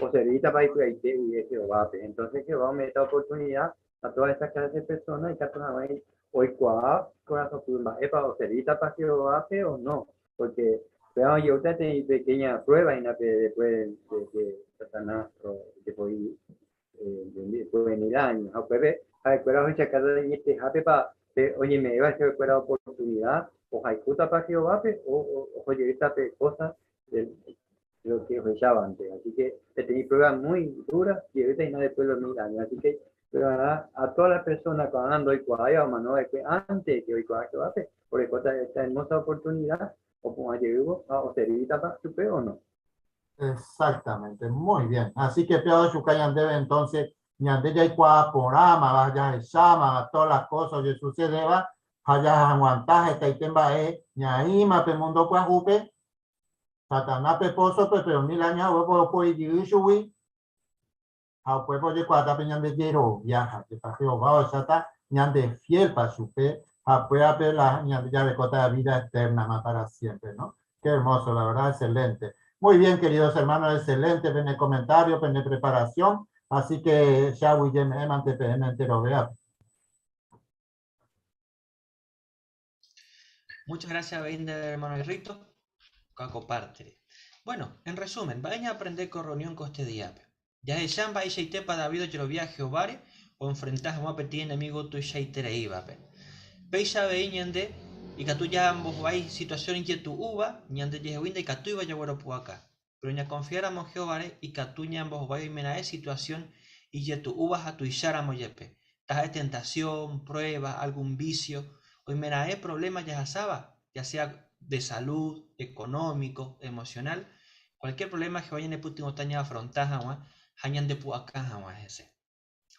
o servita para que y Jehová. Entonces Jehová me da oportunidad a todas estas clases de personas y que ahí hoy corazón o servita para Jehová o no, porque pero yo tengo pequeña prueba y después de Satanás que fue venir años a ver a cuero chacar de este happy para oye me iba a hacer cuero oportunidad o hay puta para Jehová o oye esta cosa de lo que fechaba antes, así que tenía pruebas muy duras y ahorita y no después los 1000 años, así que pero a todas las personas que andan hoy cuadra o mano de que antes que hoy cuadra que va a hacer por esta hermosa oportunidad o como llegó a servita para su o no. Exactamente, muy bien. Así que peor su cañan debe entonces ñande ya igual programa vaya el sama a todas las cosas que sucede va haya aguantar esta itemba ñaima pe mundo kwa jupe Satanás pe pozo pero 1000 años huevo pues yushui a pueblo de cuata peñan de hierro viaja que para Jehová o sata ñande fiel para su pe a pueda ver la ñande ya de cota de vida eterna más para siempre, ¿no? Qué hermoso, la verdad, excelente. Muy bien, queridos hermanos, excelente en el comentario, en la preparación. Así que ya William entero vea. Muchas gracias, hermano Rito. Comparte. Bueno, en resumen, vayan a aprender con reunión con este día. Ya es ya vais a ir para David yo lo viaje o vare o enfrentas a un apetito enemigo tu ya te iba. Veis a veñande y que tú ya ambos vais situación en que tu uva ni ante ya winda y que tú iba ya bueno por acá. Pero ya confiáramos Jehová y que tú ya ambos vais a situación y ya tu uvas a tu isháramos yepe. Taja tentación, prueba, algún vicio, hoy me problema ya sabes, ya sea de salud, económico, emocional, cualquier problema que vayan a putin otaña afrontar jamás, hayan de pu acá jamás ese.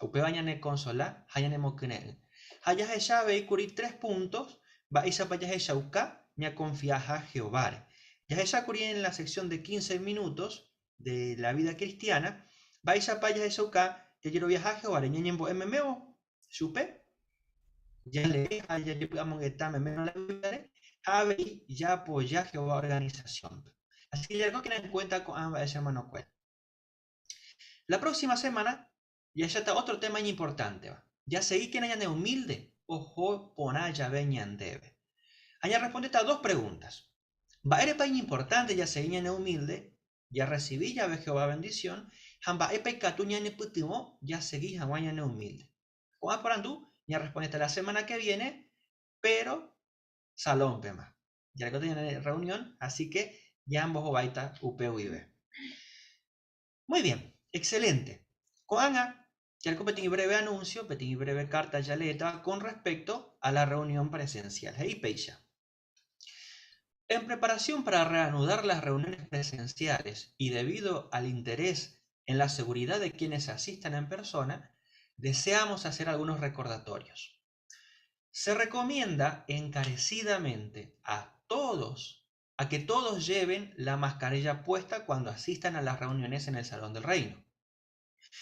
Upe vayan a consolar, hayan de moquenel. Hayas ella ve y curir 3 puntos, vais a payas ella uka, ni a confiar a Jehová. Ya ella curí en la sección de 15 minutos de la vida cristiana, vais a payas ella uka, ya quiero viajar a Jehová, ni en MMO, supe, ya le haya yo digamos que está MMO la vida, Javi ya apoya Jehová organización. Así que ya algo que en cuenta con ambas ese hermano cuenta. La próxima semana ya está otro tema importante. Ya seguí que haya humilde, ojo ponaya veñan debe. Allá responde a 2 preguntas. Va a ser importante ya seguí humilde, ya recibí ya ve Jehová bendición, hamba epe catuña ne putimo, ya seguí hawaya humilde. O aparandu, ya responde la semana que viene, pero salón pema. Ya que tienen reunión, así que ya ambos baita UPUIB. Muy bien, excelente. Con Ana, ya el pequeño breve anuncio, pequeño breve carta ya letra con respecto a la reunión presencial. Hey, Peisha. En preparación para reanudar las reuniones presenciales y debido al interés en la seguridad de quienes asistan en persona, deseamos hacer algunos recordatorios. Se recomienda encarecidamente a que todos lleven la mascarilla puesta cuando asistan a las reuniones en el Salón del Reino.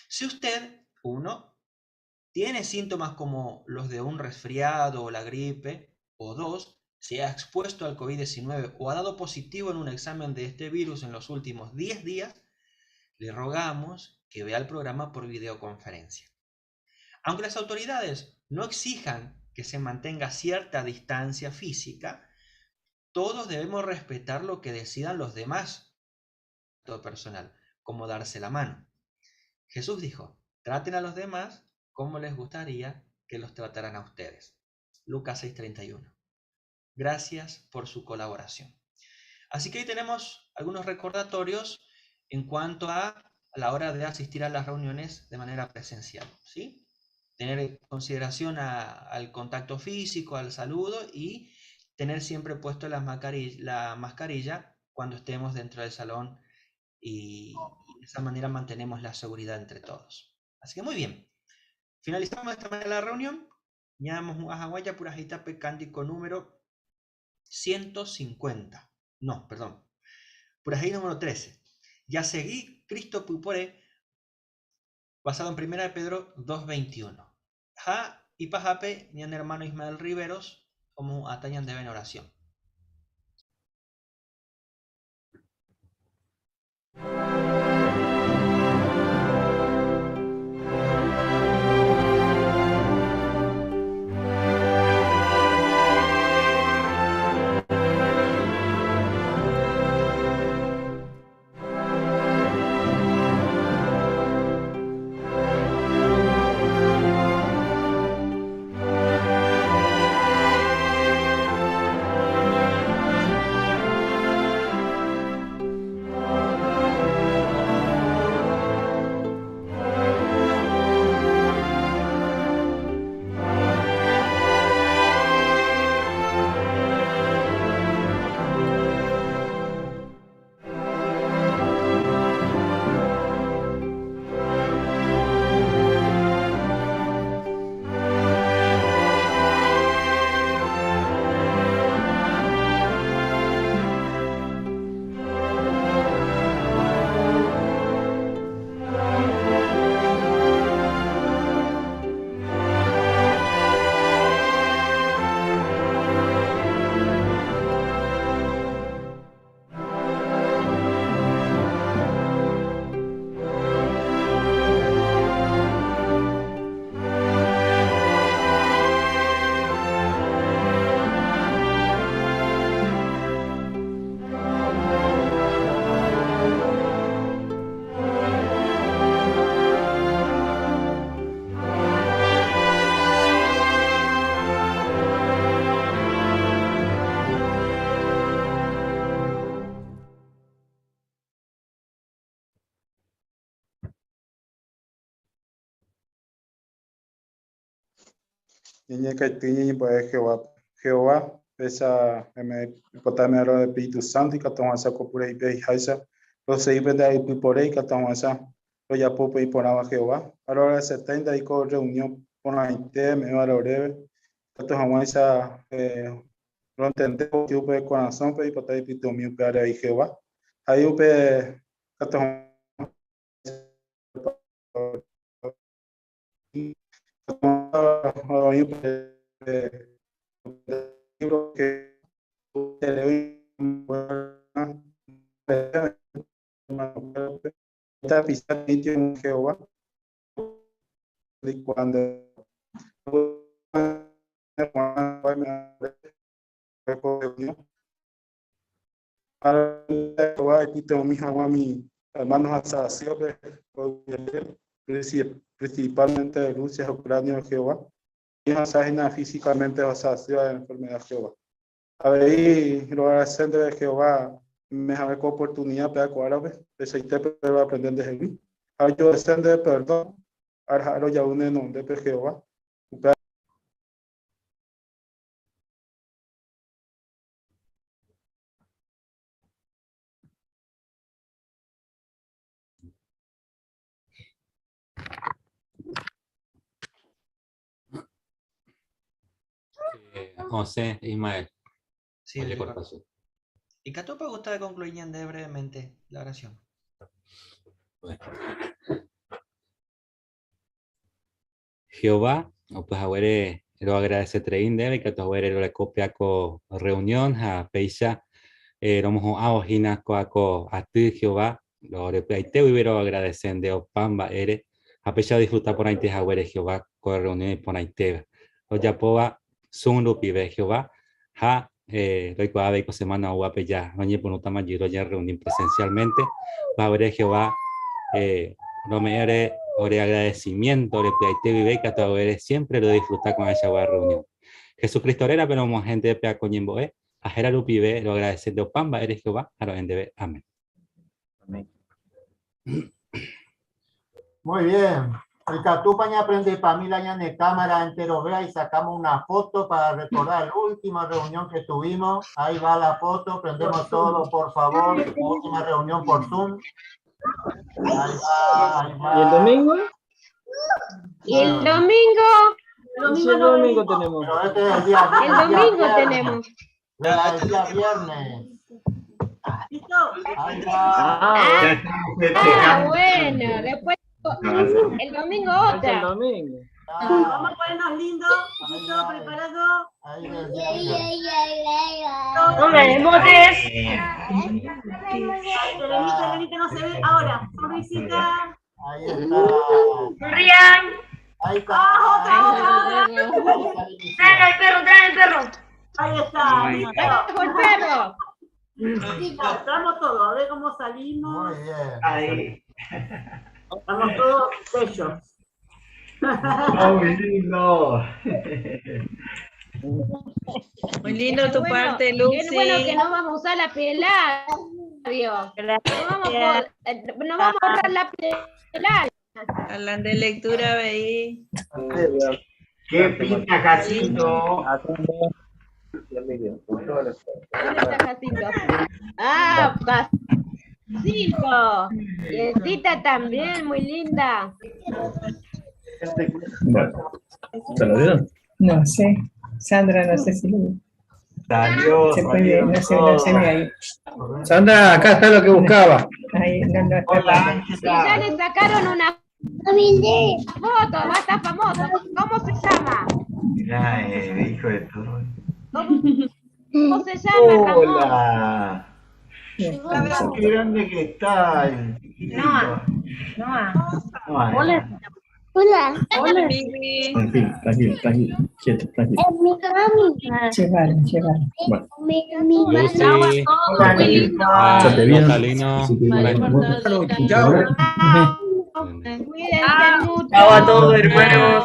Si usted, 1, tiene síntomas como los de un resfriado o la gripe, o 2, se ha expuesto al COVID-19 o ha dado positivo en un examen de este virus en los últimos 10 días, le rogamos que vea el programa por videoconferencia. Aunque las autoridades no exijan que se mantenga cierta distancia física, todos debemos respetar lo que decidan los demás, todo personal, como darse la mano. Jesús dijo, traten a los demás como les gustaría que los trataran a ustedes. Lucas 6:31. Gracias por su colaboración. Así que ahí tenemos algunos recordatorios en cuanto a la hora de asistir a las reuniones de manera presencial, ¿sí? Tener en consideración al contacto físico, al saludo y tener siempre puesto la mascarilla cuando estemos dentro del salón y de esa manera mantenemos la seguridad entre todos. Así que muy bien. Finalizamos de esta manera la reunión. Ñamos un ajaguaya purajita pecántico número 150. No, perdón. Purají número 13. Ya seguí Cristo Pupore, basado en 1 de Pedro 2:21. Ja y pajape, mi hermano Ismael Riveros, como atañan deben oración. Niña que tiene pues Jehová, esa me potame aro de Espíritu Santo y que toma esa copura y pe haisa, los seis de ahí por ahí que toma esa, lo ya pope y ponaba Jehová. Ahora 70 y con reunión con la gente, me va a breve, que toma esa, lo entendemos que upe corazón, pe y potame pito mío pe ahí Jehová. Ahí upe, que toma libro que está pisando en Jehová y cuando mi hermanos asociados principalmente de Rusia, Ucrania, Jehová, y asesina físicamente asociados a la enfermedad de Jehová. A ver, lo agradecendo de Jehová, me da oportunidad para que árabe, de se va a aprender de Jehová. A yo descende de perdón, a lo ya une nombre de Jehová. José Ismael. Sí, y Catopa gusta concluir brevemente la oración. Bueno. Jehová, pues ahora lo agradece trein debe que ahora lo copia con reunión a peisa vamos a ojina con a ti Jehová lo repeite vivero agradecende o pamba ere a pesar de disfrutar por ahí te jaguere Jehová con reuniones por ahí te o ya poa sunru pibe Jehová ha recuerda que semana guape ya mañana por nota mayor ya reunir presencialmente va a ver Jehová no me ere ore agradecimiento ore te vive que todo eres siempre lo disfrutar con esa reunión Jesucristo era pero como gente de pea coñembo a Gerardo pibe lo agradecendo o pamba eres Jehová a lo ende amén. Muy bien. El Catupaña aprende para mí la de cámara entero vea y sacamos una foto para recordar la última reunión que tuvimos. Ahí va la foto, prendemos todo, por favor. Última reunión por Zoom. Ahí va. ¿Y el domingo? ¿Y el domingo? El domingo tenemos. Pero este es el día El domingo tenemos. El día viernes. Ahí va. Bueno, después el domingo otra. El domingo. Vamos a ponernos lindos, todo preparado. No me emotes. Telenita no se ve. Ahora, sonrisita. Ahí está. Sonrían. Ahí está. Otra. Trae el perro. Ahí está. Ahí está el perro. Estamos todos, a ver cómo salimos. Muy bien. Ahí. Estamos todos bellos. Muy lindo. Muy lindo tu parte, Qué Lucy. bueno que no vamos a usar la pelada. No vamos a ahorrar la pelada. Hablan de lectura, veí. ¿Qué pinta Jacinto? ¿Dónde está Jacinto? Ah, Jacinto. Quietita también, muy linda. Bueno, ¿te lo dieron? No sé. Sandra, no sé si Salió. se puede, no se ve ahí. Sandra, acá está lo que buscaba. Ahí, no está. Hola, Y ya le sacaron una foto, va a estar famoso. ¿Cómo se llama? Mirá, hijo de todo. ¿Cómo se llama, Ramón? Hola. Qué grande que está. Hola. Hola, Vivi. Tranquilo, quieto, tranquilo. Llevar. Bueno. Lucy, Estate bien. Catalino, Chao. Cuídense mucho. Chao a todos, hermanos.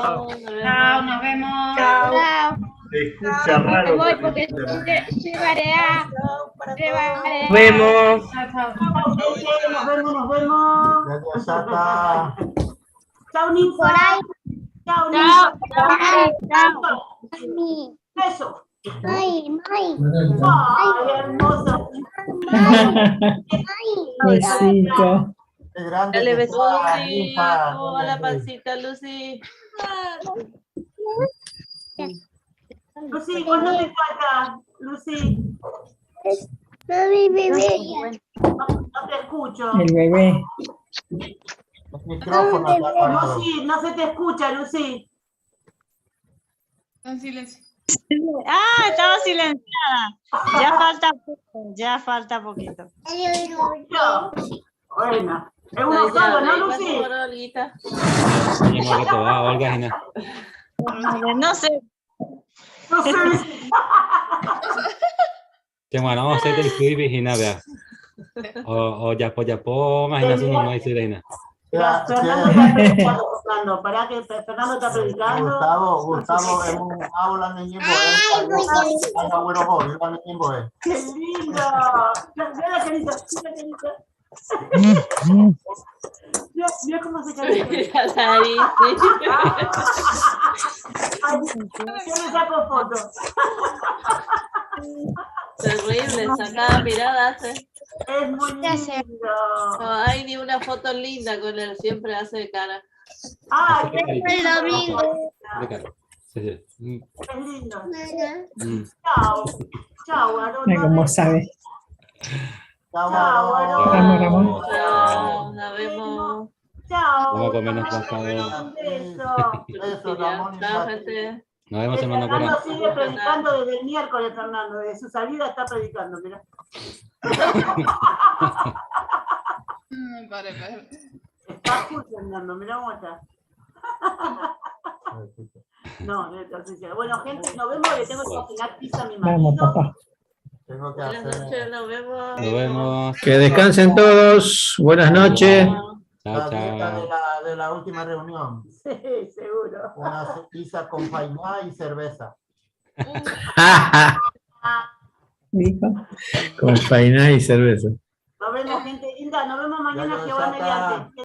Chao, nos vemos. Chao. Se escucha raro. Me voy porque llevaré a. Nos vemos. Nos vemos. Gracias, Sata. Chao, ninfa. Chao, ninfa. Beso. Ay, hermosa. Besito. Qué grande Dale que beso, está, Lucy. ninfa. Oh, la pancita, Lucy. Lucy, ¿cuándo te falta? Lucy. No te escucho. El bebé. El micrófono está apagado. Lucy, no se te escucha, Lucy. En silencio. Ah, estaba silenciada. Ya falta poquito. Bueno, es uno solo, ¿no, Lucy? Tenemos que tomar, Olga, Gina. No sé. No sé. Que bueno, vamos a hacer el clip y Gina, vea. O ya po, imagínate uno no dice Gina. Fernando está predicando. Pará que Fernando está predicando. Gustavo, es un aula de Ñimbo. ¡Qué lindo! Mira la carita, Mira cómo se carita. Yo le saco fotos. Terrible, sacada mirada hace. Es muy lindo. No hay ni una foto linda con él, siempre hace de cara. ¡Ay, el domingo! Sí. ¡Qué lindo! Chao. Chao, Aaron. Mira cómo sabe. Chao, Aaron. Ramón. Chao, nos vemos. Chao. Vamos a comernos pasado. Un beso. Chao, gente. Nos vemos, hermano Fernando Cora. sigue predicando desde el miércoles, Fernando. Desde su salida está predicando, mira. Pare. Está funcionando, mira cómo está. No, entonces, bueno, gente, nos vemos, le tengo que cocinar pizza a mi Vamos, marido. papá. Tengo que Buenas hacer. noches, nos vemos. Nos vemos. Que descansen todos. Buenas noches. Chao, La dieta chao. de la última reunión. Sí, seguro. Una pizza con fainá y cerveza. Dijo. Con faina y cerveza. Nos vemos, gente linda. Nos vemos mañana, Ya, Jehová ya está. mediante.